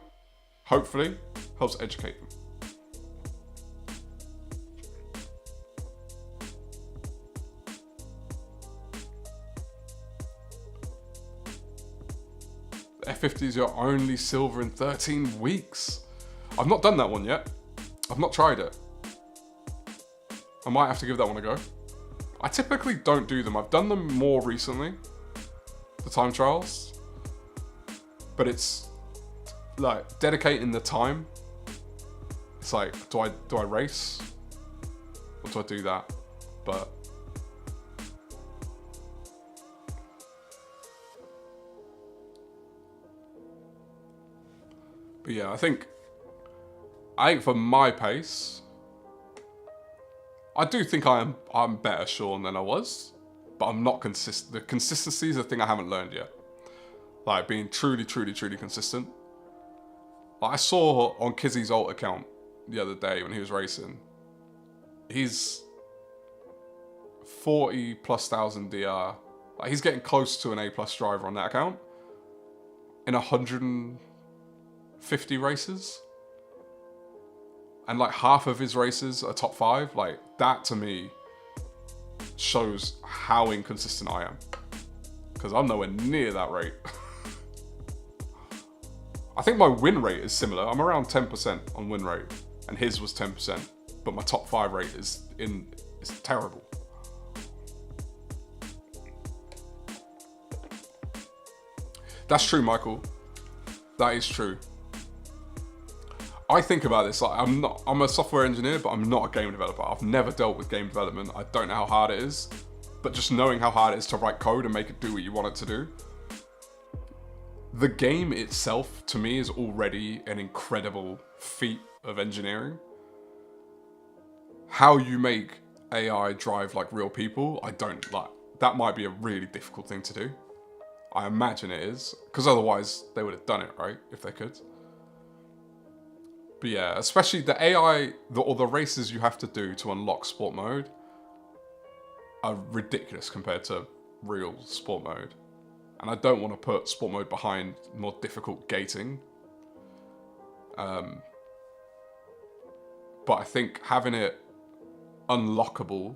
hopefully, helps educate them. F50 is your only silver in 13 weeks. I've not done that one yet. I've not tried it. I might have to give that one a go. I typically don't do them. I've done them more recently, the time trials. But it's like dedicating the time. It's like, do I race? Or do I do that? But yeah, I think for my pace, I do think I'm better Sean than I was, but I'm not consistent. The consistency is the thing I haven't learned yet. Like being truly consistent. Like I saw on Kizzy's alt account the other day when he was racing, he's 40,000+ DR. Like he's getting close to an A+ driver on that account in 150 races. And like half of his races are top 5. Like that to me shows how inconsistent I am. Because I'm nowhere near that rate. I think my win rate is similar. I'm around 10% on win rate. And his was 10%. But my top 5 rate is terrible. That's true, Michael. That is true. I think about this, like I'm a software engineer, but I'm not a game developer. I've never dealt with game development. I don't know how hard it is, but just knowing how hard it is to write code and make it do what you want it to do. The game itself, to me, is already an incredible feat of engineering. How you make AI drive like real people, I don't like. That might be a really difficult thing to do. I imagine it is, because otherwise they would have done it, right? If they could. But yeah, especially the AI, or the races you have to do to unlock sport mode are ridiculous compared to real sport mode. And I don't want to put sport mode behind more difficult gating. But I think having it unlockable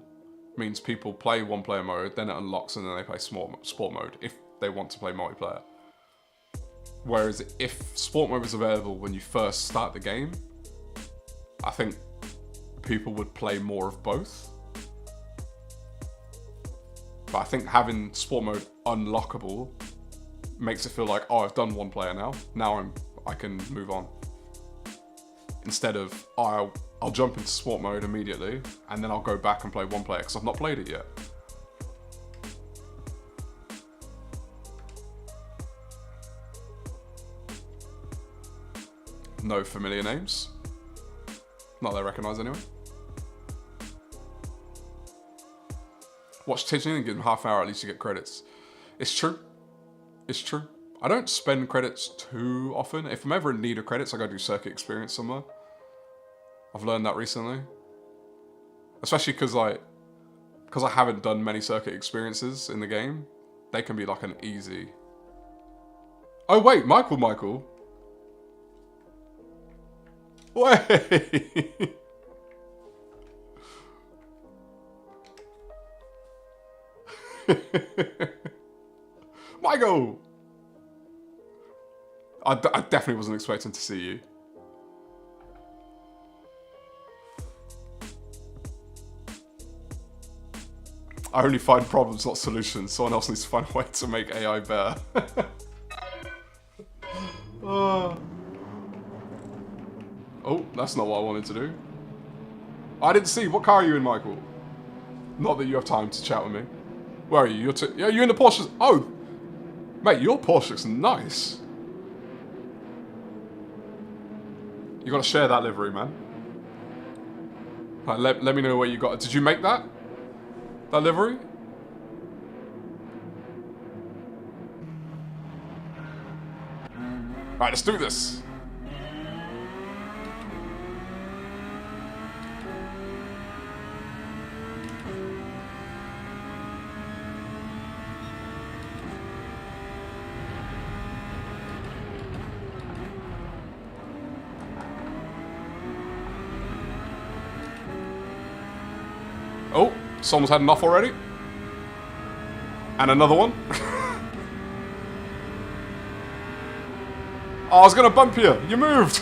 means people play one player mode, then it unlocks and then they play sport mode if they want to play multiplayer. Whereas if sport mode was available when you first start the game, I think people would play more of both. But I think having sport mode unlockable makes it feel like, oh, I've done one player now. Now I can move on. Instead of, oh, I'll jump into sport mode immediately and then I'll go back and play one player because I've not played it yet. No familiar names. Not that I recognise anyway. Watch Tidgeon and give them half an hour at least to get credits. It's true. It's true. I don't spend credits too often. If I'm ever in need of credits, I go do circuit experience somewhere. I've learned that recently. Especially because I haven't done many circuit experiences in the game. They can be like an easy... Oh wait, Michael. Wait! Michael! I definitely wasn't expecting to see you. I only find problems, not solutions. Someone else needs to find a way to make AI better. Oh, that's not what I wanted to do. I didn't see. What car are you in, Michael? Not that you have time to chat with me. Where are you? You're in the Porsche. Oh, mate, your Porsche looks nice. You gotta share that livery, man. Right, let me know where you got it. Did you make that? That livery? Right, let's do this. Oh, someone's had enough already. And another one. Oh, I was gonna bump you. You moved.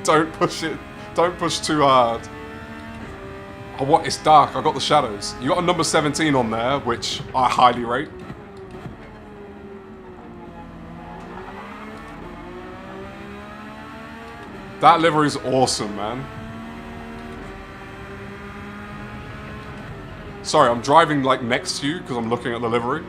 Don't push it. Don't push too hard. Oh, what? It's dark. I got the shadows. You got a number 17 on there, which I highly rate. That livery's awesome, man. Sorry, I'm driving like next to you because I'm looking at the livery.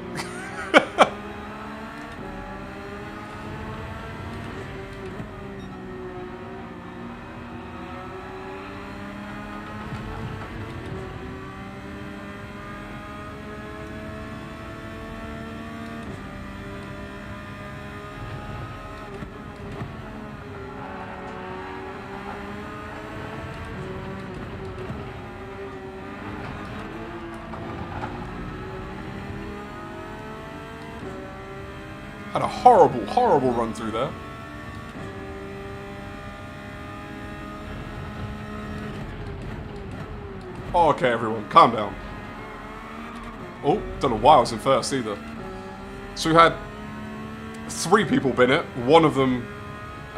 Had a horrible, horrible run through there. Oh, okay, everyone, calm down. Oh, don't know why I was in first either. So we had 3 people bin it. One of them,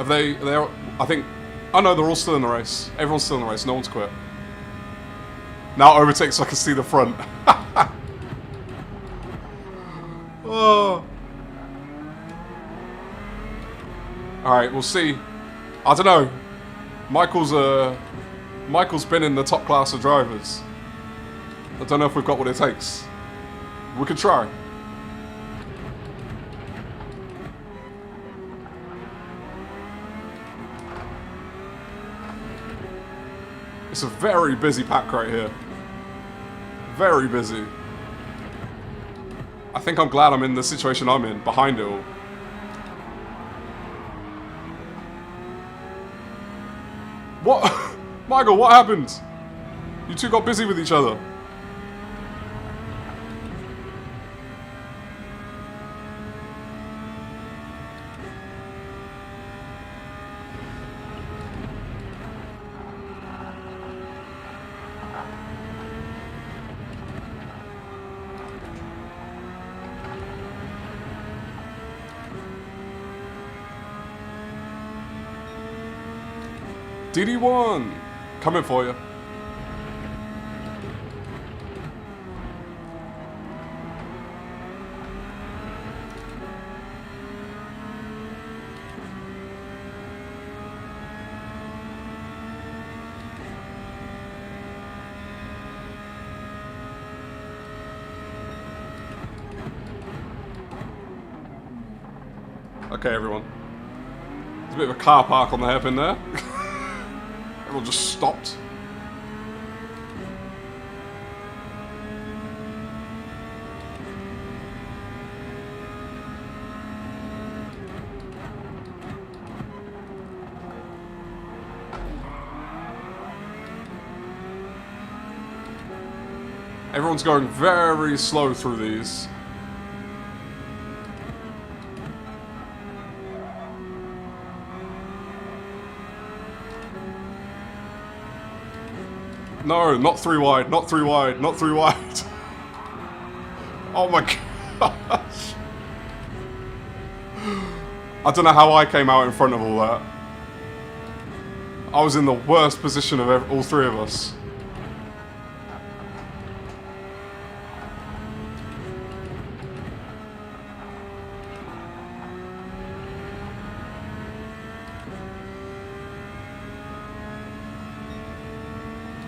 they're, I think, oh no, they're all still in the race. Everyone's still in the race, no one's quit. Now overtake so I can see the front. Oh. Alright, we'll see. I don't know. Michael's been in the top class of drivers. I don't know if we've got what it takes. We could try. It's a very busy pack right here. Very busy. I think I'm glad I'm in the situation I'm in, behind it all. What? Michael, what happened? You two got busy with each other. DD1! Coming for you. Okay, everyone. There's a bit of a car park on the hairpin there. Everyone just stopped. Everyone's going very slow through these. No, not 3 wide, not 3 wide, not 3 wide. Oh my gosh. I don't know how I came out in front of all that. I was in the worst position of all three of us.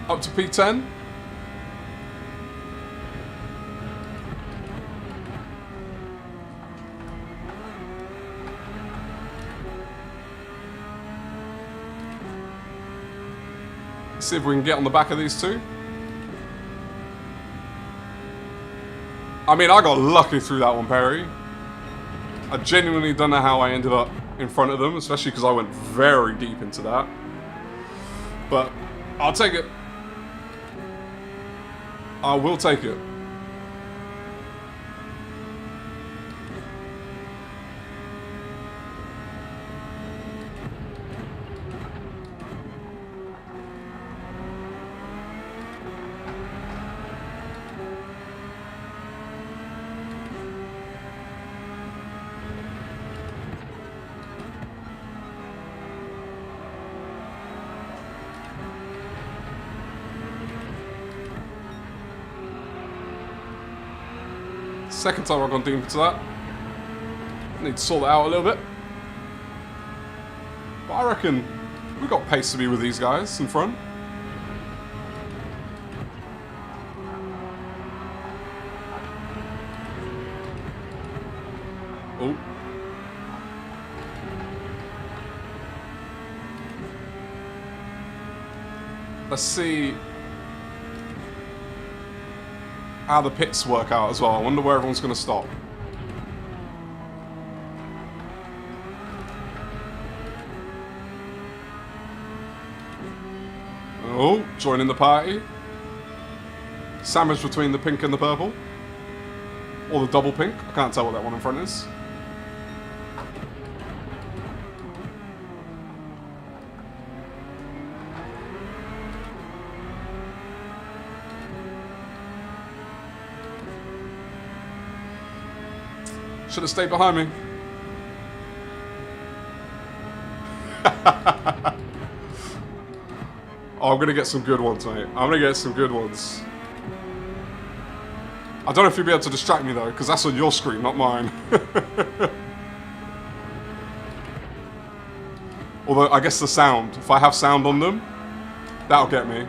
Up to P10. Let's see if we can get on the back of these two. I mean, I got lucky through that one, Perry. I genuinely don't know how I ended up in front of them, especially because I went very deep into that. But I'll take it. I will take it. Second time I've gone deep into that. Need to sort that out a little bit. But I reckon we've got pace to be with these guys in front. Oh. Let's see how the pits work out as well. I wonder where everyone's going to stop. Oh, joining the party. Sandwich between the pink and the purple. Or the double pink. I can't tell what that one in front is. Should have stayed behind me. Oh, I'm going to get some good ones, mate. I'm going to get some good ones. I don't know if you'll be able to distract me, though, because that's on your screen, not mine. Although, I guess the sound. If I have sound on them, that'll get me.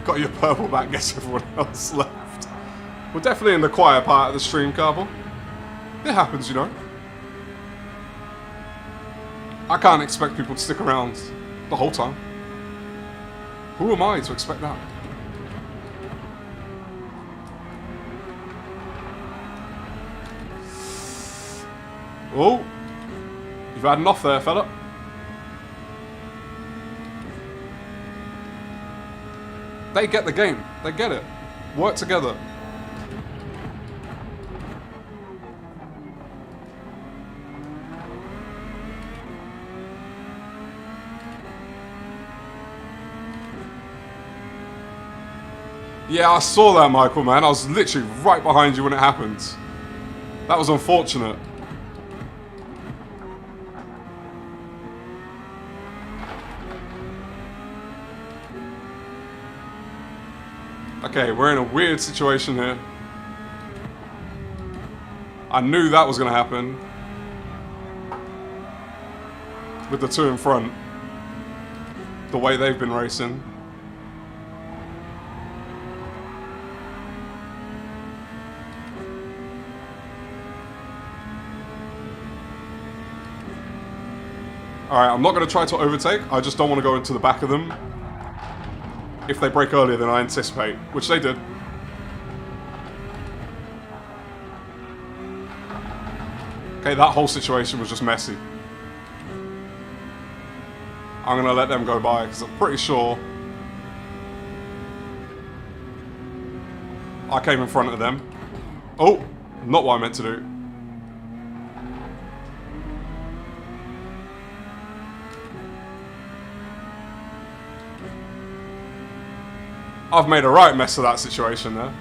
Got your purple back, guess everyone else left. We're definitely in the quiet part of the stream, Carbon. It happens, you know. I can't expect people to stick around the whole time. Who am I to expect that? Oh, you've had enough there, fella. They get the game. They get it. Work together. Yeah, I saw that, Michael, man. I was literally right behind you when it happened. That was unfortunate. Okay, we're in a weird situation here. I knew that was going to happen. With the two in front. The way they've been racing. Alright, I'm not going to try to overtake. I just don't want to go into the back of them. If they break earlier than I anticipate, which they did. Okay, that whole situation was just messy. I'm going to let them go by because I'm pretty sure I came in front of them. Oh, not what I meant to do. I've made a right mess of that situation there.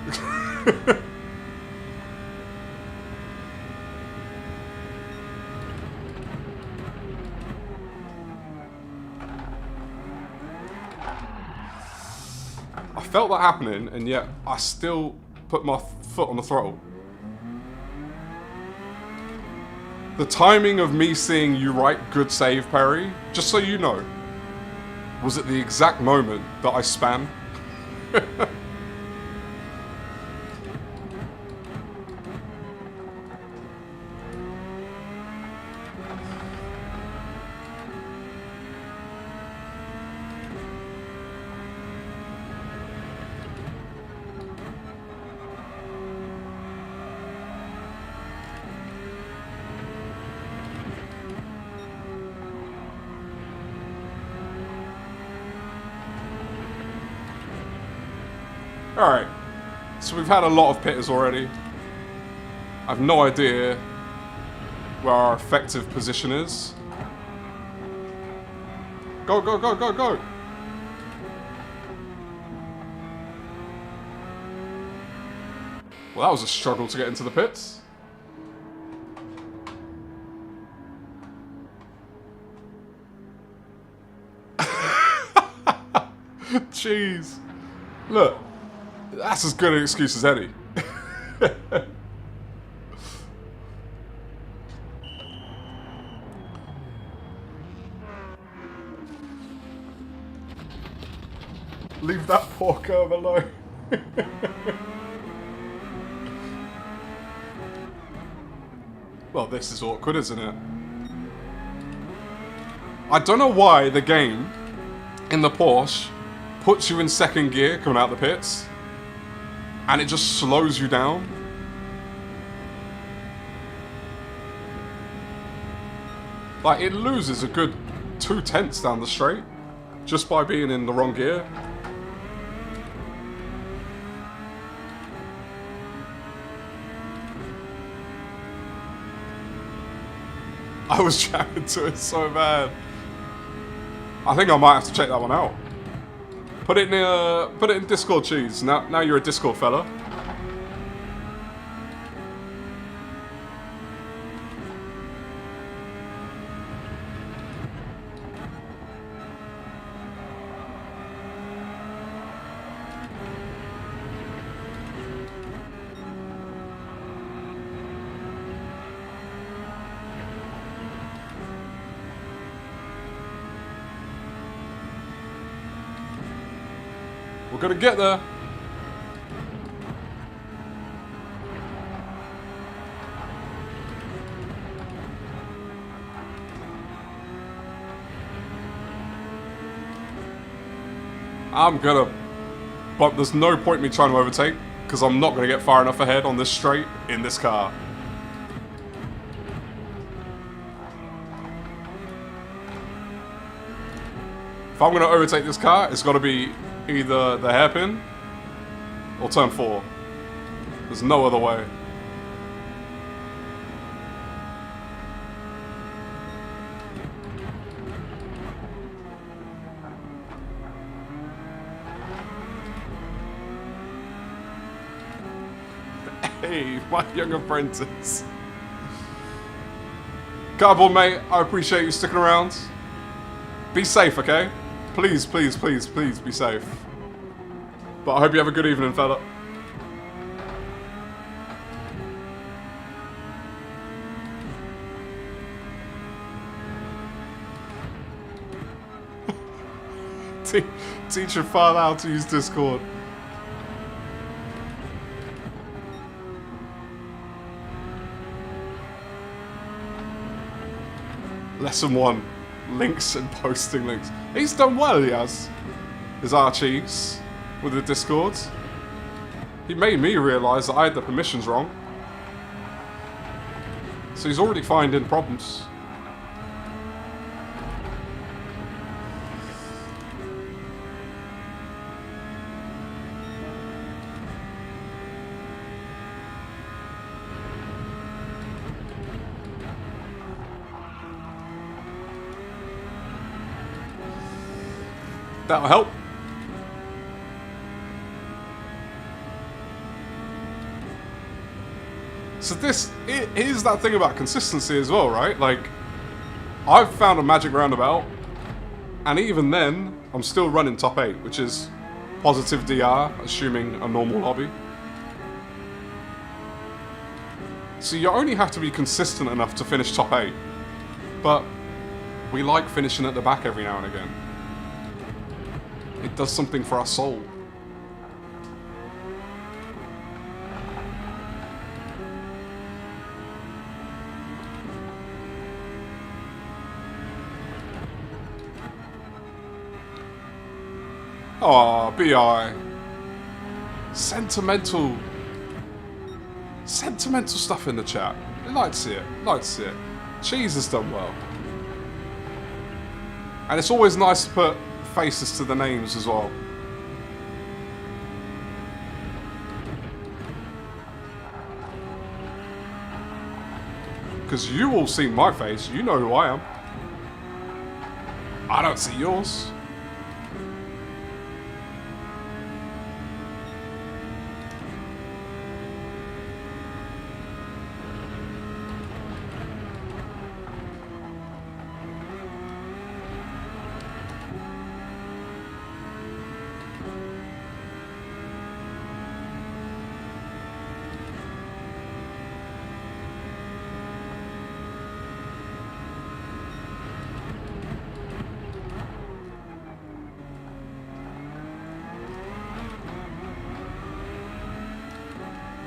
I felt that happening, and yet I still put my foot on the throttle. The timing of me seeing you write "good save, Perry," just so you know, was at the exact moment that I span. Alright, so we've had a lot of pitters already. I've no idea where our effective position is. Go, go, go, go, go! Well, that was a struggle to get into the pits. Jeez. Look. That's as good an excuse as any. Leave that poor curve alone. Well, this is awkward, isn't it? I don't know why the game in the Porsche puts you in second gear coming out the pits. And it just slows you down. Like, it loses a good 2/10 down the straight just by being in the wrong gear. I was jamming to it so bad. I think I might have to check that one out. Put it in Discord, cheese. Now you're a Discord fella. We're gonna get there. I'm gonna... But there's no point me trying to overtake, because I'm not gonna get far enough ahead on this straight in this car. If I'm gonna overtake this car, it's gotta be either the hairpin or turn 4. There's no other way. Hey, my young apprentice. Cardboard mate, I appreciate you sticking around. Be safe, okay? Please, please, please, please be safe. But I hope you have a good evening, fella. Teach your father how to use Discord. Lesson 1. Links and posting links. He's done well, he has. His Archies with the Discord. He made me realise that I had the permissions wrong. So he's already finding problems. That'll help. So this is that thing about consistency as well, right? Like, I've found a magic roundabout, and even then, I'm still running top 8, which is positive DR, assuming a normal hobby. So you only have to be consistent enough to finish top 8. But we like finishing at the back every now and again. It does something for our soul. Aw, BI. Sentimental stuff in the chat. I like to see it. Like to see it. Cheese has done well. And it's always nice to put faces to the names as well. Because you all see my face, you know who I am. I don't see yours.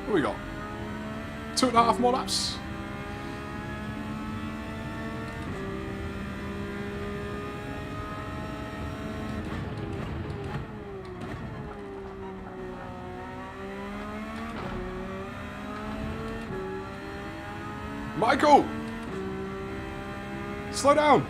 What we got? 2.5 more laps? Michael! Slow down!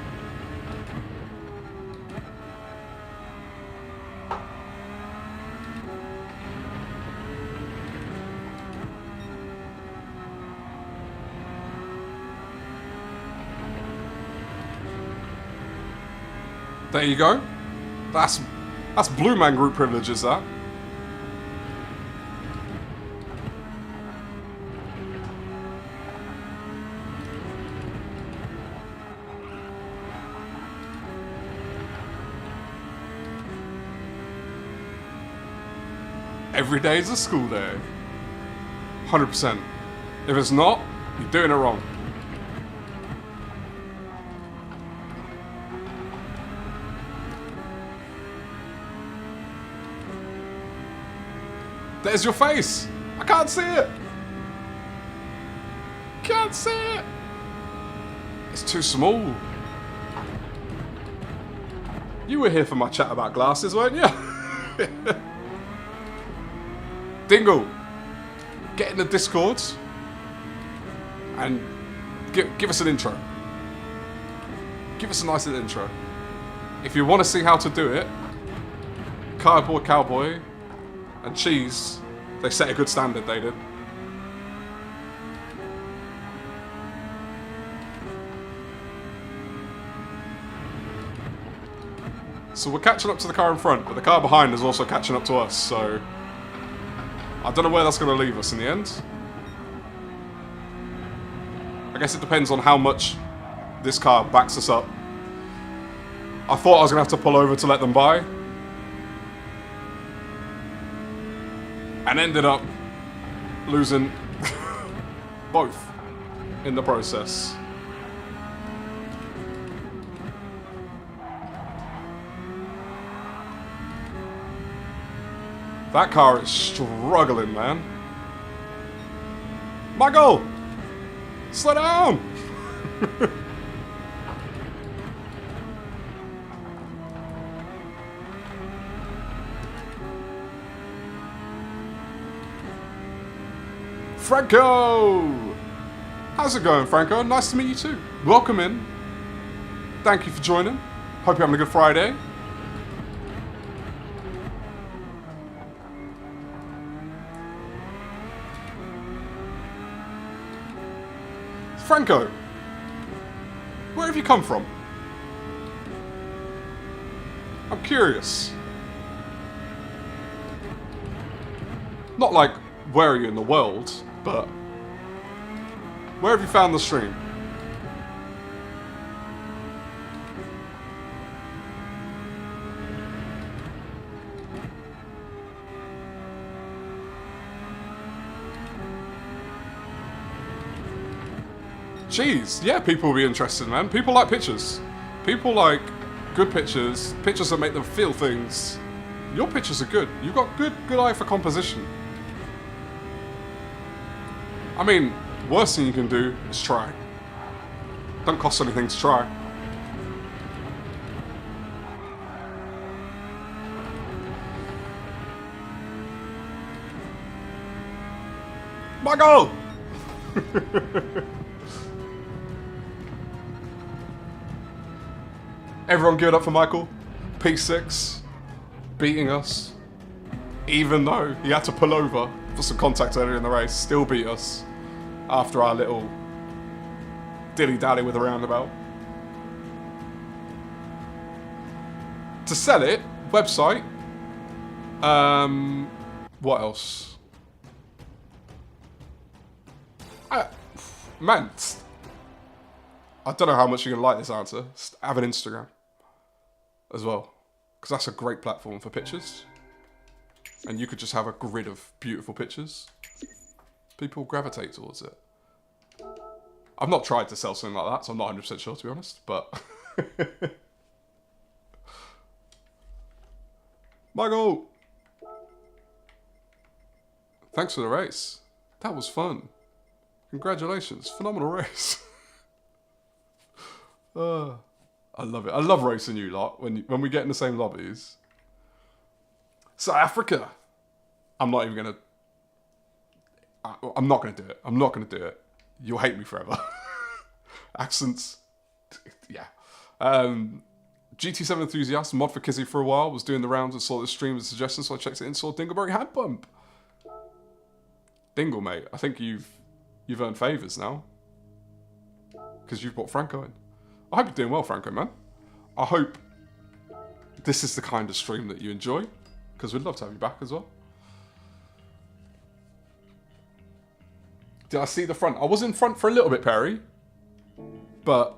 There you go. That's Blue Man Group privileges, that. Every day is a school day. 100%. If it's not, you're doing it wrong. There's your face! I can't see it! Can't see it! It's too small. You were here for my chat about glasses, weren't you? Dingle! Get in the Discord and give us an intro. Give us a nice little intro. If you want to see how to do it, Cardboard Cowboy and Cheese, they set a good standard, they did. So we're catching up to the car in front, but the car behind is also catching up to us, so I don't know where that's going to leave us in the end. I guess it depends on how much this car backs us up. I thought I was going to have to pull over to let them by, and ended up losing both in the process. That car is struggling, man. Michael! Slow down! Franco! How's it going, Franco? Nice to meet you too. Welcome in. Thank you for joining. Hope you're having a good Friday. Franco, where have you come from? I'm curious. Not like, where are you in the world, but where have you found the stream? Jeez, yeah, people will be interested, man. People like pictures. People like good pictures, pictures that make them feel things. Your pictures are good. You've got good eye for composition. I mean, worst thing you can do is try. Don't cost anything to try. Michael! Everyone give it up for Michael. P6 beating us. Even though he had to pull over for some contact earlier in the race, still beat us after our little dilly-dally with a roundabout. To sell it, website. What else? Man, I don't know how much you're going to like this answer. Have an Instagram as well, because that's a great platform for pictures. And you could just have a grid of beautiful pictures. People gravitate towards it. I've not tried to sell something like that, so I'm not 100% sure, to be honest, but... Michael! Thanks for the race. That was fun. Congratulations. Phenomenal race. I love it. I love racing you lot when we get in the same lobbies. South Africa. I'm not going to do it. I'm not going to do it. You'll hate me forever. Accents. Yeah. GT7 enthusiast, mod for Kizzy for a while, was doing the rounds and saw this stream with suggestions, so I checked it in, saw Dingleberry hand pump. Dingle, mate. I think you've earned favours now. Because you've brought Franco in. I hope you're doing well, Franco, man. I hope this is the kind of stream that you enjoy. Because we'd love to have you back as well. Did I see the front? I was in front for a little bit, Perry. But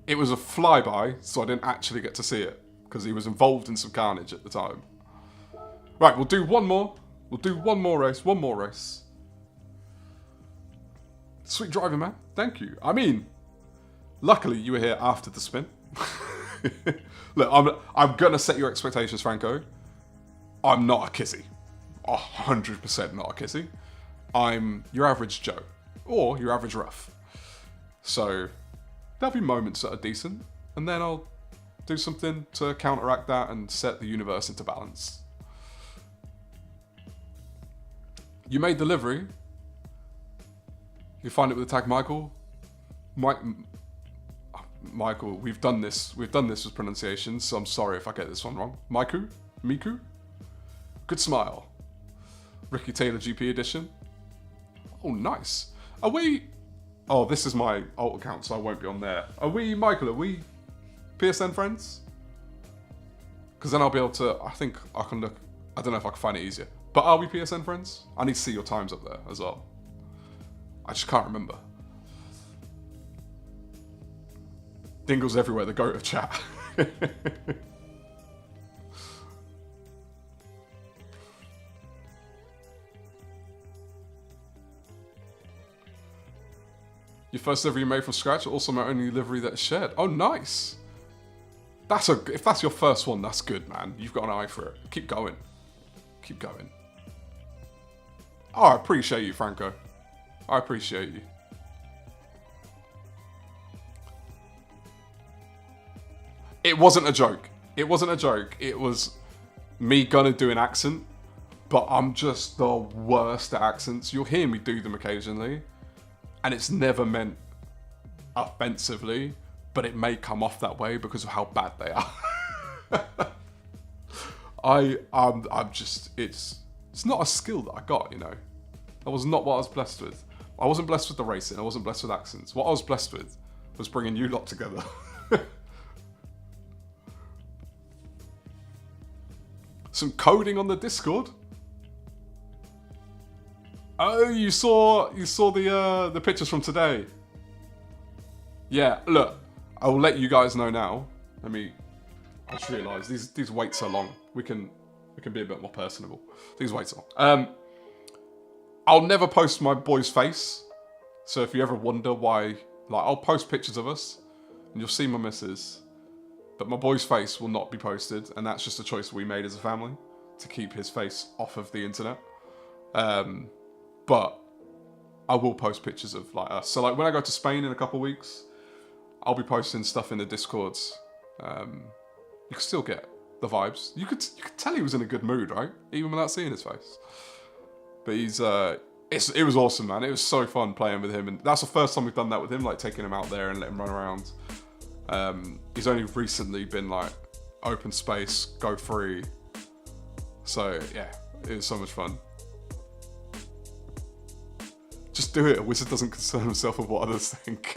it was a flyby, so I didn't actually get to see it. Because he was involved in some carnage at the time. Right, we'll do one more. We'll do one more race. One more race. Sweet driving, man. Thank you. I mean, luckily you were here after the spin. Look, I'm going to set your expectations, Franco. I'm not a kissy. 100% not a kissy. I'm your average Joe. Or your average rough. So, there'll be moments that are decent. And then I'll do something to counteract that and set the universe into balance. You made the livery. You find it with the tag Michael. Michael, we've done this with pronunciations, so I'm sorry if I get this one wrong. Miku? Good smile. Ricky Taylor GP edition. Oh, nice. Are we... Oh, this is my alt account, so I won't be on there. Michael, are we PSN friends? Because then I'll be able to... I think I can look... I don't know if I can find it easier. But are we PSN friends? I need to see your times up there as well. I just can't remember. Dingle's everywhere, the goat of chat. Your first livery you made from scratch, also my only livery that's shared. Oh, nice. If that's your first one, that's good, man. You've got an eye for it. Keep going. Keep going. Oh, I appreciate you, Franco. I appreciate you. It wasn't a joke. It wasn't a joke. It was me gonna do an accent, but I'm just the worst at accents. You'll hear me do them occasionally, and it's never meant offensively, but it may come off that way because of how bad they are. I'm just, it's not a skill that I got, you know. That was not what I was blessed with. I wasn't blessed with the racing. I wasn't blessed with accents. What I was blessed with was bringing you lot together. some coding on the Discord. Oh, you saw the pictures from today. Yeah, look, I will let you guys know now. I just realised these waits are long. We can be a bit more personable. These waits are long. I'll never post my boy's face. So if you ever wonder why, like, I'll post pictures of us, and you'll see my missus. But my boy's face will not be posted, and that's just a choice we made as a family to keep his face off of the internet. But I will post pictures of like us. So like when I go to Spain in a couple of weeks, I'll be posting stuff in the Discords. You can still get the vibes. You could tell he was in a good mood, right? Even without seeing his face. But it was awesome, man. It was so fun playing with him, and that's the first time we've done that with him, like taking him out there and letting him run around. He's only recently been like open space, go free. So yeah, it was so much fun. Just do it. A wizard doesn't concern himself with what others think.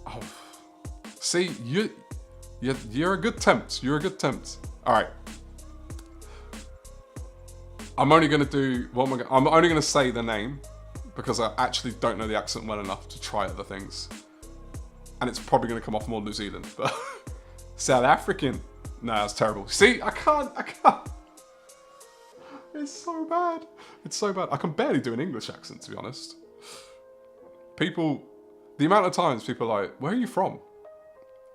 Oh. See, you're a good tempt. You're a good tempt. All right. I'm only going to do I'm only going to say the name because I actually don't know the accent well enough to try other things, and it's probably going to come off more New Zealand, but South African. No, that's terrible. See, I can't. It's so bad. It's so bad. I can barely do an English accent, to be honest. The amount of times people are like, where are you from?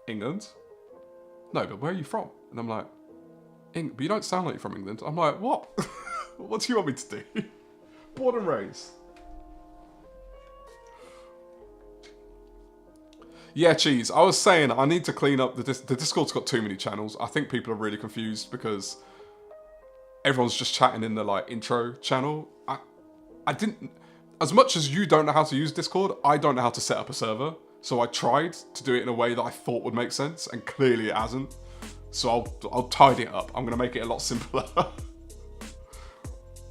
England? No, but where are you from? And I'm like, but you don't sound like you're from England. I'm like, what? What do you want me to do? Born and raised. Yeah, Cheese. I was saying I need to clean up the Discord's got too many channels. I think people are really confused because everyone's just chatting in the like intro channel. I didn't, as much as you don't know how to use Discord, I don't know how to set up a server. So I tried to do it in a way that I thought would make sense, and clearly it hasn't. So I'll tidy it up. I'm gonna make it a lot simpler.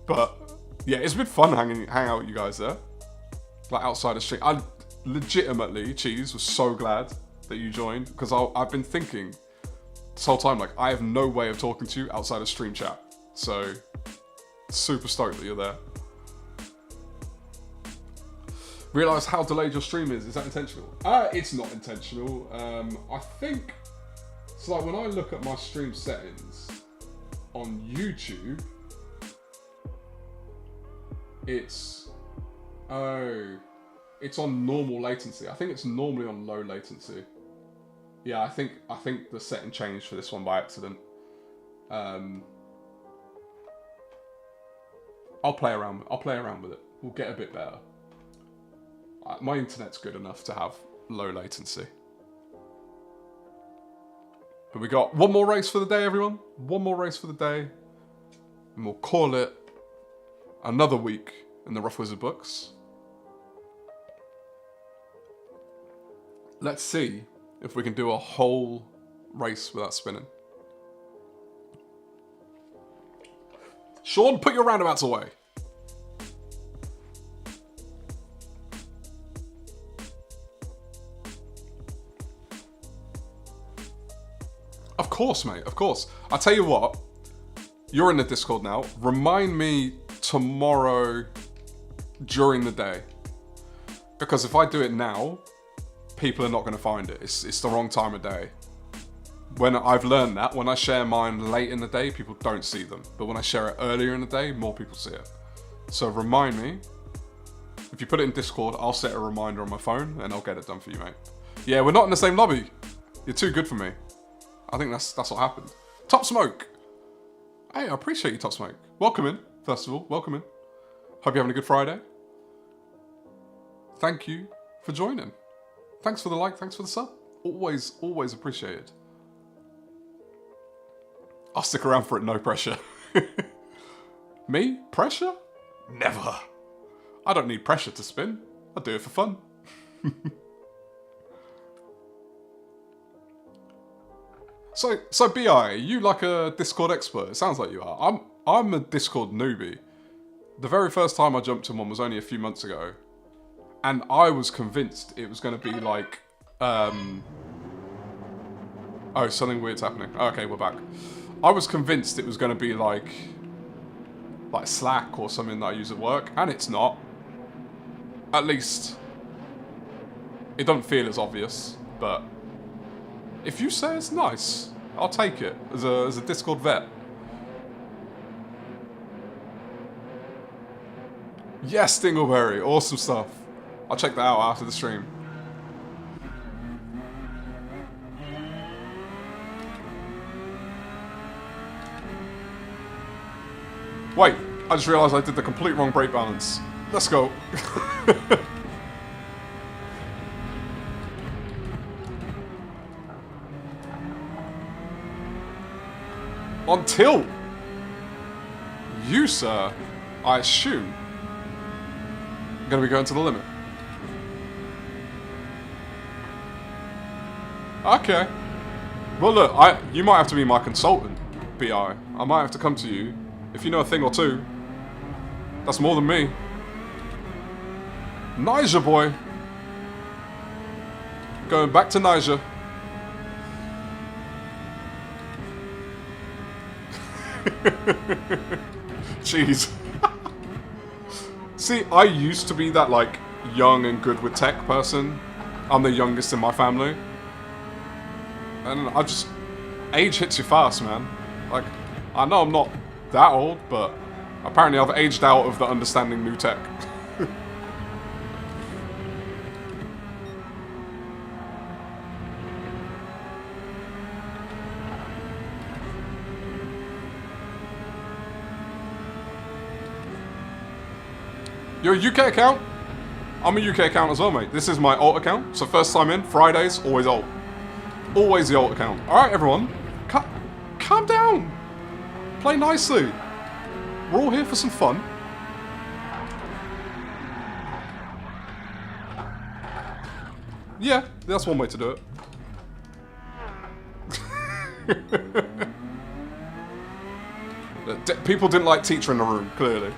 But yeah, it's been fun hang out with you guys there, like outside of stream. I legitimately, Cheese, was so glad that you joined because I've been thinking this whole time, like, I have no way of talking to you outside of stream chat. So super stoked that you're there. Realise how delayed your stream is. Is that intentional? It's not intentional. I think so. Like when I look at my stream settings on YouTube, it's on normal latency. I think it's normally on low latency. Yeah, I think the setting changed for this one by accident. I'll play around with it. We'll get a bit better. My internet's good enough to have low latency. But we got one more race for the day, everyone. One more race for the day. And we'll call it another week in the Rough Wizard books. Let's see if we can do a whole race without spinning. Sean, put your roundabouts away. Of course, mate, of course. I'll tell you what, you're in the Discord now. Remind me tomorrow during the day. Because if I do it now, people are not going to find it. It's the wrong time of day. When I've learned that, when I share mine late in the day, people don't see them. But when I share it earlier in the day, more people see it. So remind me. If you put it in Discord, I'll set a reminder on my phone and I'll get it done for you, mate. Yeah, we're not in the same lobby. You're too good for me. I think that's what happened. Top Smoke. Hey, I appreciate you, Top Smoke. Welcome in, first of all. Welcome in. Hope you're having a good Friday. Thank you for joining. Thanks for the like, thanks for the sub. Always, always appreciated. I'll stick around for it, no pressure. Me? Pressure? Never. I don't need pressure to spin. I do it for fun. So BI, you like a Discord expert? It sounds like you are. I'm a Discord newbie. The very first time I jumped in one was only a few months ago. And I was convinced it was going to be like, Oh, something weird's happening. Okay, we're back. I was convinced it was going to be like Slack or something that I use at work, and it's not. At least, it doesn't feel as obvious, but if you say it's nice, I'll take it as a Discord vet. Yes, Dingleberry, awesome stuff. I'll check that out after the stream. Wait, I just realised I did the complete wrong brake balance. Let's go. On tilt! You, sir, I assume, are going to be going to the limit. Okay. Well, look, you might have to be my consultant, BI. I might have to come to you. If you know a thing or two, that's more than me. Niger boy. Going back to Niger. Jeez. See, I used to be that, like, young and good with tech person. I'm the youngest in my family. And I just... age hits you fast, man. Like, I know I'm not that old, but apparently I've aged out of the understanding new tech. You're a UK account? I'm a UK account as well, mate. This is my alt account, so first time in, Fridays, always alt. Always the alt account. Alright, everyone. Calm down. Play nicely. We're all here for some fun. Yeah, that's one way to do it. People didn't like teacher in the room, clearly.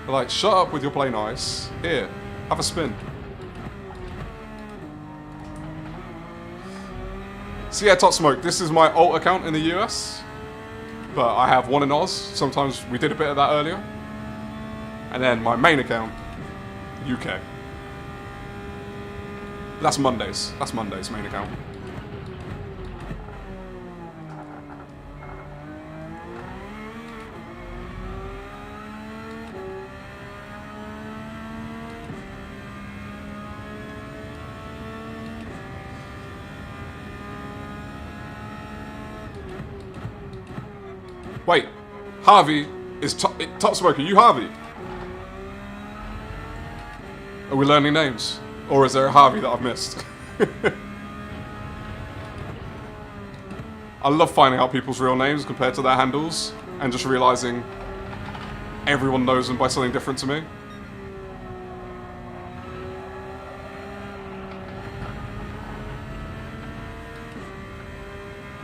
They're like, shut up with your play nice. Here, have a spin. So yeah, Top Smoke, this is my alt account in the US. But I have one in Oz. Sometimes we did a bit of that earlier. And then my main account, UK. That's Mondays. That's Mondays, main account. Wait, Harvey is Top Smoke. Are you Harvey? Are we learning names? Or is there a Harvey that I've missed? I love finding out people's real names compared to their handles and just realising everyone knows them by something different to me.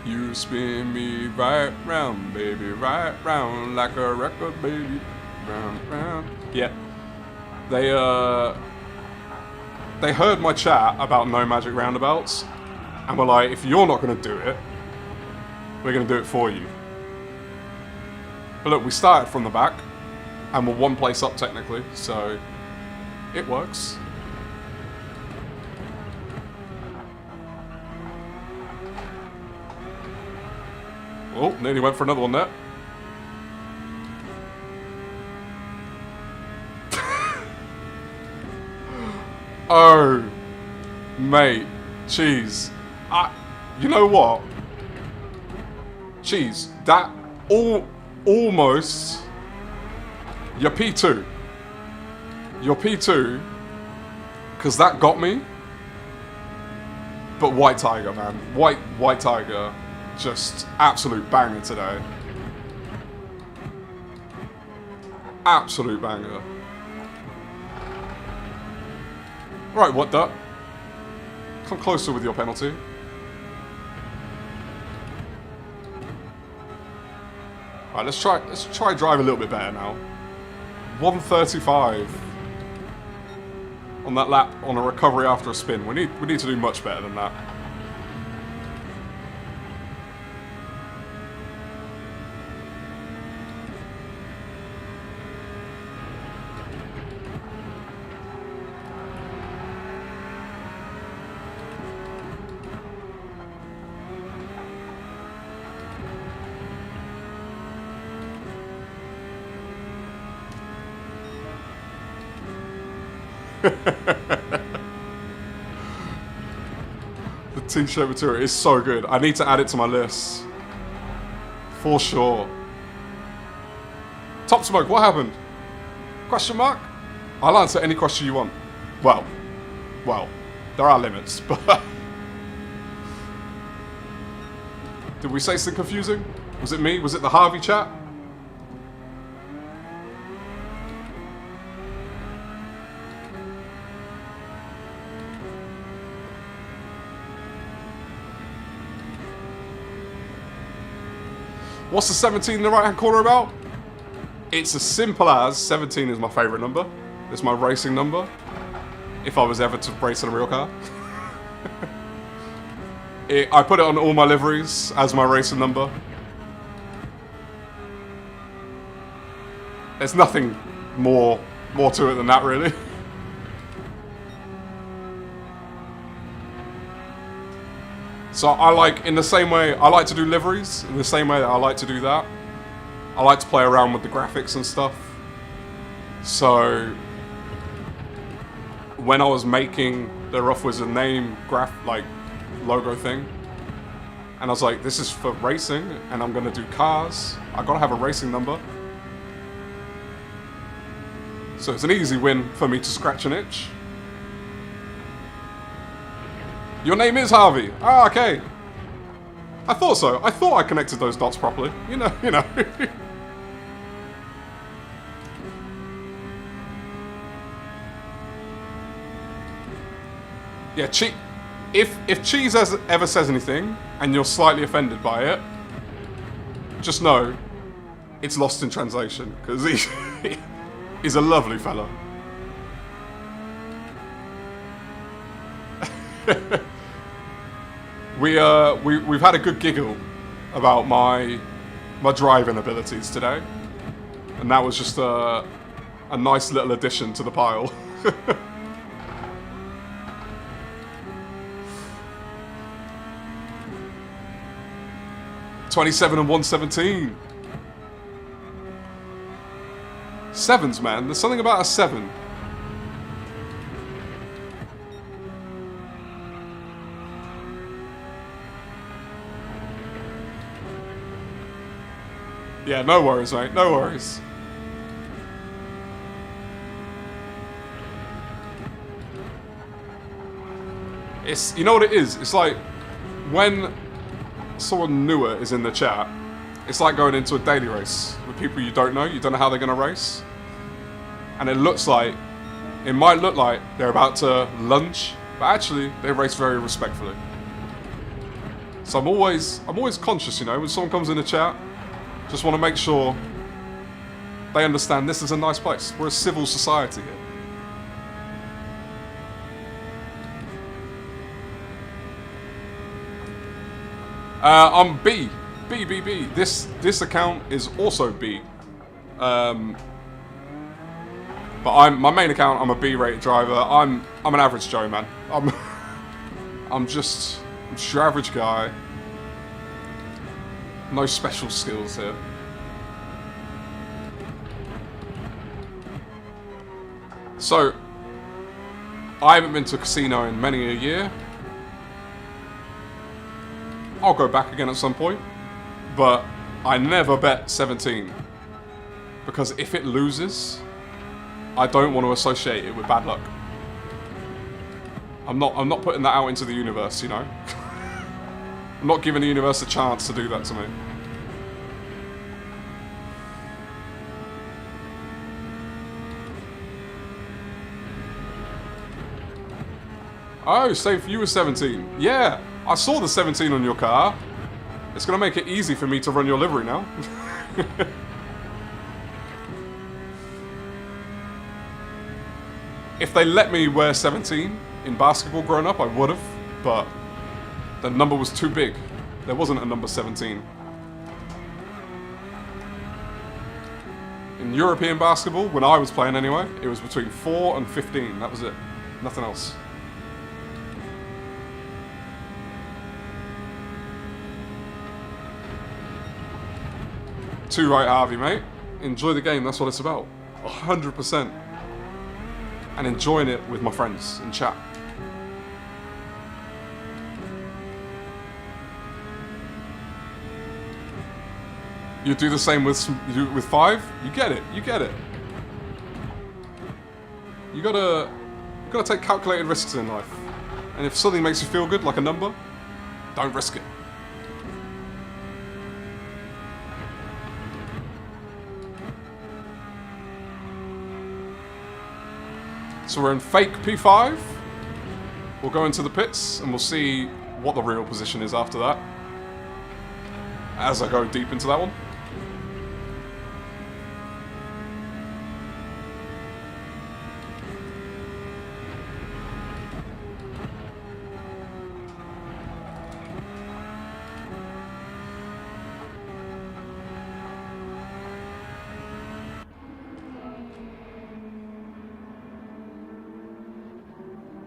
You spin me right round, baby, right round, like a record, baby, round, round. Yeah. They heard my chat about no magic roundabouts, and were like, if you're not going to do it, we're going to do it for you. But look, we started from the back, and we're one place up technically, so it works. Oh, nearly went for another one there. Oh, mate, cheese. You know what? Cheese, that almost. Your P2. Your P2, because that got me. But White Tiger, man. White Tiger. Just absolute banger today. Absolute banger. Right, what the? Come closer with your penalty. Alright, let's try drive a little bit better now. 135 on that lap on a recovery after a spin. We need to do much better than that. The t-shirt material is so good. I need to add it to my list. For sure. Top Smoke, what happened? Question mark? I'll answer any question you want. Well, there are limits, but... Did we say something confusing? Was it me? Was it the Harvey chat? What's the 17 in the right hand corner about? It's as simple as 17 is my favourite number. It's my racing number. If I was ever to race in a real car. I put it on all my liveries as my racing number. There's nothing more to it than that, really. So I like, in the same way, I like to do liveries, in the same way that I like to do that. I like to play around with the graphics and stuff. So when I was making the Rough Wizard name logo thing, and I was like, this is for racing, and I'm gonna do cars, I gotta have a racing number. So it's an easy win for me to scratch an itch. Your name is Harvey. Ah, okay. I thought so. I thought I connected those dots properly. You know. Yeah, if Cheese ever says anything and you're slightly offended by it, just know it's lost in translation, because he's a lovely fella. We've had a good giggle about my driving abilities today, and that was just a nice little addition to the pile. 27 and 117. Sevens, man. There's something about a 7. Yeah, no worries, mate. No worries. You know what it is? It's like when someone newer is in the chat, it's like going into a daily race with people you don't know. You don't know how they're going to race. And it might look like they're about to lunge, but actually they race very respectfully. So I'm always conscious, when someone comes in the chat, just want to make sure they understand this is a nice place. We're a civil society here. I'm B. This account is also B. But my main account, I'm a B-rated driver. I'm an average Joe, man. I'm just your average guy. No special skills here. So, I haven't been to a casino in many a year. I'll go back again at some point, but I never bet 17, because if it loses, I don't want to associate it with bad luck. I'm not putting that out into the universe, I'm not giving the universe a chance to do that to me. Oh, save for you was 17. Yeah. I saw the 17 on your car. It's going to make it easy for me to run your livery now. If they let me wear 17 in basketball growing up, I would have, but the number was too big. There wasn't a number 17. In European basketball, when I was playing anyway, it was between 4 and 15. That was it. Nothing else. Too right, Harvey, mate. Enjoy the game, that's what it's about. 100%. and enjoying it with my friends in chat. You do the same with 5. You get it. You get it. You gotta take calculated risks in life. And if something makes you feel good, like a number, don't risk it. So we're in fake P5. We'll go into the pits and we'll see what the real position is after that. As I go deep into that one.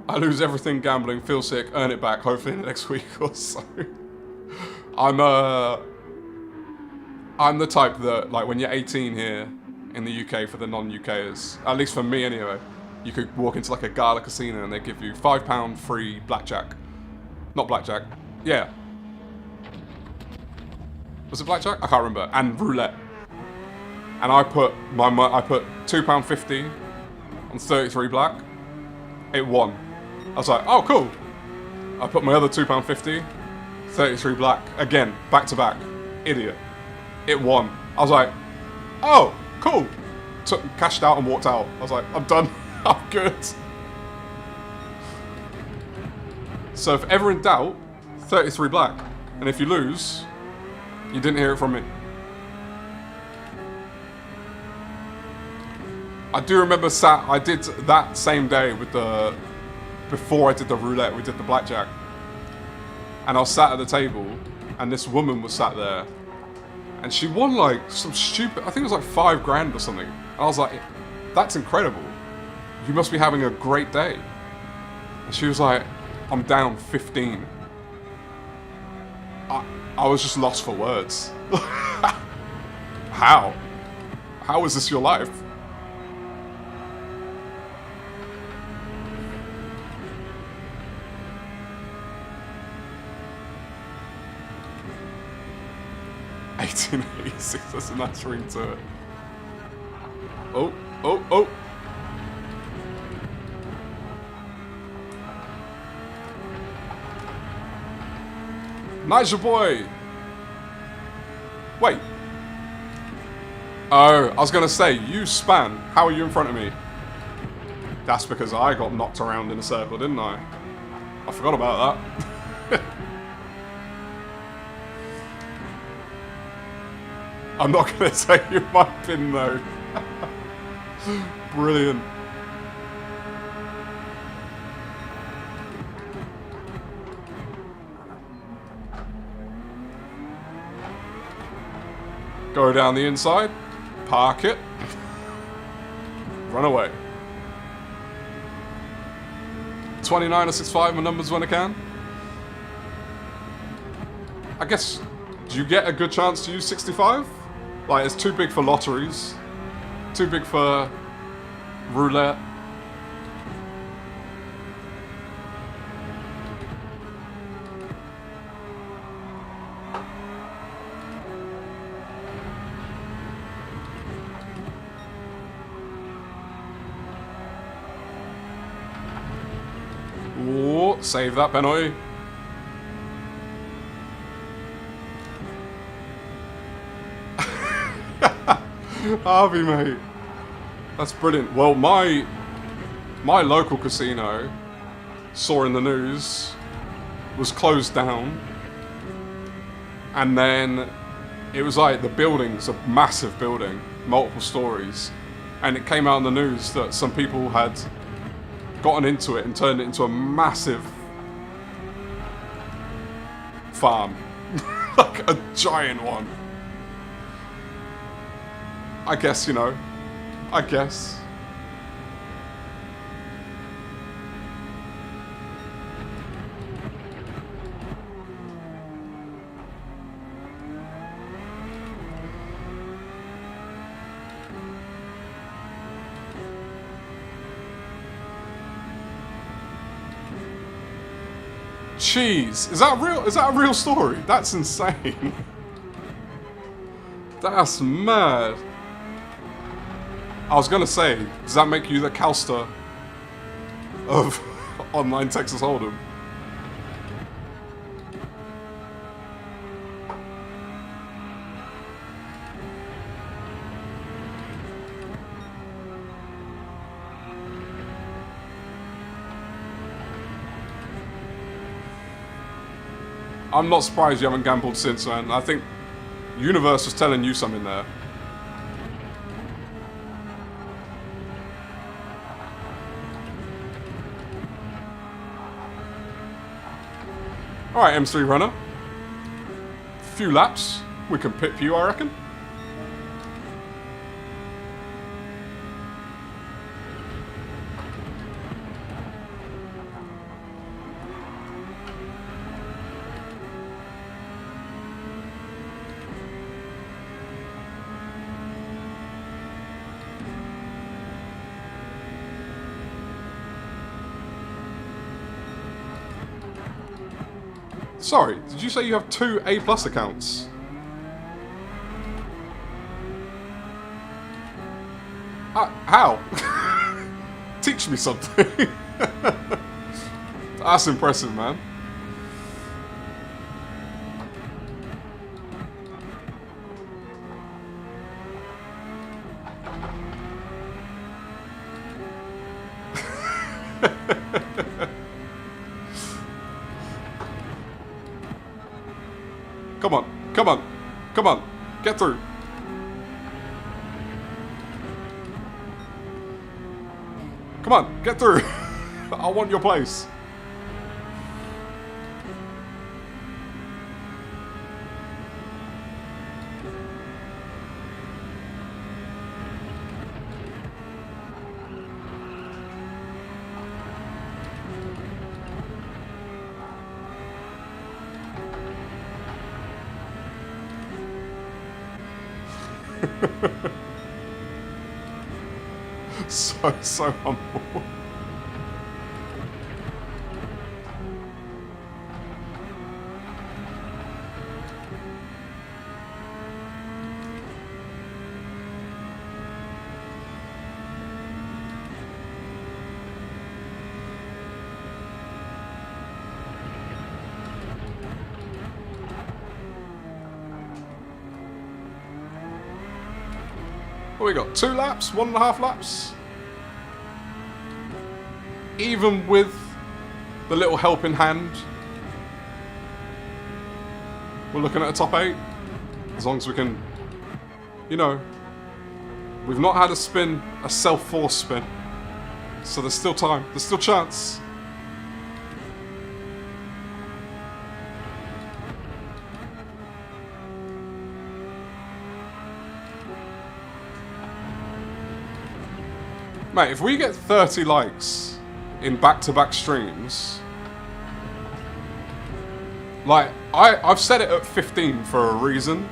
I lose everything gambling, feel sick, earn it back, hopefully in the next week or so. I'm the type that, like, when you're 18 here in the UK for the non-UKers, at least for me anyway, you could walk into like a gala casino and they give you £5 free blackjack. Not blackjack. Yeah. Was it blackjack? I can't remember. And roulette. And I put £2.50 on 33 black. It won. I was like, oh, cool. I put my other £2.50, 33 black, again, back to back. Idiot. It won. I was like, oh, cool. Cashed out and walked out. I was like, I'm done. I'm good. So if ever in doubt, 33 black. And if you lose, you didn't hear it from me. I do remember I did that same day with before I did the roulette, we did the blackjack. And I was sat at the table, and this woman was sat there, and she won like some stupid, I think it was like $5,000 or something. And I was like, that's incredible. You must be having a great day. And she was like, I'm down 15. I was just lost for words. How? How is this your life? $18.86, that's a nice ring to it. Oh, oh, oh. Nice, your boy. Wait. Oh, I was going to say, you span. How are you in front of me? That's because I got knocked around in a circle, didn't I? I forgot about that. I'm not going to say you my pin though. Brilliant. Go down the inside, park it, run away. 29 or 65, my numbers when I can. I guess, do you get a good chance to use 65? Like, it's too big for lotteries, too big for roulette. Oh, save that penalty. Harvey, mate. That's brilliant. Well, my local casino, saw in the news, was closed down. And then it was like the building's a massive building, multiple stories. And it came out in the news that some people had gotten into it and turned it into a massive farm. Like a giant one. I guess, you know. I guess. Cheese. Is that real? Is that a real story? That's insane. That's mad. I was gonna say, does that make you the Calster of online Texas Hold'em? I'm not surprised you haven't gambled since, man. I think Universe was telling you something there. Alright, M3 runner. Few laps. We can pit you, I reckon. Sorry, did you say you have 2 A+ accounts? How? Teach me something. That's impressive, man. Come on, come on, come on, get through. Come on, get through. I want your place. So humble. What we got? 2 laps? 1.5 laps? Even with the little helping hand, we're looking at a top 8. As long as we can, you know, we've not had a spin, a self-force spin. So there's still time, there's still chance. Mate, if we get 30 likes in back-to-back streams, like, I've set it at 15 for a reason,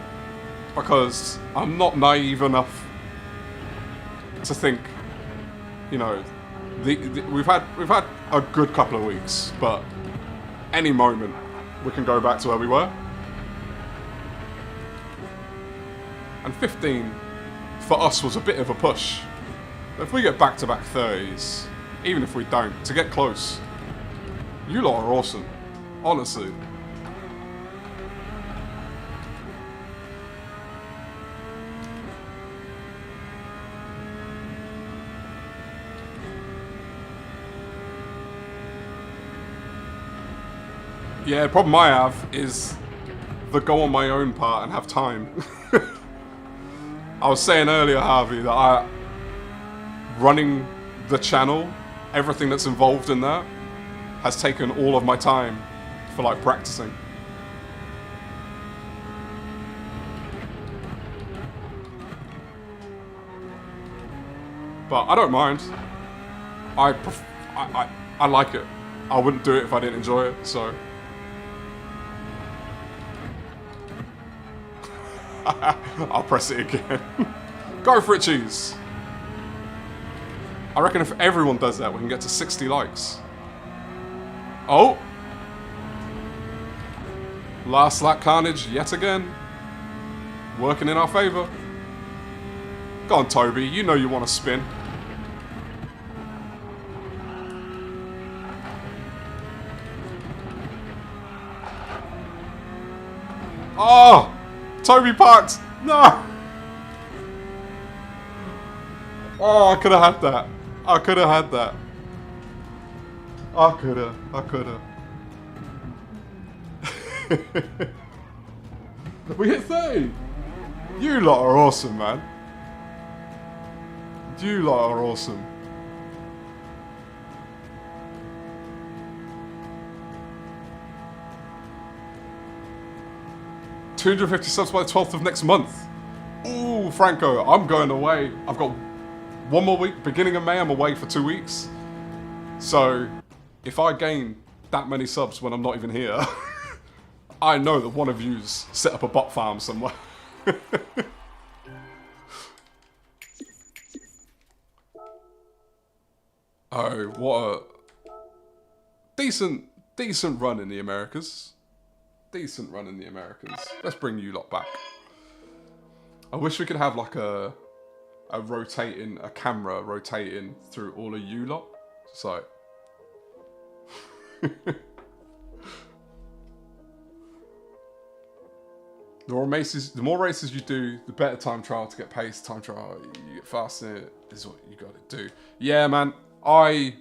because I'm not naive enough to think, you know, we've had a good couple of weeks, but any moment we can go back to where we were. And 15 for us was a bit of a push. But if we get back-to-back 30s, even if we don't, to get close, you lot are awesome, honestly. Yeah, the problem I have is the go on my own part and have time. I was saying earlier, Harvey, that running the channel, everything that's involved in that, has taken all of my time for, like, practicing. But I don't mind. I like it. I wouldn't do it if I didn't enjoy it, so. I'll press it again. Go for it, cheese. I reckon if everyone does that, we can get to 60 likes. Oh! Last lap carnage yet again. Working in our favour. Go on, Toby. You know you want to spin. Oh! Toby parked! No! Oh, I could have had that. I could have had that. I could have. We hit 30! You lot are awesome, man. You lot are awesome. $250 subs by the 12th of next month. Ooh, Franco, I'm going away. I've got one more week. Beginning of May, I'm away for 2 weeks. So, if I gain that many subs when I'm not even here, I know that one of you's set up a bot farm somewhere. Oh, what a decent run in the Americas. Decent run in the Americas. Let's bring you lot back. I wish we could have like a camera rotating through all of you lot. So the more races you do, the better time trial to get pace. Time trial, you get faster, is what you gotta do. Yeah, man, I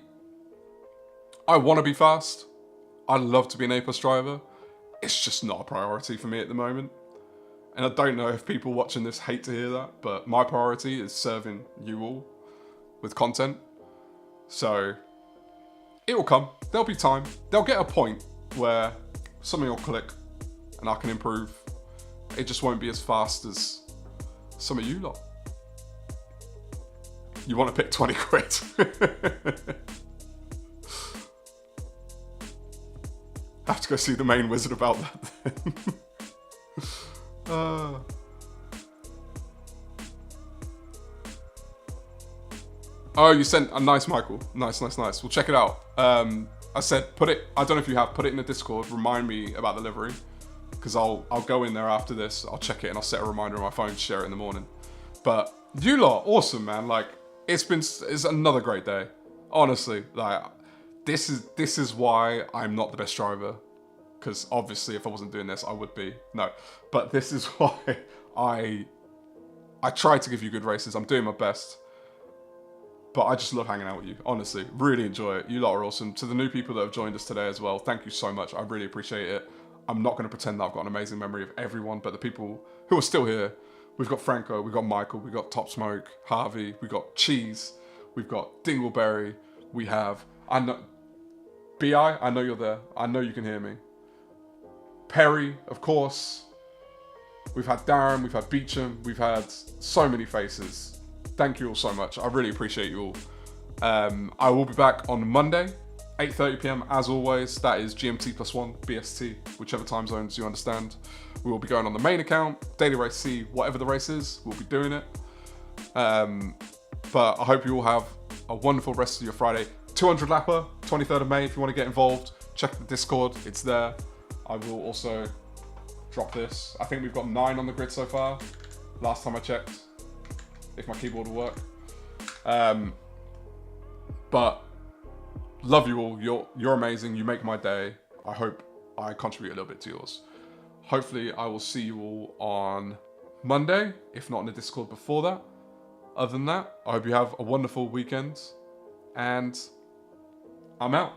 want to be fast. I'd love to be an A+ driver. It's just not a priority for me at the moment. And I don't know if people watching this hate to hear that, but my priority is serving you all with content. So it will come. There'll be time. They'll get a point where something will click and I can improve. It just won't be as fast as some of you lot. You want to pick 20 quid? Have to go see the main wizard about that then. Oh, you sent a nice, Michael. Nice. We'll check it out. I said, I don't know if you have, put it in the Discord. Remind me about the livery. Because I'll go in there after this. I'll check it and I'll set a reminder on my phone to share it in the morning. But you lot, awesome, man. Like, it's another great day. Honestly, like, this is why I'm not the best driver. Because obviously, if I wasn't doing this, I would be. No, but this is why I try to give you good races. I'm doing my best. But I just love hanging out with you. Honestly, really enjoy it. You lot are awesome. To the new people that have joined us today as well, thank you so much. I really appreciate it. I'm not going to pretend that I've got an amazing memory of everyone, but the people who are still here, we've got Franco, we've got Michael, we've got Top Smoke, Harvey, we've got Cheese, we've got Dingleberry, we have, I know you're there. I know you can hear me. Perry, of course. We've had Darren, we've had Beecham, we've had so many faces. Thank you all so much. I really appreciate you all. I will be back on Monday, 8:30 PM as always. That is GMT +1, BST, whichever time zones you understand. We will be going on the main account, Daily Race C, whatever the race is, we'll be doing it. But I hope you all have a wonderful rest of your Friday. 200 lapper, 23rd of May, if you want to get involved, check the Discord, it's there. I will also drop this. I think we've got 9 on the grid so far, last time I checked, if my keyboard will work. But love you all, you're amazing, you make my day. I hope I contribute a little bit to yours. Hopefully I will see you all on Monday, if not in the Discord before that. Other than that, I hope you have a wonderful weekend, and I'm out.